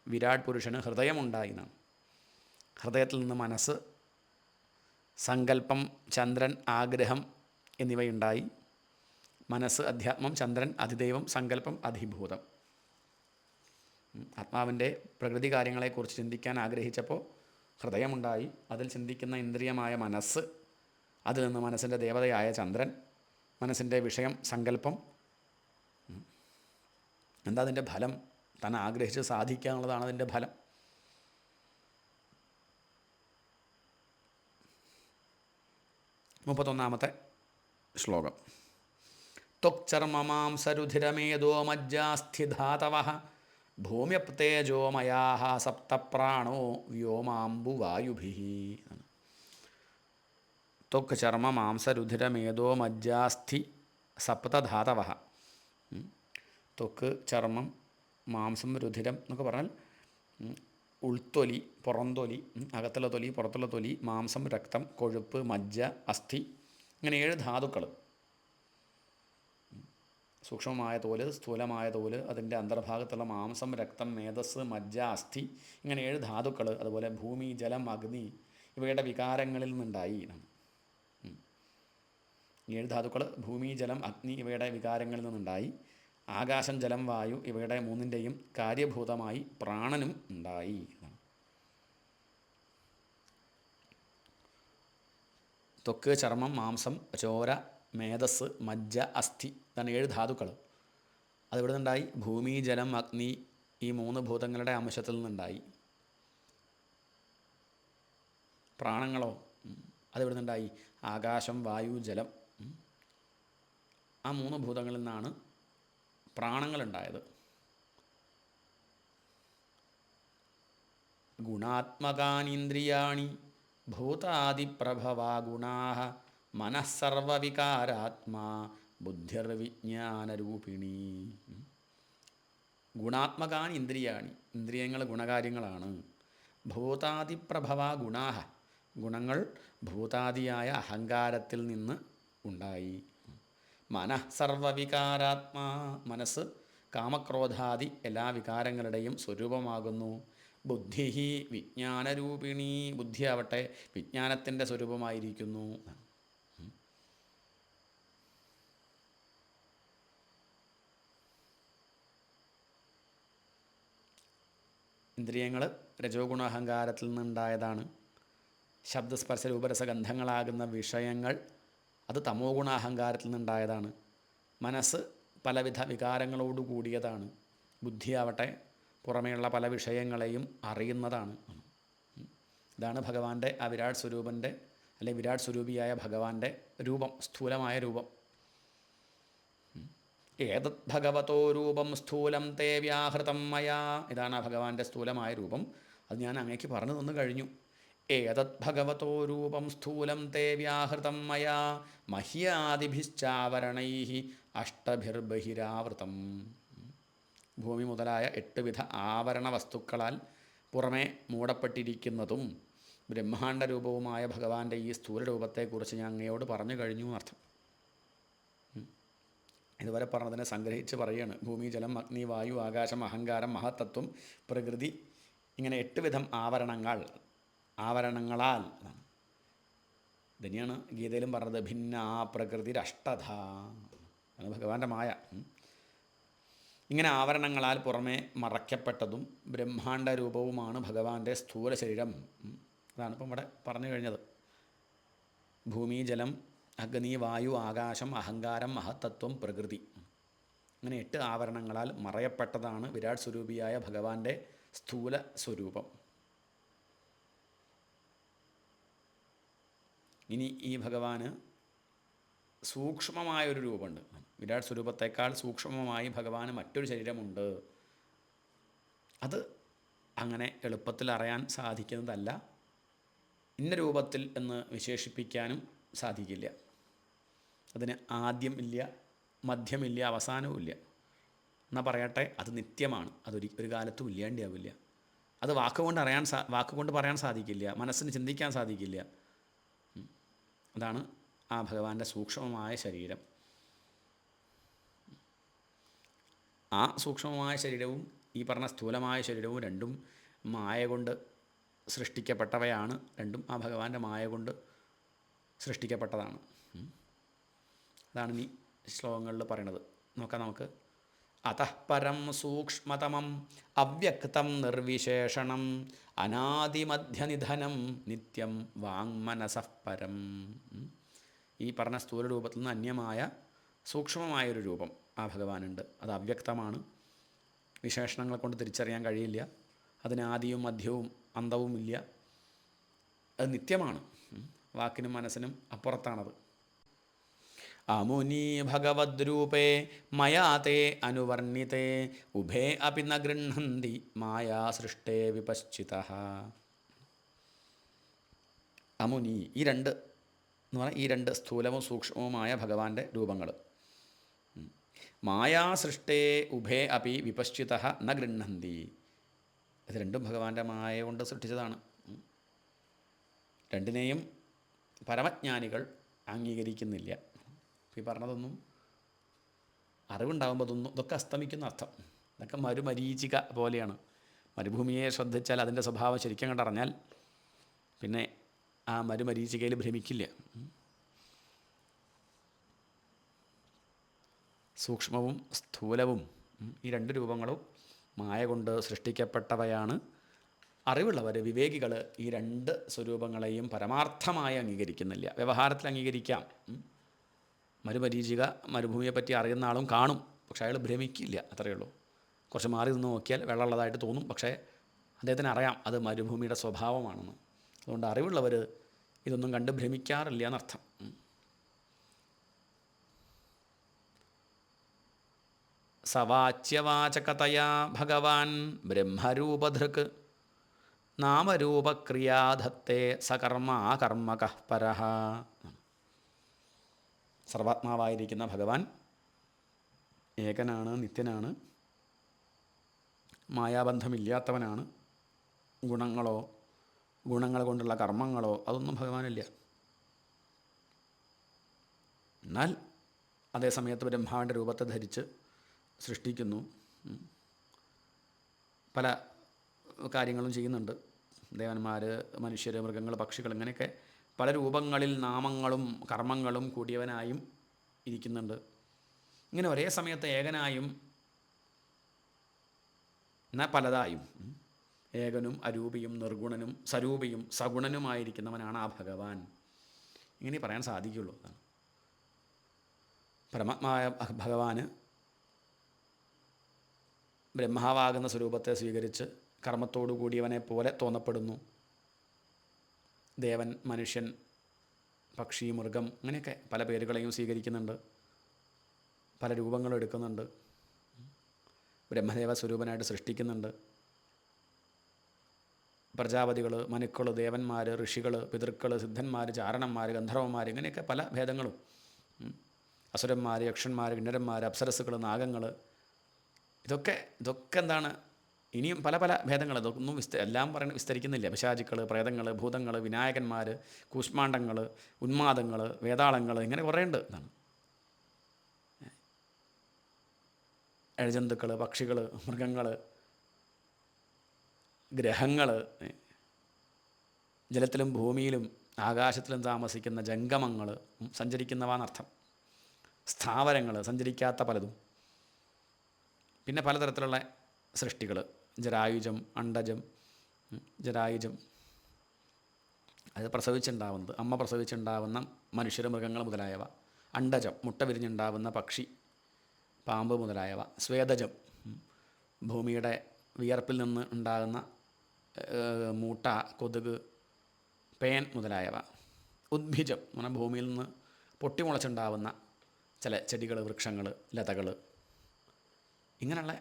വിരാട് പുരുഷന് ഹൃദയമുണ്ടായി എന്നാണ്. ഹൃദയത്തിൽ നിന്ന് മനസ്സ്, സങ്കല്പം, ചന്ദ്രൻ, ആഗ്രഹം എന്നിവയുണ്ടായി. മനസ്സ് അധ്യാത്മം, ചന്ദ്രൻ അധിദൈവം, സങ്കല്പം അധിഭൂതം. ആത്മാവിൻ്റെ പ്രകൃതി കാര്യങ്ങളെക്കുറിച്ച് ചിന്തിക്കാൻ ആഗ്രഹിച്ചപ്പോൾ ഹൃദയമുണ്ടായി. അതിൽ ചിന്തിക്കുന്ന ഇന്ദ്രിയമായ മനസ്സ്, അതിൽ നിന്ന് മനസ്സിൻ്റെ ദേവതയായ ചന്ദ്രൻ, മനസ്സിൻ്റെ വിഷയം സങ്കല്പം. എന്താ അതിൻ്റെ ഫലം? താൻ ആഗ്രഹിച്ച് സാധിക്കാനുള്ളതാണ് അതിൻ്റെ ഫലം. മുപ്പത്തൊന്നാമത്തെ ശ്ലോകം. ത്വക്ചർമ്മമാംസരുധിരമേദോ മജ്ജാസ്ഥിധാതവഃ ഭൂമ്യപ്തേജോമയാഃ സപ്തപ്രാണോ വ്യോമാംബുവായുഭിഃ. ത്വക് ചർമ്മ മാംസരുധിരമേദോ മജ്ജാസ്ഥി സപ്തധാതവഃ. ത്വക്ക്, ചർമ്മം, മാംസം, രുധിരം എന്നൊക്കെ പറഞ്ഞാൽ ഉൾത്തൊലി, പുറംതൊലി, അകത്തുള്ള തൊലി, പുറത്തുള്ള തൊലി, മാംസം, രക്തം, കൊഴുപ്പ്, മജ്ജ, അസ്ഥി, ഇങ്ങനെ 7 ധാതുക്കൾ. സൂക്ഷ്മമായ തോല്, സ്ഥൂലമായ തോല്, അതിൻ്റെ അന്തർഭാഗത്തുള്ള മാംസം, രക്തം, മേധസ്, മജ്ജ, അസ്ഥി, ഇങ്ങനെ 7 ധാതുക്കൾ. അതുപോലെ ഭൂമി, ജലം, അഗ്നി ഇവയുടെ വികാരങ്ങളിൽ നിന്നുണ്ടായി. 7 ധാതുക്കൾ ഭൂമി, ജലം, അഗ്നി ഇവയുടെ വികാരങ്ങളിൽ നിന്നുണ്ടായി. ആകാശം, ജലം, വായു ഇവയുടെ മൂന്നിൻ്റെയും കാര്യഭൂതമായി പ്രാണനും ഉണ്ടായി. ത്വക്ക്, ചർമ്മം, മാംസം, ചോര, മേധസ്, മജ്ജ, അസ്ഥി ഇതാണ് 7 ധാതുക്കൾ. അതിവിടെ നിന്നുണ്ടായി. ഭൂമി, ജലം, അഗ്നി ഈ 3 ഭൂതങ്ങളുടെ അംശത്തിൽ നിന്നുണ്ടായി. പ്രാണങ്ങളോ അതിവിടെ നിന്നുണ്ടായി. ആകാശം, വായു, ജലം ആ 3 ഭൂതങ്ങളിൽ നിന്നാണ് പ്രാണങ്ങളുണ്ടായത്. ഗുണാത്മകാനീന്ദ്രിയാണി ഭൂതാദിപ്രഭവാ ഗുണാഃ മനഃസർവവികാരാത്മാ ബുദ്ധിർവിജ്ഞാനരൂപിണി. ഗുണാത്മകാനി ഇന്ദ്രിയാണി ഇന്ദ്രിയങ്ങൾ ഗുണകാര്യങ്ങളാണ്. ഭൂതാദിപ്രഭവാ ഗുണാഃ ഗുണങ്ങൾ ഭൂതാദിയായ അഹങ്കാരത്തിൽ നിന്ന് ഉണ്ടായി. മനഃസർവവികാരാത്മാ മനസ്സ് കാമക്രോധാദി എല്ലാ വികാരങ്ങളുടെയും സ്വരൂപമാകുന്നു. ബുദ്ധി വിജ്ഞാനരൂപിണി ബുദ്ധിയാവട്ടെ വിജ്ഞാനത്തിൻ്റെ സ്വരൂപമായിരിക്കുന്നു. ഇന്ദ്രിയങ്ങൾ രജോ ഗുണ അഹങ്കാരത്തിൽ നിന്നുണ്ടായതാണ്. ശബ്ദസ്പർശ രൂപരസഗന്ധങ്ങളാകുന്ന വിഷയങ്ങൾ അത് തമോ ഗുണ അഹങ്കാരത്തിൽ നിന്നുണ്ടായതാണ്. മനസ്സ് പലവിധ വികാരങ്ങളോട് കൂടിയതാണ്. ബുദ്ധിയാവട്ടെ പുറമേയുള്ള പല വിഷയങ്ങളെയും അറിയുന്നതാണ്. ഇതാണ് ഭഗവാന്റെ ആ വിരാട് സ്വരൂപൻ്റെ അല്ലെ വിരാട് സ്വരൂപിയായ ഭഗവാന്റെ രൂപം, സ്ഥൂലമായ രൂപം. ഏതത് ഭഗവതോ രൂപം സ്ഥൂലം തേ വ്യാഹൃതം മയാ ഇതാണ് ആ ഭഗവാന്റെ സ്ഥൂലമായ രൂപം. അത് ഞാൻ അങ്ങേക്ക് പറഞ്ഞു തന്നു കഴിഞ്ഞു. ഏതത് ഭഗവതോ രൂപം സ്ഥൂലം തേ വ്യാഹൃതം മയാ മഹ്യാദിഭിശ്ചാവരണൈഃ അഷ്ടഭിർബഹിരാവൃതം. ഭൂമി മുതലായ 8 വിധ ആവരണ വസ്തുക്കളാൽ പുറമേ മൂടപ്പെട്ടിരിക്കുന്നതും ബ്രഹ്മാണ്ഡ രൂപവുമായ ഭഗവാന്റെ ഈ സ്ഥൂലരൂപത്തെക്കുറിച്ച് ഞാൻ അങ്ങയോട് പറഞ്ഞു കഴിഞ്ഞു എന്നർത്ഥം. ഇതുവരെ പറഞ്ഞതിനെ സംഗ്രഹിച്ച് പറയുകയാണ്. ഭൂമി, ജലം, അഗ്നി, വായു, ആകാശം, അഹങ്കാരം, മഹത്തത്വം, പ്രകൃതി ഇങ്ങനെ 8 വിധം ആവരണങ്ങളാൽ തന്നെയാണ് ഗീതയിലും പറഞ്ഞത്. ഭിന്ന പ്രകൃതിരഷ്ടധ ആണ് ഭഗവാന്റെ മായ. ഇങ്ങനെ ആവരണങ്ങളാൽ പുറമേ മറയ്ക്കപ്പെട്ടതും ബ്രഹ്മാണ്ഡ രൂപവുമാണ് ഭഗവാന്റെ സ്ഥൂല ശരീരം. അതാണ് ഇപ്പം ഇവിടെ പറഞ്ഞു കഴിഞ്ഞത്. ഭൂമി, ജലം, അഗ്നി, വായു, ആകാശം, അഹങ്കാരം, മഹത്തത്വം, പ്രകൃതി അങ്ങനെ 8 ആവരണങ്ങളാൽ മറയപ്പെട്ടതാണ് വിരാട് സ്വരൂപിയായ ഭഗവാന്റെ സ്ഥൂല സ്വരൂപം. ഇനി ഈ ഭഗവാന് സൂക്ഷ്മമായൊരു രൂപമുണ്ട്. വിരാട് സ്വരൂപത്തേക്കാൾ സൂക്ഷ്മമായി ഭഗവാന് മറ്റൊരു ശരീരമുണ്ട്. അത് അങ്ങനെ എളുപ്പത്തിൽ അറിയാൻ സാധിക്കുന്നതല്ല. ഇന്ന രൂപത്തിൽ എന്ന് വിശേഷിപ്പിക്കാനും സാധിക്കില്ല. അതിന് ആദ്യം ഇല്ല, മധ്യമില്ല, അവസാനവും ഇല്ല. എന്നാൽ പറയട്ടെ, അത് നിത്യമാണ്. ഒരു കാലത്തും ഇല്ലാണ്ടാവില്ല. അത് വാക്കുകൊണ്ട് പറയാൻ സാധിക്കില്ല, മനസ്സിന് ചിന്തിക്കാൻ സാധിക്കില്ല. അതാണ് ആ ഭഗവാന്റെ സൂക്ഷ്മമായ ശരീരം. ആ സൂക്ഷ്മമായ ശരീരവും ഈ പറഞ്ഞ സ്ഥൂലമായ ശരീരവും രണ്ടും മായ കൊണ്ട് സൃഷ്ടിക്കപ്പെട്ടവയാണ്. രണ്ടും ആ ഭഗവാന്റെ മായ കൊണ്ട് സൃഷ്ടിക്കപ്പെട്ടതാണ്. അതാണ് ഈ ശ്ലോകങ്ങളിൽ പറയണത്. നോക്കാം നമുക്ക്. അതഃ പരം സൂക്ഷ്മതമം അവ്യക്തം നിർവിശേഷണം അനാദിമധ്യനിധനം നിത്യം വാങ്മനസഃ പരം. ഈ പറഞ്ഞ സ്ഥൂല രൂപത്തിൽ നിന്ന് അന്യമായ സൂക്ഷ്മമായൊരു രൂപം ആ ഭഗവാനുണ്ട്. അത് അവ്യക്തമാണ്. വിശേഷണങ്ങളെ കൊണ്ട് തിരിച്ചറിയാൻ കഴിയില്ല. അതിന് ആദിയും മധ്യവും അന്തവും ഇല്ല. അത് നിത്യമാണ്. വാക്കിനും മനസ്സിനും അപ്പുറത്താണത്. അമുനി ഭഗവദ്രൂപേ മയാ തേ അനുവർണിതേ ഉഭേ അപി ന ഗൃഹന്തി മായാ സൃഷ്ടേ വിപശ്ചിതഃ. അമുനി ഈ രണ്ട് എന്ന് പറഞ്ഞാൽ ഈ രണ്ട് സ്ഥൂലവും സൂക്ഷ്മവുമായ ഭഗവാന്റെ രൂപങ്ങൾ മായാ സൃഷ്ടേ ഉഭേ അപി വിപശ്ചിതഃ ന ഗൃഹന്തി. ഇത് രണ്ടും ഭഗവാന്റെ മായ കൊണ്ട് സൃഷ്ടിച്ചതാണ്. രണ്ടിനെയും പരമജ്ഞാനികൾ അംഗീകരിക്കുന്നില്ല. ഈ പറഞ്ഞതൊന്നും അറിവുണ്ടാകുമ്പോൾ ഇതൊക്കെ അസ്തമിക്കുന്ന അർത്ഥം. ഇതൊക്കെ മരുമരീചിക പോലെയാണ്. മരുഭൂമിയെ ശ്രദ്ധിച്ചാൽ അതിൻ്റെ സ്വഭാവം ശരിക്കും കണ്ടറിഞ്ഞാൽ പിന്നെ ആ മരുമരീചികയിൽ ഭ്രമിക്കില്ല. സൂക്ഷ്മവും സ്ഥൂലവും ഈ രണ്ട് രൂപങ്ങളും മായ കൊണ്ട് സൃഷ്ടിക്കപ്പെട്ടവയാണ്. അറിവുള്ളവർ, വിവേകികൾ ഈ രണ്ട് സ്വരൂപങ്ങളെയും പരമാർത്ഥമായി അംഗീകരിക്കുന്നില്ല. വ്യവഹാരത്തിൽ അംഗീകരിക്കാം. മരുമരീചിക, മരുഭൂമിയെപ്പറ്റി അറിയുന്ന ആളും കാണും, പക്ഷേ അയാൾ ഭ്രമിക്കില്ല, അത്രയേ ഉള്ളൂ. കുറച്ച് മാറി നിന്ന് നോക്കിയാൽ വെള്ളമുള്ളതായിട്ട് തോന്നും, പക്ഷേ അദ്ദേഹത്തിന് അറിയാം അത് മരുഭൂമിയുടെ സ്വഭാവമാണെന്ന്. അതുകൊണ്ട് അറിവുള്ളവർ ഇതൊന്നും കണ്ട് ഭ്രമിക്കാറില്ല എന്നർത്ഥം. സവാച്യവാചകതയാ ഭഗവാൻ ബ്രഹ്മരൂപധൃക് നാമരൂപക്രിയാധത്തെ സകർമാകർമ്മകഃ പരഃ. സർവാത്മാവായിരിക്കുന്ന ഭഗവാൻ ഏകനാണ്, നിത്യനാണ്, മായാബന്ധമില്ലാത്തവനാണ്. ഗുണങ്ങൾ കൊണ്ടുള്ള കർമ്മങ്ങളോ അതൊന്നും ഭഗവാനില്ല. എന്നാൽ അതേസമയത്ത് ബ്രഹ്മാവിൻ്റെ രൂപത്തെ ധരിച്ച് സൃഷ്ടിക്കുന്നു, പല കാര്യങ്ങളും ചെയ്യുന്നുണ്ട്. ദേവന്മാർ, മനുഷ്യർ, മൃഗങ്ങൾ, പക്ഷികൾ, ഇങ്ങനെയൊക്കെ പല രൂപങ്ങളിൽ നാമങ്ങളും കർമ്മങ്ങളും കൂടിയവനായും ഇരിക്കുന്നുണ്ട്. ഇങ്ങനെ ഒരേ സമയത്ത് ഏകനായും എന്നാൽ പലതായും, ഏകനും അരൂപിയും നിർഗുണനും സരൂപിയും സഗുണനുമായിരിക്കുന്നവനാണ് ആ ഭഗവാൻ. ഇങ്ങനെ പറയാൻ സാധിക്കുള്ളൂ. പരമാത്മായ ഭഗവാന് ബ്രഹ്മാവാകുന്ന സ്വരൂപത്തെ സ്വീകരിച്ച് കർമ്മത്തോടു കൂടിയവനെ പോലെ തോന്നപ്പെടുന്നു. ദേവൻ, മനുഷ്യൻ, പക്ഷി, മൃഗം, അങ്ങനെയൊക്കെ പല പേരുകളെയും സ്വീകരിക്കുന്നുണ്ട്, പല രൂപങ്ങളും എടുക്കുന്നുണ്ട്. ബ്രഹ്മദേവ സ്വരൂപനായിട്ട് സൃഷ്ടിക്കുന്നുണ്ട്. പ്രജാപതികൾ, മനുക്കൾ, ദേവന്മാർ, ഋഷികൾ, പിതൃക്കൾ, സിദ്ധന്മാർ, ചാരണന്മാർ, ഗന്ധർവന്മാർ, ഇങ്ങനെയൊക്കെ പല ഭേദങ്ങളും. അസുരന്മാർ, യക്ഷന്മാർ, കിന്നരന്മാർ, അപ്സരസ്സുകൾ, നാഗങ്ങൾ, ഇതൊക്കെ എന്താണ്? ഇനിയും പല പല ഭേദങ്ങൾ. ഇതൊന്നും എല്ലാം വിസ്തരിക്കുന്നില്ല. പിശാചുക്കൾ, പ്രേതങ്ങൾ, ഭൂതങ്ങൾ, വിനായകന്മാർ, കൂഷ്മാണ്ഡങ്ങൾ, ഉന്മാദങ്ങൾ, വേതാളങ്ങൾ, ഇങ്ങനെ കുറേ ഉണ്ട്. എന്നാണ് എഴജന്തുക്കൾ, പക്ഷികൾ, മൃഗങ്ങൾ, ഗ്രഹങ്ങൾ, ജലത്തിലും ഭൂമിയിലും ആകാശത്തിലും താമസിക്കുന്ന ജംഗമങ്ങൾ, സഞ്ചരിക്കുന്നവ എന്നർത്ഥം. സ്ഥാവരങ്ങൾ, സഞ്ചരിക്കാത്ത പലതും. പിന്നെ പലതരത്തിലുള്ള സൃഷ്ടികൾ, ജരായുജം, അണ്ടജം, ജരായുജം അത് പ്രസവിച്ചുണ്ടാവുന്നത്, അമ്മ പ്രസവിച്ചുണ്ടാവുന്ന മനുഷ്യർ, മൃഗങ്ങൾ മുതലായവ. അണ്ടജം, മുട്ട വിരിഞ്ഞുണ്ടാവുന്ന പക്ഷി, പാമ്പ് മുതലായവ. സ്വേദജം, ഭൂമിയുടെ വിയർപ്പിൽ നിന്ന് ഉണ്ടാകുന്ന മൂട്ട, കൊതുക്, പേൻ മുതലായവ. ഉദ്ഭിജം എന്ന് പറഞ്ഞാൽ ഭൂമിയിൽ നിന്ന് പൊട്ടിമുളച്ചുണ്ടാവുന്ന ചില ചെടികൾ, വൃക്ഷങ്ങൾ, ലതകൾ, ഇങ്ങനെയുള്ള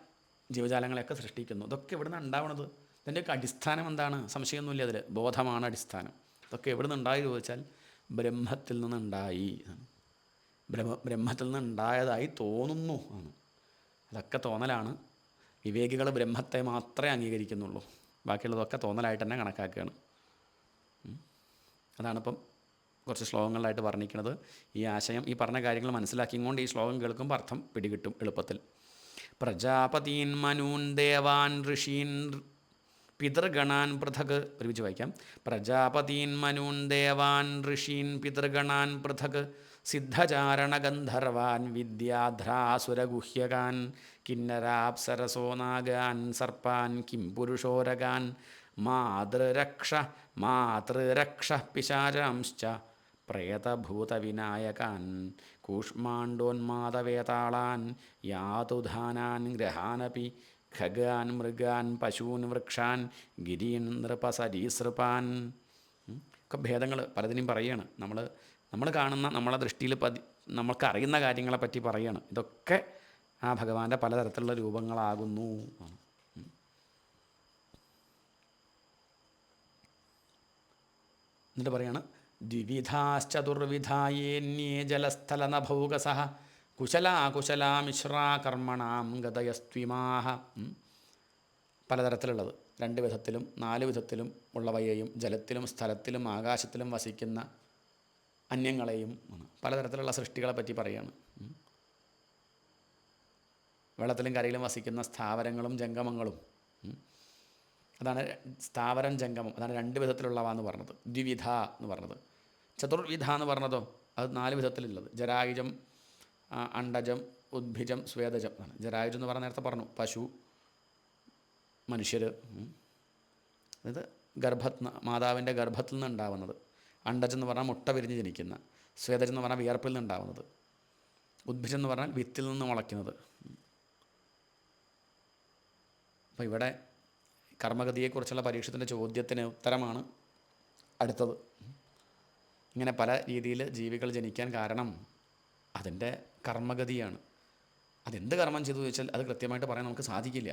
ജീവജാലങ്ങളെയൊക്കെ സൃഷ്ടിക്കുന്നു. ഇതൊക്കെ എവിടെ നിന്നാണ് ഉണ്ടാവുന്നത്? ഇതിൻ്റെയൊക്കെ അടിസ്ഥാനം എന്താണ്? സംശയമൊന്നുമില്ല, അതിൽ ബോധമാണ് അടിസ്ഥാനം. ഇതൊക്കെ എവിടെ നിന്നുണ്ടായി ചോദിച്ചാൽ ബ്രഹ്മത്തിൽ നിന്നുണ്ടായി. ബ്രഹ്മത്തിൽ നിന്നുണ്ടായതായി തോന്നുന്നു ആണ്. അതൊക്കെ തോന്നലാണ്. വിവേകികൾ ബ്രഹ്മത്തെ മാത്രമേ അംഗീകരിക്കുന്നുള്ളൂ, ബാക്കിയുള്ളതൊക്കെ തോന്നലായിട്ട് തന്നെ കണക്കാക്കുകയാണ്. അതാണിപ്പം കുറച്ച് ശ്ലോകങ്ങളിലായിട്ട് വർണ്ണിക്കുന്നത്. ഈ ആശയം, ഈ പറഞ്ഞ കാര്യങ്ങൾ മനസ്സിലാക്കിക്കൊണ്ട് ഈ ശ്ലോകം കേൾക്കുമ്പോൾ അർത്ഥം പിടികിട്ടും എളുപ്പത്തിൽ. പ്രജാപതീൻ മനൂൻ ദേവാൻ ഋഷീൻ പിതൃഗണാൻ പൃഥക്. ഒരുമിച്ച് വായിക്കാം. പ്രജാപതീൻ മനൂൻ ദേവാൻ ഋഷീൻ പിതൃഗണാൻ പൃഥക് സിദ്ധചാരണഗന്ധർവാൻ വിദ്യാധ്രാസുരഗുഹ്യകാൻ കിന്നരാപ്സരസോ നാഗാൻ സർപ്പാൻ കിം പുരുഷോരകാൻ മാതൃരക്ഷ പിശാചാംശ്ച പ്രേതഭൂതവിനായകാൻ കൂഷ്മാണ്ഡോന്മാദവേതാളാൻ യാതുധാനാൻ ഗ്രഹാനപി ഖഗാൻ മൃഗാൻ പശൂൻ വൃക്ഷാൻ ഗിരീൻ നൃപസരീസൃപാൻ. ഒക്കെ ഭേദങ്ങൾ പലതിനും പറയുകയാണ്. നമ്മൾ കാണുന്ന, നമ്മളെ ദൃഷ്ടിയിൽ നമ്മൾക്കറിയുന്ന കാര്യങ്ങളെപ്പറ്റി പറയുകയാണ്. ഇതൊക്കെ ആ ഭഗവാന്റെ പലതരത്തിലുള്ള രൂപങ്ങളാകുന്നു. എന്നിട്ട് പറയാണ്, ദ്വിവിധാശ്ചതുർവിധായേന്യേ ജലസ്ഥലനഭൗകസഃ കുശലാകുശലാമിശ്രാകർമ്മണാം ഗതയസ്ത്വിമാഹ. പലതരത്തിലുള്ളത്, 2 വിധത്തിലും 4 വിധത്തിലും ഉള്ളവയെയും ജലത്തിലും സ്ഥലത്തിലും ആകാശത്തിലും വസിക്കുന്ന അന്യങ്ങളെയും പലതരത്തിലുള്ള സൃഷ്ടികളെ പറ്റി പറയുകയാണ്. വെള്ളത്തിലും കരയിലും വസിക്കുന്ന സ്ഥാവരങ്ങളും ജംഗമങ്ങളും അതാണ് സ്ഥാവരം ജംഗമം, അതാണ് രണ്ട് വിധത്തിലുള്ളവ എന്ന് പറഞ്ഞത്. ദ്വിവിധ എന്ന് പറഞ്ഞത്. ചതുർവിധ എന്ന് പറഞ്ഞതോ അത് 4 വിധത്തിലുള്ളത്. ജരായുജം, അണ്ടജം, ഉദ്ഭിജം, സ്വേദജം ആണ്. ജരായുജം എന്ന് പറഞ്ഞ നേരത്തെ പറഞ്ഞു, പശു, മനുഷ്യർ. ഇത് മാതാവിൻ്റെ ഗർഭത്തിൽ നിന്ന് ഉണ്ടാവുന്നത്. അണ്ടജം എന്ന് പറഞ്ഞാൽ മുട്ട വിരിഞ്ഞ് ജനിക്കുന്ന. സ്വേദജം എന്ന് പറഞ്ഞാൽ വിയർപ്പിൽ നിന്ന് ഉണ്ടാവുന്നത്. ഉദ്ഭിജം എന്ന് പറഞ്ഞാൽ വിത്തിൽ നിന്ന് മുളയ്ക്കുന്നത്. അപ്പോൾ ഇവിടെ കർമ്മഗതിയെക്കുറിച്ചുള്ള പരീക്ഷത്തിൻ്റെ ചോദ്യത്തിന് ഉത്തരമാണ് അടുത്തത്. ഇങ്ങനെ പല രീതിയിൽ ജീവികൾ ജനിക്കാൻ കാരണം അതിൻ്റെ കർമ്മഗതിയാണ്. അതെന്ത് കർമ്മം ചെയ്തു ചോദിച്ചാൽ അത് കൃത്യമായിട്ട് പറയാൻ നമുക്ക് സാധിക്കില്ല.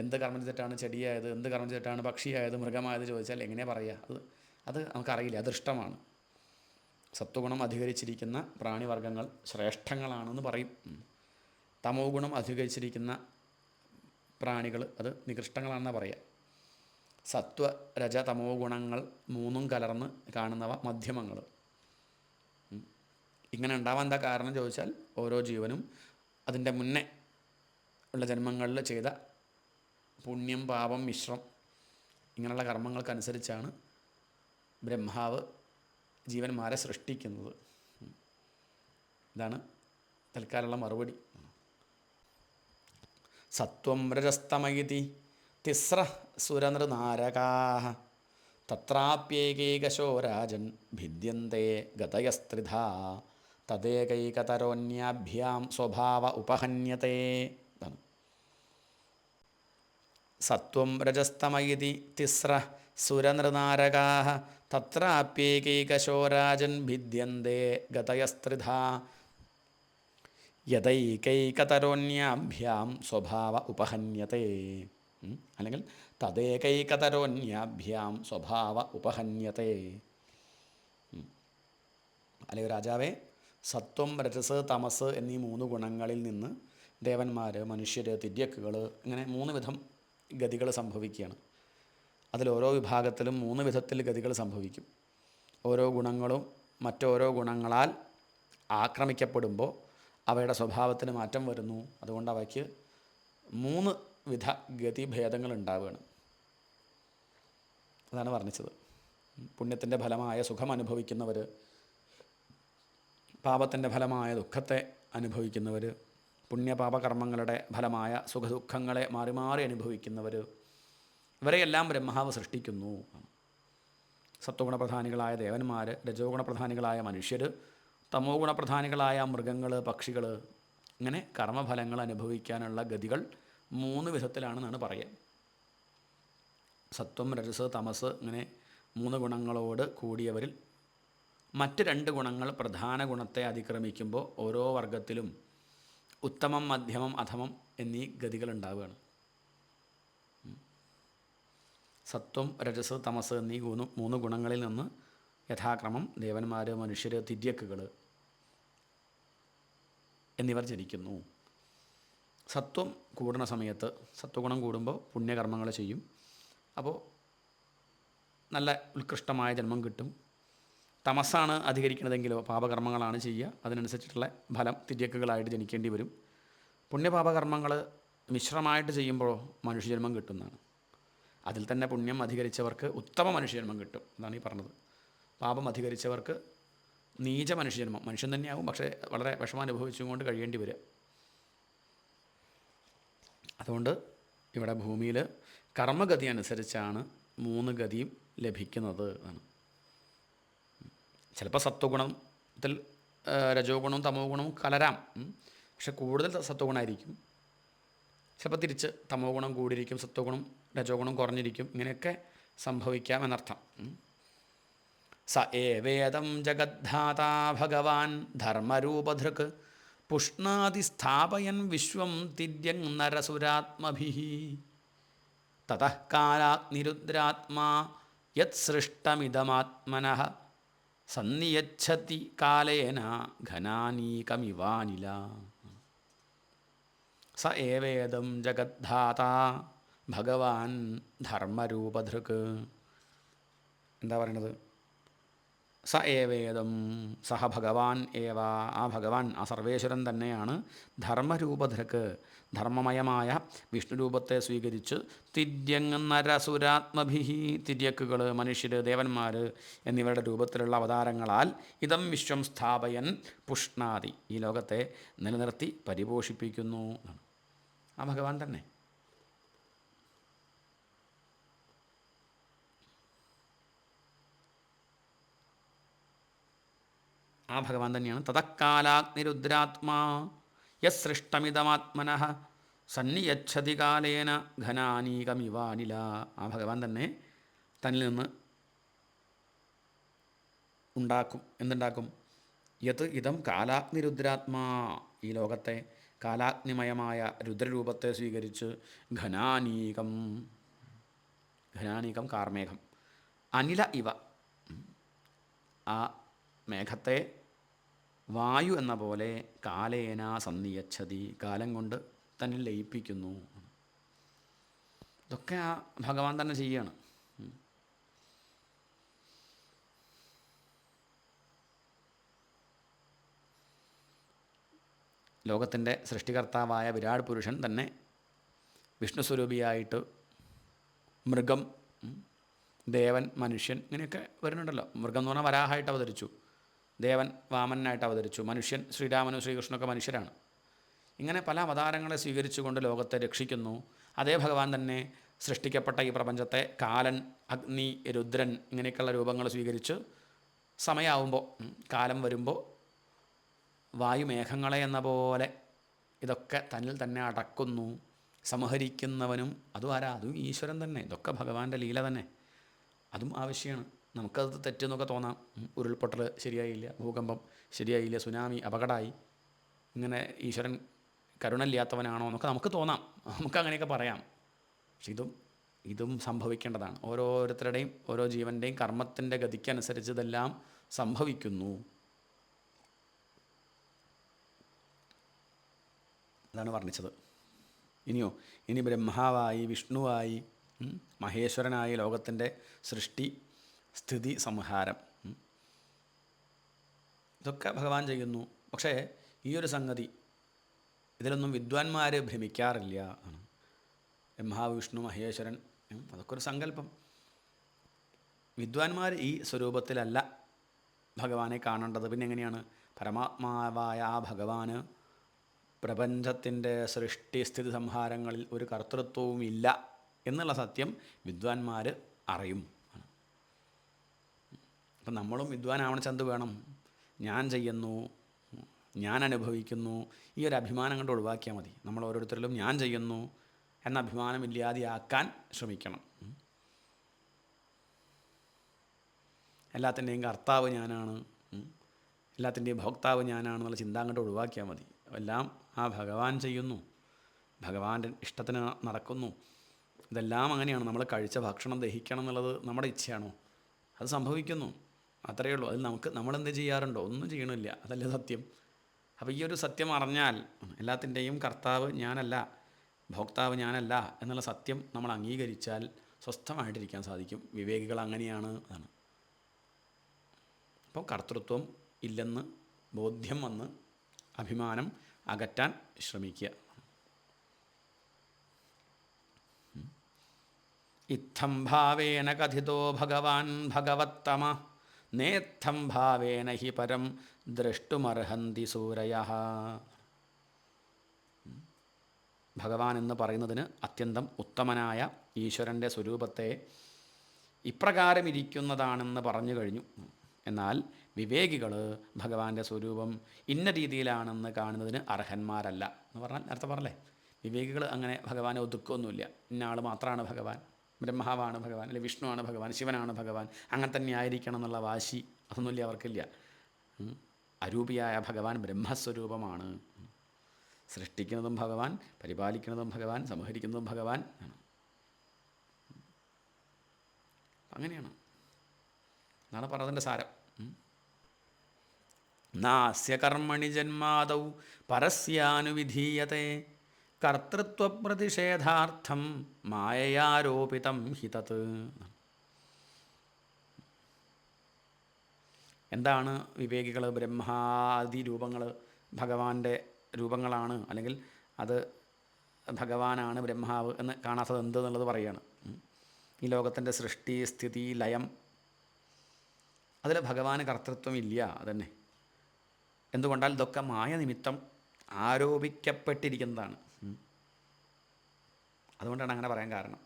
എന്ത് കർമ്മം ചെയ്തിട്ടാണ് ചെടിയായത്, എന്ത് കർമ്മം ചെയ്തിട്ടാണ് പക്ഷിയായത്, മൃഗമായത് ചോദിച്ചാൽ എങ്ങനെയാണ് പറയുക? അത് നമുക്കറിയില്ല. അദൃഷ്ടമാണ്. സത്വഗുണം അധികരിച്ചിരിക്കുന്ന പ്രാണിവർഗ്ഗങ്ങൾ ശ്രേഷ്ഠങ്ങളാണെന്ന് പറയും. തമോ ഗുണം അധികരിച്ചിരിക്കുന്ന പ്രാണികൾ അത് നികൃഷ്ടങ്ങളാണെന്നാണ് പറയുക. സത്വ രജ തമോ ഗുണങ്ങൾ 3ഉം കലർന്ന് കാണുന്നവ മധ്യമങ്ങൾ. ഇങ്ങനെ ഉണ്ടാവാൻ എന്താ കാരണം ചോദിച്ചാൽ ഓരോ ജീവനും അതിൻ്റെ മുന്നേ ഉള്ള ജന്മങ്ങളിൽ ചെയ്ത പുണ്യം പാപം മിശ്രം ഇങ്ങനെയുള്ള കർമ്മങ്ങൾക്കനുസരിച്ചാണ് ബ്രഹ്മാവ് ജീവന്മാരെ സൃഷ്ടിക്കുന്നത്. ഇതാണ് തൽക്കാലമുള്ള മറുപടി. സത്വം രജസ്തമയിതി തിസ്ര സുരനൃനാരകാഃ തത്രാപ്യേകൈകശോ രാജൻ ഭിദ്യന്തേ ഗതയസ്ത്രിധാ തദേകൈകതരോന്യാഭ്യാം സ്വഭാവ ഉപഹന്യതേ. സത്വം രജസ്തമയിതി തിസ്ര സുരനൃനാരകാഃ തത്രാപ്യേകൈകശോ രാജൻ ഭിദ്യന്തേ ഗതയസ്ത്രിധാ യദൈകൈകതരോന്യാഭ്യാം സ്വഭാവ ഉപഹന്യതേ. അല്ലെങ്കിൽ തദേകൈകതരോന്യാഭ്യാം സ്വഭാവ ഉപഹന്യതേ. അല്ലെങ്കിൽ രാജാവേ, സത്വം രജസ് തമസ് എന്നീ 3 ഗുണങ്ങളിൽ നിന്ന് ദേവന്മാർ, മനുഷ്യർ, തിര്യക്കുകൾ ഇങ്ങനെ 3 വിധം ഗതികൾ സംഭവിക്കുകയാണ്. അതിലോരോ വിഭാഗത്തിലും 3 വിധത്തിൽ ഗതികൾ സംഭവിക്കും. ഓരോ ഗുണങ്ങളും മറ്റോരോ ഗുണങ്ങളാൽ ആക്രമിക്കപ്പെടുമ്പോൾ അവയുടെ സ്വഭാവത്തിന് മാറ്റം വരുന്നു. അതുകൊണ്ട് അവയ്ക്ക് 3 വിധ ഗതിഭേദങ്ങൾ ഉണ്ടാവുകയാണ്. അതാണ് വർണ്ണിച്ചത്. പുണ്യത്തിൻ്റെ ഫലമായ സുഖം അനുഭവിക്കുന്നവർ, പാപത്തിൻ്റെ ഫലമായ ദുഃഖത്തെ അനുഭവിക്കുന്നവർ, പുണ്യപാപകർമ്മങ്ങളുടെ ഫലമായ സുഖദുഃഖങ്ങളെ മാറി മാറി അനുഭവിക്കുന്നവർ, ഇവരെയെല്ലാം ബ്രഹ്മാവ് സൃഷ്ടിക്കുന്നു. സത്വഗുണപ്രധാനികളായ ദേവന്മാർ, രജോ ഗുണപ്രധാനികളായ മനുഷ്യർ, തമോ ഗുണപ്രധാനികളായ മൃഗങ്ങൾ, പക്ഷികൾ, ഇങ്ങനെ കർമ്മഫലങ്ങൾ അനുഭവിക്കാനുള്ള ഗതികൾ 3 വിധത്തിലാണെന്നാണ് പറയുക. സത്വം രജസ് തമസ് ഇങ്ങനെ 3 ഗുണങ്ങളോട് കൂടിയവരിൽ മറ്റ് 2 ഗുണങ്ങൾ പ്രധാന ഗുണത്തെ അതിക്രമിക്കുമ്പോൾ ഓരോ വർഗത്തിലും ഉത്തമം, മധ്യമം, അധമം എന്നീ ഗതികൾ ഉണ്ടാവുകയാണ്. സത്വം രജസ് തമസ് എന്നീ 3 ഗുണങ്ങളിൽ നിന്ന് യഥാക്രമം ദേവന്മാർ, മനുഷ്യർ, തിര്യക്കുകൾ എന്നിവർ ജനിക്കുന്നു. സത്വം കൂടുന്ന സമയത്ത്, സത്വഗുണം കൂടുമ്പോൾ പുണ്യകർമ്മങ്ങൾ ചെയ്യും. അപ്പോൾ നല്ല ഉത്കൃഷ്ടമായ ജന്മം കിട്ടും. തമസ്സാണ് അധികരിക്കുന്നതെങ്കിലോ പാപകർമ്മങ്ങളാണ് ചെയ്യുക. അതിനനുസരിച്ചിട്ടുള്ള ഫലം തിര്യക്കുകളായിട്ട് ജനിക്കേണ്ടി വരും. പുണ്യപാപകർമ്മങ്ങൾ മിശ്രമായിട്ട് ചെയ്യുമ്പോഴോ മനുഷ്യജന്മം കിട്ടുന്നതാണ്. അതിൽ തന്നെ പുണ്യം അധികരിച്ചവർക്ക് ഉത്തമ മനുഷ്യജന്മം കിട്ടും. അതാണ് ഈ പറഞ്ഞത്. പാപം അധികരിച്ചവർക്ക് നീച മനുഷ്യജന്മം, മനുഷ്യൻ തന്നെയാവും, പക്ഷേ വളരെ വിഷമം അനുഭവിച്ചുകൊണ്ട് കഴിയേണ്ടി വരിക. അതുകൊണ്ട് ഇവിടെ ഭൂമിയിൽ കർമ്മഗതി അനുസരിച്ചാണ് 3 ഗതിയും ലഭിക്കുന്നത് ആണ്. ചിലപ്പോൾ സത്വഗുണത്തിൽ രജോ ഗുണവും തമോ ഗുണവും കലരാം. പക്ഷെ കൂടുതൽ സത്വഗുണമായിരിക്കും. ചിലപ്പോൾ തിരിച്ച് തമോ ഗുണം കൂടിയിരിക്കും, സത്വഗുണം രജോ ഗുണം കുറഞ്ഞിരിക്കും. ഇങ്ങനെയൊക്കെ സംഭവിക്കാം എന്നർത്ഥം. സ ഏവേദം ജഗദ്ധാതാ ഭഗവാൻ ധർമ്മരൂപധൃക് പുഷ്ണാതി സ്ഥാപയൻ വിശ്വം തിര്യൻ നരസുരാത്മഭിഃ തതഃ കാലാഗ്നിരുദ്രാത്മാ യത് സൃഷ്ടമിദമാത്മനഃ സന്നിയച്ഛതി കാലേന ഘനാനീകമിവാനില. സ ഏവേദം ജഗദ്ധാതാ ഭഗവാൻ ധർമ്മരൂപധൃക്. എന്താ പറയണത്? സ ഏവേദം സഹ ഭഗവാൻ ഏവ, ആ ഭഗവാൻ, ആ സർവേശ്വരൻ തന്നെയാണ് ധർമ്മരൂപധൃക്ക്, ധർമ്മമയമായ വിഷ്ണുരൂപത്തെ സ്വീകരിച്ച് തിര്യങ് നരസുരാത്മഭിഹി, തിര്യക്കുകൾ, മനുഷ്യർ, ദേവന്മാർ എന്നിവരുടെ രൂപത്തിലുള്ള അവതാരങ്ങളാൽ ഇതം വിശ്വം സ്ഥാപയൻ പുഷ്ണാതി, ഈ ലോകത്തെ നിലനിർത്തി പരിപോഷിപ്പിക്കുന്നു. ആ ഭഗവാൻ തന്നെ. ആ ഭഗവാൻ തന്നെയാണ് തതക്കാലാഗ്നിരുദ്രാത്മാ യസൃഷ്ടമിതമാത്മന സന്നിയച്ഛതി കാലേന ഘനാനീകമിവാനില. ആ ഭഗവാൻ തന്നെ തന്നിൽ നിന്ന് ഉണ്ടാക്കും. എന്തുണ്ടാക്കും? യത് ഇതം കാലാഗ്നിരുദ്രാത്മാ, ഈ ലോകത്തെ കാലാഗ്നിമയമായ രുദ്രരൂപത്തെ സ്വീകരിച്ച് ഘനാനീകം, ഘനാനീകം കാർമേഘം, അനില ഇവ, ആ മേഘത്തെ വായു എന്ന പോലെ കാലേന സന്നിയച്ഛതി, കാലം കൊണ്ട് തന്നിൽ ലയിപ്പിക്കുന്നു. ഇതൊക്കെ ആ ഭഗവാൻ തന്നെ ചെയ്യുകയാണ്. ലോകത്തിൻ്റെ സൃഷ്ടികർത്താവായ വിരാട് പുരുഷൻ തന്നെ വിഷ്ണു സ്വരൂപിയായിട്ട് മൃഗം, ദേവൻ, മനുഷ്യൻ ഇങ്ങനെയൊക്കെ വരുന്നുണ്ടല്ലോ. മൃഗം എന്ന് പറഞ്ഞാൽ വരാഹമായിട്ട് അവതരിച്ചു, ദേവൻ വാമനായിട്ട് അവതരിച്ചു, മനുഷ്യൻ ശ്രീരാമനും ശ്രീകൃഷ്ണനൊക്കെ മനുഷ്യരാണ്. ഇങ്ങനെ പല അവതാരങ്ങളെ സ്വീകരിച്ചുകൊണ്ട് ലോകത്തെ രക്ഷിക്കുന്നു. അതേ ഭഗവാൻ തന്നെ സൃഷ്ടിക്കപ്പെട്ട ഈ പ്രപഞ്ചത്തെ കാലൻ, അഗ്നി, രുദ്രൻ ഇങ്ങനെയൊക്കെയുള്ള രൂപങ്ങൾ സ്വീകരിച്ച് സമയമാവുമ്പോൾ, കാലം വരുമ്പോൾ വായുമേഘങ്ങളെ എന്ന പോലെ ഇതൊക്കെ തന്നിൽ തന്നെ അടക്കുന്നു. സംഹരിക്കുന്നവനും അതും ആരാ? അതും ഈശ്വരൻ തന്നെ. ഇതൊക്കെ ഭഗവാന്റെ ലീല തന്നെ. അതും ആവശ്യമാണ്. നമുക്കത് തെറ്റെന്നൊക്കെ തോന്നാം. ഉരുൾപൊട്ടൽ ശരിയായില്ല, ഭൂകമ്പം ശരിയായില്ല, സുനാമി അപകടമായി, ഇങ്ങനെ ഈശ്വരൻ കരുണയില്ലാത്തവനാണോ എന്നൊക്കെ നമുക്ക് തോന്നാം. നമുക്ക് അങ്ങനെയൊക്കെ പറയാം. പക്ഷെ ഇതും സംഭവിക്കേണ്ടതാണ്. ഓരോരുത്തരുടെയും ഓരോ ജീവൻ്റെയും കർമ്മത്തിൻ്റെ ഗതിക്കനുസരിച്ച് ഇതെല്ലാം സംഭവിക്കുന്നു. അതാണ് വർണ്ണിച്ചത്. ഇനി ബ്രഹ്മാവായി, വിഷ്ണുവായി, മഹേശ്വരനായി ലോകത്തിൻ്റെ സൃഷ്ടി, സ്ഥിതി, സംഹാരം ഇതൊക്കെ ഭഗവാൻ ചെയ്യുന്നു. പക്ഷേ ഈ ഒരു സംഗതി ഇതിലൊന്നും വിദ്വാൻമാർ ഭ്രമിക്കാറില്ല. ബ്രഹ്മാവ്, വിഷ്ണു, മഹേശ്വരൻ അതൊക്കെ ഒരു സങ്കല്പം. വിദ്വാൻമാർ ഈ സ്വരൂപത്തിലല്ല ഭഗവാനെ കാണേണ്ടത്. പിന്നെ എങ്ങനെയാണ്? പരമാത്മാവായ ആ ഭഗവാന് പ്രപഞ്ചത്തിൻ്റെ സൃഷ്ടി, സ്ഥിതി, സംഹാരങ്ങളിൽ ഒരു കർത്തൃത്വവും ഇല്ല എന്നുള്ള സത്യം വിദ്വാൻമാർ അറിയും. അപ്പം നമ്മളും വിദ്വാനാവണ എന്ത് വേണം? ഞാൻ ചെയ്യുന്നു, ഞാൻ അനുഭവിക്കുന്നു, ഈ ഒരു അഭിമാനം കൊണ്ട് ഒഴിവാക്കിയാൽ മതി. നമ്മൾ ഓരോരുത്തരിലും ഞാൻ ചെയ്യുന്നു എന്ന അഭിമാനം ഇല്ലാതെയാക്കാൻ ശ്രമിക്കണം. എല്ലാത്തിൻ്റെയും കർത്താവ് ഞാനാണ്, എല്ലാത്തിൻ്റെയും ഭോക്താവ് ഞാനാണെന്നുള്ള ചിന്ത അങ്ങോട്ട് ഒഴിവാക്കിയാൽ മതി. എല്ലാം ആ ഭഗവാൻ ചെയ്യുന്നു, ഭഗവാന്റെ ഇഷ്ടത്തിന് നടക്കുന്നു. ഇതെല്ലാം അങ്ങനെയാണ്. നമ്മൾ കഴിച്ച ഭക്ഷണം ദഹിക്കണം എന്നുള്ളത് നമ്മുടെ ഇച്ഛയാണോ? അത് സംഭവിക്കുന്നു, അത്രയേ ഉള്ളൂ. അതിൽ നമ്മളെന്ത് ചെയ്യാറുണ്ടോ? ഒന്നും ചെയ്യണില്ല. അതല്ലേ സത്യം. അപ്പോൾ ഈ ഒരു സത്യം അറിഞ്ഞാൽ എല്ലാത്തിൻ്റെയും കർത്താവ് ഞാനല്ല, ഭോക്താവ് ഞാനല്ല എന്നുള്ള സത്യം നമ്മൾ അംഗീകരിച്ചാൽ സ്വസ്ഥമായിട്ടിരിക്കാൻ സാധിക്കും. വിവേകികൾ അങ്ങനെയാണ്. അതാണ്. അപ്പോൾ കർത്തൃത്വം ഇല്ലെന്ന് ബോധ്യം വന്ന് അഭിമാനം അകറ്റാൻ ശ്രമിക്കുക. ഇത്തം ഭാവേന കഥിതോ ഭഗവാൻ ഭഗവത്തമ നേത്തം ഭാവേന ഹി പരം ദ്രഷ്ടുമർഹന്തി സൂരയഃ. ഭഗവാൻ എന്ന് പറയുന്നതിന് അത്യന്തം ഉത്തമനായ ഈശ്വരൻ്റെ സ്വരൂപത്തെ ഇപ്രകാരം ഇരിക്കുന്നതാണെന്ന് പറഞ്ഞു കഴിഞ്ഞു. എന്നാൽ വിവേകികൾ ഭഗവാന്റെ സ്വരൂപം ഇന്ന രീതിയിലാണെന്ന് കാണുന്നതിന് അർഹന്മാരല്ല എന്ന് പറഞ്ഞാൽ നേരത്തെ പറഞ്ഞല്ലേ, വിവേകികൾ അങ്ങനെ ഭഗവാനെ ഒതുക്കൊന്നുമില്ല. ഇന്ന ആൾ മാത്രമാണ് ഭഗവാൻ, ബ്രഹ്മാവാണ് ഭഗവാൻ, അല്ലെങ്കിൽ വിഷ്ണുവാണ് ഭഗവാൻ, ശിവനാണ് ഭഗവാൻ, അങ്ങനെ തന്നെ ആയിരിക്കണം എന്നുള്ള വാശി അതൊന്നുമില്ല അവർക്കില്ല. അരൂപിയായ ഭഗവാൻ ബ്രഹ്മസ്വരൂപമാണ്. സൃഷ്ടിക്കുന്നതും ഭഗവാൻ, പരിപാലിക്കുന്നതും ഭഗവാൻ, സംഹരിക്കുന്നതും ഭഗവാൻ ആണ്. അങ്ങനെയാണ്. എന്നാണ് പറഞ്ഞതിൻ്റെ സാരം. നാസ്യ കർമ്മണി ജന്മാദൗ പരസ്യാനുവിധീയത്തെ കർത്തൃത്വപ്രതിഷേധാർത്ഥം മായയാരോപിതം ഹി തത്. എന്താണ് വിവേകികൾ ബ്രഹ്മാദി രൂപങ്ങൾ ഭഗവാന്റെ രൂപങ്ങളാണ്, അല്ലെങ്കിൽ അത് ഭഗവാനാണ് ബ്രഹ്മാവ് എന്ന് കാണാത്തത് എന്ത് എന്നുള്ളത് പറയുകയാണ്. ഈ ലോകത്തിൻ്റെ സൃഷ്ടി സ്ഥിതി ലയം അതിൽ ഭഗവാന് കർത്തൃത്വം ഇല്ല. അതന്നെ എന്തുകൊണ്ടാൽ ഇതൊക്കെ മായ നിമിത്തം ആരോപിക്കപ്പെട്ടിരിക്കുന്നതാണ്. അതുകൊണ്ടാണ് അങ്ങനെ പറയാൻ കാരണം.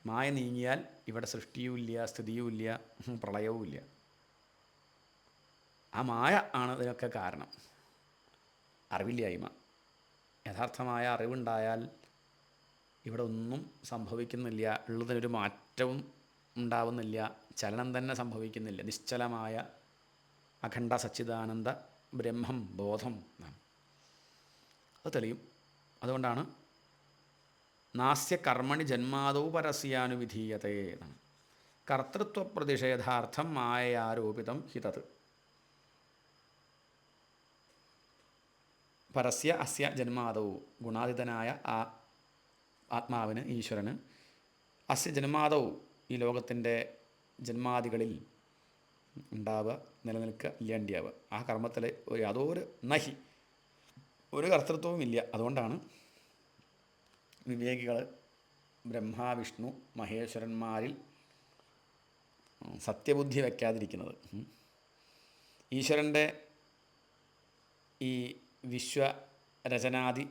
മായ നീങ്ങിയാൽ ഇവിടെ സൃഷ്ടിയും ഇല്ല, സ്ഥിതിയും ഇല്ല, പ്രളയവും ഇല്ല. ആ മായ ആണ് ഇതിനൊക്കെ കാരണം. അറിവില്ലായ്മ. യഥാർത്ഥമായ അറിവുണ്ടായാൽ ഇവിടെ ഒന്നും സംഭവിക്കുന്നില്ല, ഉള്ളതിനൊരു മാറ്റവും ഉണ്ടാവുന്നില്ല, ചലനം തന്നെ സംഭവിക്കുന്നില്ല. നിശ്ചലമായ അഖണ്ഡ സച്ചിദാനന്ദ ബ്രഹ്മം ബോധം എന്നാണ്. അത് തെളിയും. അതുകൊണ്ടാണ് നാസ്യ കർമ്മണി ജന്മാദൗ പരസ്യാനുവിധീയതേ എന്നാണ്. കർത്തൃത്വ പ്രതിഷേധാർത്ഥം മായയാരോപിതം ഹിതത്. പരസ്യ അസ്യ ജന്മാദൗ ഗുണാതീതനായ ആ ആത്മാവിന്, ഈശ്വരന്, അസ്യ ജന്മാദൗ ഈ ലോകത്തിൻ്റെ ജന്മാദികളിൽ ഉണ്ടാവുക, നിലനിൽക്കുക, ഇല്ലാണ്ടിയാവുക, ആ കർമ്മത്തിൽ യാതൊരു നഹി ഒരു കർത്തൃത്വവും ഇല്ല. അതുകൊണ്ടാണ് വിവേകികൾ ബ്രഹ്മ വിഷ്ണു മഹേശ്വരന്മാരിൽ സത്യബുദ്ധി വയ്ക്കാതിരിക്കുന്നത്. ഈശ്വരൻ്റെ ഈ വിശ്വരചനാദി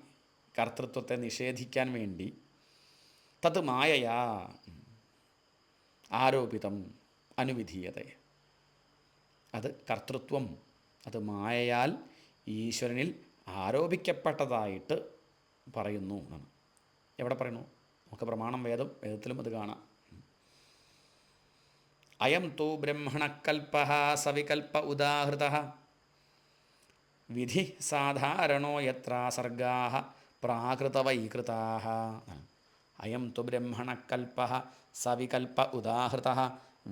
കർത്തൃത്വത്തെ നിഷേധിക്കാൻ വേണ്ടി തത് മായയാ ആരോപിതം അനുവിധീയത. അത് കർത്തൃത്വം അത് മായയാൽ ഈശ്വരനിൽ ആരോപിക്കപ്പെട്ടതായിട്ട് പറയുന്നു എന്നാണ്. എവിടെ പറയുന്നു? നമുക്ക് പ്രമാണം വേദത്തിലും അത് കാണാം. അയം തോ ബ്രഹ്മണകൽപ സവികൽപ ഉദാഹൃത വിധി സാധാരണോ യത്ര സർഗാ പ്രാകൃതവൈകൃതാ. അയം തു ബ്രഹ്മണകൽപ സവികൽപ ഉദാഹൃത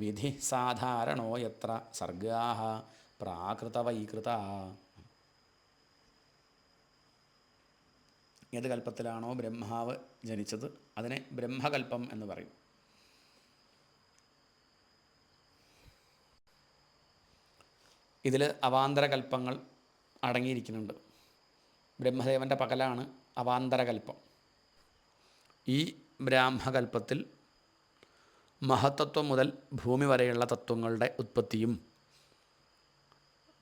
വിധി സാധാരണോ യത്ര സർഗാ പ്രാകൃതവൈകൃതാ. ഏത് കൽപ്പത്തിലാണോ ബ്രഹ്മാവ് ജനിച്ചത് അതിനെ ബ്രഹ്മകൽപ്പം എന്ന് പറയും. ഇതിൽ അവാന്തരകൽപ്പങ്ങൾ അടങ്ങിയിരിക്കുന്നുണ്ട്. ബ്രഹ്മദേവൻ്റെ പകലാണ് അവാന്തരകൽപ്പം. ഈ ബ്രാഹ്മകൽപ്പത്തിൽ മഹത്തത്വം മുതൽ ഭൂമി വരെയുള്ള തത്വങ്ങളുടെ ഉത്പത്തിയും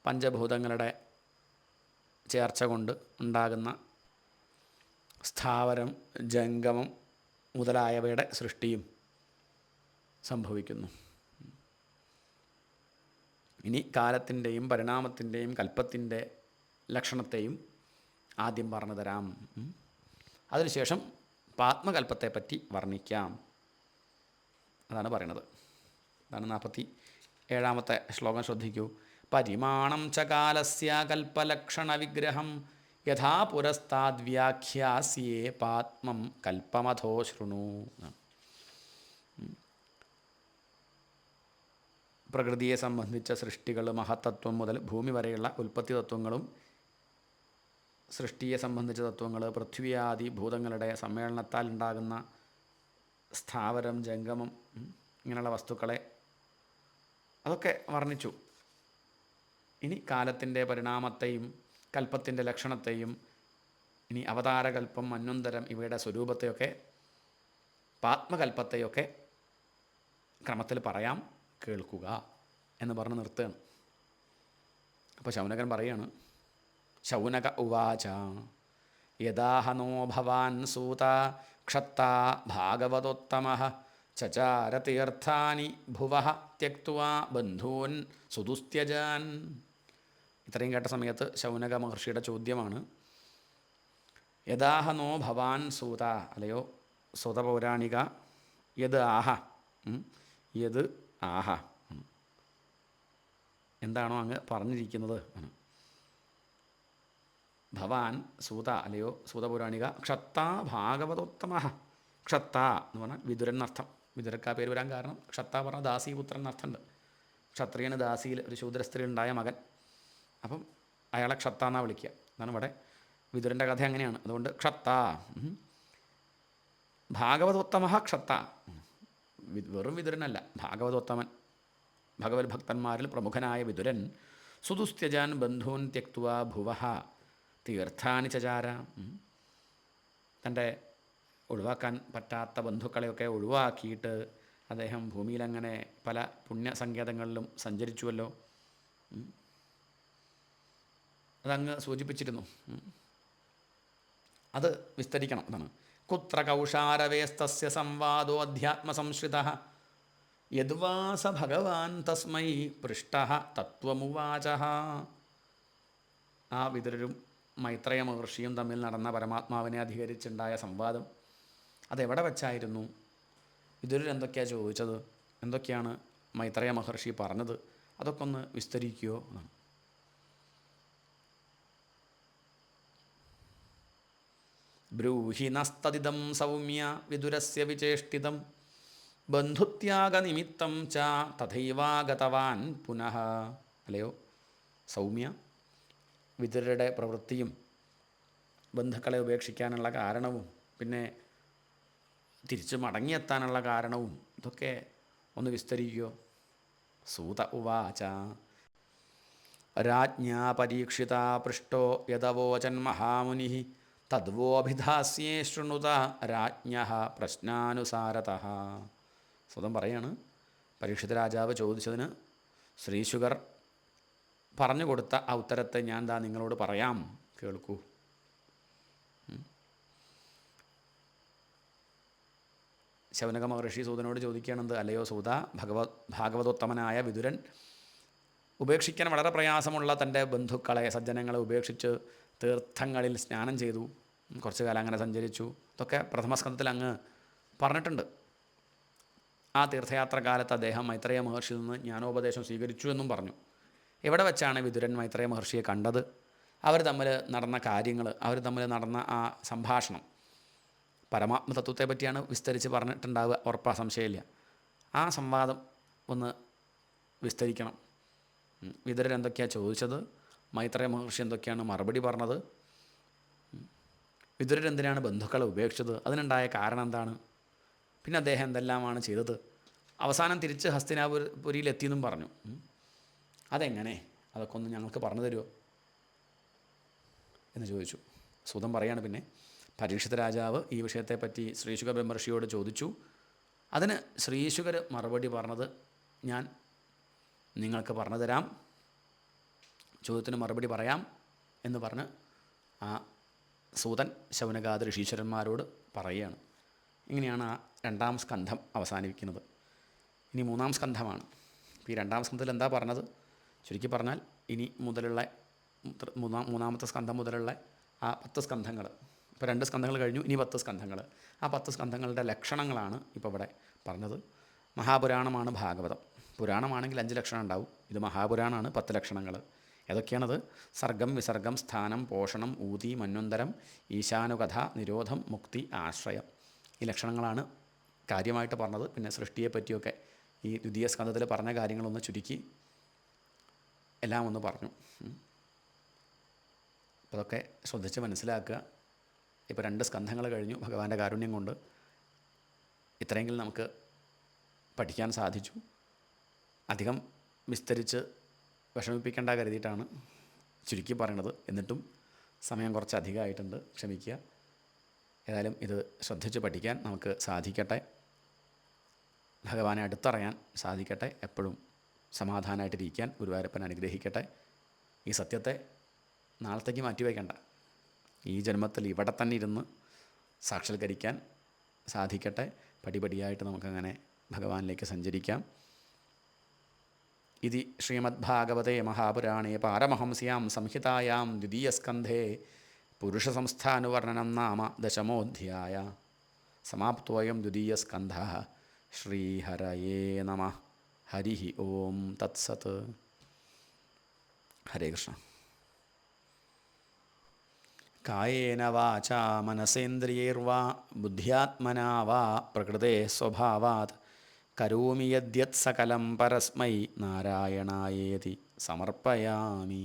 പഞ്ചഭൂതങ്ങളുടെ ചേർച്ച കൊണ്ട് ഉണ്ടാകുന്ന സ്ഥാവരം ജംഗമം മുതലായവയുടെ സൃഷ്ടിയും സംഭവിക്കുന്നു. ഇനി കാലത്തിൻ്റെയും പരിണാമത്തിൻ്റെയും കൽപ്പത്തിൻ്റെ ലക്ഷണത്തെയും ആദ്യം പറഞ്ഞു തരാം. അതിനുശേഷം പാത്മകൽപ്പത്തെപ്പറ്റി വർണ്ണിക്കാം. അതാണ് പറയുന്നത്. അതാണ് 47-ാമത്തെ ശ്ലോകം. ശ്രദ്ധിക്കൂ. പരിമാണം ച കാലസ്യ കൽപ്പലക്ഷണ വിഗ്രഹം യഥാ പുരസ്താദ്വ്യാഖ്യാസ്യേ പാത്മം കൽപ്പമഥോ ശൃണു. പ്രകൃതിയെ സംബന്ധിച്ച സൃഷ്ടികൾ, മഹത്തത്വം മുതൽ ഭൂമി വരെയുള്ള ഉൽപ്പത്തി തത്വങ്ങളും സൃഷ്ടിയെ സംബന്ധിച്ച തത്വങ്ങൾ, പൃഥ്വിയാദി ഭൂതങ്ങളുടെ സമ്മേളനത്താൽ ഉണ്ടാകുന്ന സ്ഥാവരം ജംഗമം ഇങ്ങനെയുള്ള വസ്തുക്കളെ അതൊക്കെ വർണ്ണിച്ചു. ഇനി കാലത്തിൻ്റെ പരിണാമത്തെയും കൽപ്പത്തിൻ്റെ ലക്ഷണത്തെയും ഇനി അവതാരകൽപ്പം, മന്വന്തരം ഇവയുടെ സ്വരൂപത്തെയൊക്കെ പാത്മകൽപ്പത്തെയൊക്കെ ക്രമത്തിൽ പറയാം, കേൾക്കുക എന്ന് പറഞ്ഞ് നിർത്തുകയാണ്. അപ്പോൾ ശൗനകൻ പറയാണ്, ശൗനക ഉവാച യദാഹനോ ഭവാൻ സൂത ക്ഷത്താ ഭാഗവതോത്തമഃ ചചാരതീർത്ഥാനി ഭുവഃ ത്യക്ത്വാ ബന്ധൂൻ സുദുസ്ത്യജാൻ. ഇത്രയും കേട്ട സമയത്ത് ശൗനക മഹർഷിയുടെ ചോദ്യമാണ്, യദാഹനോ ഭവാൻ സൂത, അല്ലയോ സൂതപൗരാണിക, യത് ആഹ, യത് ആഹ, എന്താണോ അങ്ങ് പറഞ്ഞിരിക്കുന്നത്. ഭവാൻ സൂത, അല്ലയോ സൂതപൗരാണിക, ക്ഷത്താ ഭാഗവതോത്തമഃ. ക്ഷത്ത എന്ന് പറഞ്ഞാൽ വിതുരൻ എന്നർത്ഥം. വിതുരക്കാ പേര് വരാൻ കാരണം ക്ഷത്ത പറഞ്ഞാൽ ദാസീപുത്രൻ എന്നർത്ഥമുണ്ട്. ക്ഷത്രിയന് ദാസിയിൽ ഒരു ശൂദ്ര സ്ത്രീ ഉണ്ടായ മകൻ, അപ്പം അയാളെ ക്ഷത്ത എന്നാണ് വിളിക്കുക. എന്നാണ് ഇവിടെ വിതുരൻ്റെ കഥ അങ്ങനെയാണ്. അതുകൊണ്ട് ക്ഷത്ത. ഭാഗവതോത്തമഃ ക്ഷത്ത, വെറും വിതുരനല്ല, ഭാഗവതോത്തമൻ. ഭഗവത് ഭക്തന്മാരിൽ പ്രമുഖനായ വിതുരൻ സുദുസ്ത്യജാൻ ബന്ധൂൻ ത്യക്തുവ ഭുവഹ തീർത്ഥാനി ചചാര. തൻ്റെ ഒഴിവാക്കാൻ പറ്റാത്ത ബന്ധുക്കളെയൊക്കെ ഒഴിവാക്കിയിട്ട് അദ്ദേഹം ഭൂമിയിലങ്ങനെ പല പുണ്യസങ്കേതങ്ങളിലും സഞ്ചരിച്ചുവല്ലോ. അതങ്ങ് സൂചിപ്പിച്ചിരുന്നു. അത് വിസ്തരിക്കണം എന്നാണ്. കുത്ര കൗഷാരവേസ്തസ്യ സംവാദോ അധ്യാത്മസംശ്രിത യദ്വാസ ഭഗവാൻ തസ്മൈ പൃഷ്ട തത്വമുവാച. ആ വിതുരരും മൈത്രേയ മഹർഷിയും തമ്മിൽ നടന്ന പരമാത്മാവിനെ അധികരിച്ചുണ്ടായ സംവാദം അതെവിടെ വെച്ചായിരുന്നു? വിതുരർ എന്തൊക്കെയാണ് ചോദിച്ചത്? എന്തൊക്കെയാണ് മൈത്രേയ മഹർഷി പറഞ്ഞത്? അതൊക്കെ ഒന്ന് വിസ്തരിക്കുകയോ എന്നാണ്. ബ്രൂഹി നസ്തദിദം സൗമ്യ വിദുരസ്യ വിചേഷ്ടിതം ബന്ധുത്യാഗനിമിത്തം ച തഥൈവാഗതവാൻ പുനഃ. അല്ലയോ സൗമ്യ, വിതുരരുടെ പ്രവൃത്തിയും ബന്ധുക്കളെ ഉപേക്ഷിക്കാനുള്ള കാരണവും പിന്നെ തിരിച്ച് മടങ്ങിയെത്താനുള്ള കാരണവും ഇതൊക്കെ ഒന്ന് വിസ്തരിക്കുകയോ. സൂത ഉവാച രാജ്ഞാ പരീക്ഷിത പൃഷ്ടോ യദവോചൻ മഹാമുനി തദ്വോഭിധാസ്യേ ശൃണുത രാജ്ഞ പ്രശ്നാനുസാരതഃ. സ്വതം പറയാണ്, പരീക്ഷിത രാജാവ് ചോദിച്ചതിന് ശ്രീശുകർ പറഞ്ഞു കൊടുത്ത ആ ഉത്തരത്തെ ഞാൻ നിങ്ങളോട് പറയാം, കേൾക്കൂ. ശൗനക മഹർഷി സൂതനോട് ചോദിക്കുകയാണെന്ത്? അല്ലയോ സൂത, ഭാഗവതോത്തമനായ വിതുരൻ ഉപേക്ഷിക്കാൻ വളരെ പ്രയാസമുള്ള തൻ്റെ ബന്ധുക്കളെ, സജ്ജനങ്ങളെ ഉപേക്ഷിച്ച് തീർത്ഥങ്ങളിൽ സ്നാനം ചെയ്തു, കുറച്ചു കാലം അങ്ങനെ സഞ്ചരിച്ചു. ഇതൊക്കെ പ്രഥമസ്കന്ധത്തിൽ അങ്ങ് പറഞ്ഞിട്ടുണ്ട്. ആ തീർത്ഥയാത്ര കാലത്ത് അദ്ദേഹം മൈത്രേയ മഹർഷിയിൽ നിന്ന് ജ്ഞാനോപദേശം സ്വീകരിച്ചു എന്നും പറഞ്ഞു. എവിടെ വെച്ചാണ് വിതുരൻ മൈത്രേയ മഹർഷിയെ കണ്ടത്? അവർ തമ്മിൽ നടന്ന കാര്യങ്ങൾ, അവർ തമ്മിൽ നടന്ന ആ സംഭാഷണം, പരമാത്മതത്വത്തെ പറ്റിയാണ് വിസ്തരിച്ച് പറഞ്ഞിട്ടുണ്ടാവുക, ഉറപ്പാ, സംശയമില്ല. ആ സംവാദം ഒന്ന് വിസ്തരിക്കണം. വിതുരൻ എന്തൊക്കെയാണ് ചോദിച്ചത്? മൈത്രേയ മഹർഷി എന്തൊക്കെയാണ് മറുപടി പറഞ്ഞത്? വിതുരൻ എന്തിനാണ് ബന്ധുക്കളെ ഉപേക്ഷിച്ചത്? അതിനുണ്ടായ കാരണം എന്താണ്? പിന്നെ അദ്ദേഹം എന്തെല്ലാമാണ് ചെയ്തത്? അവസാനം തിരിച്ച് ഹസ്തിനാപുരിയിലെത്തിയെന്നും പറഞ്ഞു. അതെങ്ങനെ? അതൊക്കെ ഒന്ന് ഞങ്ങൾക്ക് പറഞ്ഞു തരുമോ എന്ന് ചോദിച്ചു. സൂതൻ പറയാണ്, പിന്നെ പരീക്ഷിത രാജാവ് ഈ വിഷയത്തെപ്പറ്റി ശ്രീശുക ബ്രഹ്മർഷിയോട് ചോദിച്ചു. അതിന് ശ്രീശുകർ മറുപടി പറഞ്ഞത് ഞാൻ നിങ്ങൾക്ക് പറഞ്ഞു തരാം, ചോദ്യത്തിന് മറുപടി പറയാം എന്ന് പറഞ്ഞ് ആ സൂതൻ ശൗനകാദി ഋഷീശ്വരന്മാരോട് പറയുകയാണ്. ഇങ്ങനെയാണ് ആ രണ്ടാം സ്കന്ധം അവസാനിപ്പിക്കുന്നത്. ഇനി മൂന്നാം സ്കന്ധമാണ്. ഇപ്പോൾ ഈ രണ്ടാം സ്കന്ധത്തിൽ എന്താ പറഞ്ഞത്? ചുരുക്കി പറഞ്ഞാൽ ഇനി മുതലുള്ള മൂന്നാമത്തെ സ്കന്ധം മുതലുള്ള ആ 10 സ്കന്ധങ്ങൾ, ഇപ്പോൾ 2 സ്കന്ധങ്ങൾ കഴിഞ്ഞു, ഇനി 10 സ്കന്ധങ്ങൾ. ആ 10 സ്കന്ധങ്ങളുടെ ലക്ഷണങ്ങളാണ് ഇപ്പോൾ ഇവിടെ പറഞ്ഞത്. മഹാപുരാണമാണ് ഭാഗവതം. പുരാണമാണെങ്കിൽ 5 ലക്ഷണം ഉണ്ടാവും. ഇത് മഹാപുരാണമാണ്, 10 ലക്ഷണങ്ങൾ. ഏതൊക്കെയാണത്? സർഗം, വിസർഗം, സ്ഥാനം, പോഷണം, ഊതി, മന്വന്തരം, ഈശാനുകഥ, നിരോധം, മുക്തി, ആശ്രയം. ഈ ലക്ഷണങ്ങളാണ് കാര്യമായിട്ട് പറഞ്ഞത്. പിന്നെ സൃഷ്ടിയെ പറ്റിയൊക്കെ ഈ ദ്വിതീയ സ്കന്ധത്തിൽ പറഞ്ഞ കാര്യങ്ങളൊന്ന് ചുരുക്കി എല്ലാം ഒന്ന് പറഞ്ഞു. അപ്പോൾ അതൊക്കെ ശ്രദ്ധിച്ച് മനസ്സിലാക്കുക. ഇപ്പോൾ 2 സ്കന്ധങ്ങൾ കഴിഞ്ഞു. ഭഗവാന്റെ കാരുണ്യം കൊണ്ട് ഇത്രയെങ്കിലും നമുക്ക് പഠിക്കാൻ സാധിച്ചു. അധികം വിസ്തരിച്ച് വിഷമിപ്പിക്കേണ്ട കരുതിയിട്ടാണ് ചുരുക്കി പറയണത്. എന്നിട്ടും സമയം കുറച്ച് അധികമായിട്ടുണ്ട്, ക്ഷമിക്കുക. ഏതായാലും ഇത് ശ്രദ്ധിച്ച് പഠിക്കാൻ നമുക്ക് സാധിക്കട്ടെ. ഭഗവാനെ അടുത്തറിയാൻ സാധിക്കട്ടെ. എപ്പോഴും സമാധാനമായിട്ടിരിക്കാൻ ഗുരുവായൂരപ്പൻ അനുഗ്രഹിക്കട്ടെ. ഈ സത്യത്തെ നാളത്തേക്ക് മാറ്റിവെക്കണ്ട. ഈ ജന്മത്തിൽ ഇവിടെ തന്നെ ഇരുന്ന് സാക്ഷാത്കരിക്കാൻ സാധിക്കട്ടെ. പടിപടിയായിട്ട് നമുക്കങ്ങനെ ഭഗവാനിലേക്ക് സഞ്ചരിക്കാം. ഇതി ശ്രീമദ്ഭാഗവതേ മഹാപുരാണേ പാരമഹംസ്യാം സംഹിതായാം ദ്വിതീയസ്കന്ധേ പുരുഷസംസ്ഥാനുവർണ്ണനം നാമ 10മോऽധ്യായ. സമാപ്തോയം ദ്വിതീയസ്കന്ധഃ. ശ്രീഹരയേ നമഃ. ഹരി ഓം തത്സത്. ഹരേ കൃഷ്ണ. കായേന വാചാ മനസേന്ദ്രിയൈർവാ ബുദ്ധ്യാത്മനാ വാ പ്രകൃതേ സ്വഭാവാത് കരോമി യദ്യത് സകലം പരസ്മൈ നാരായണായേതി സമർപ്പയാമി.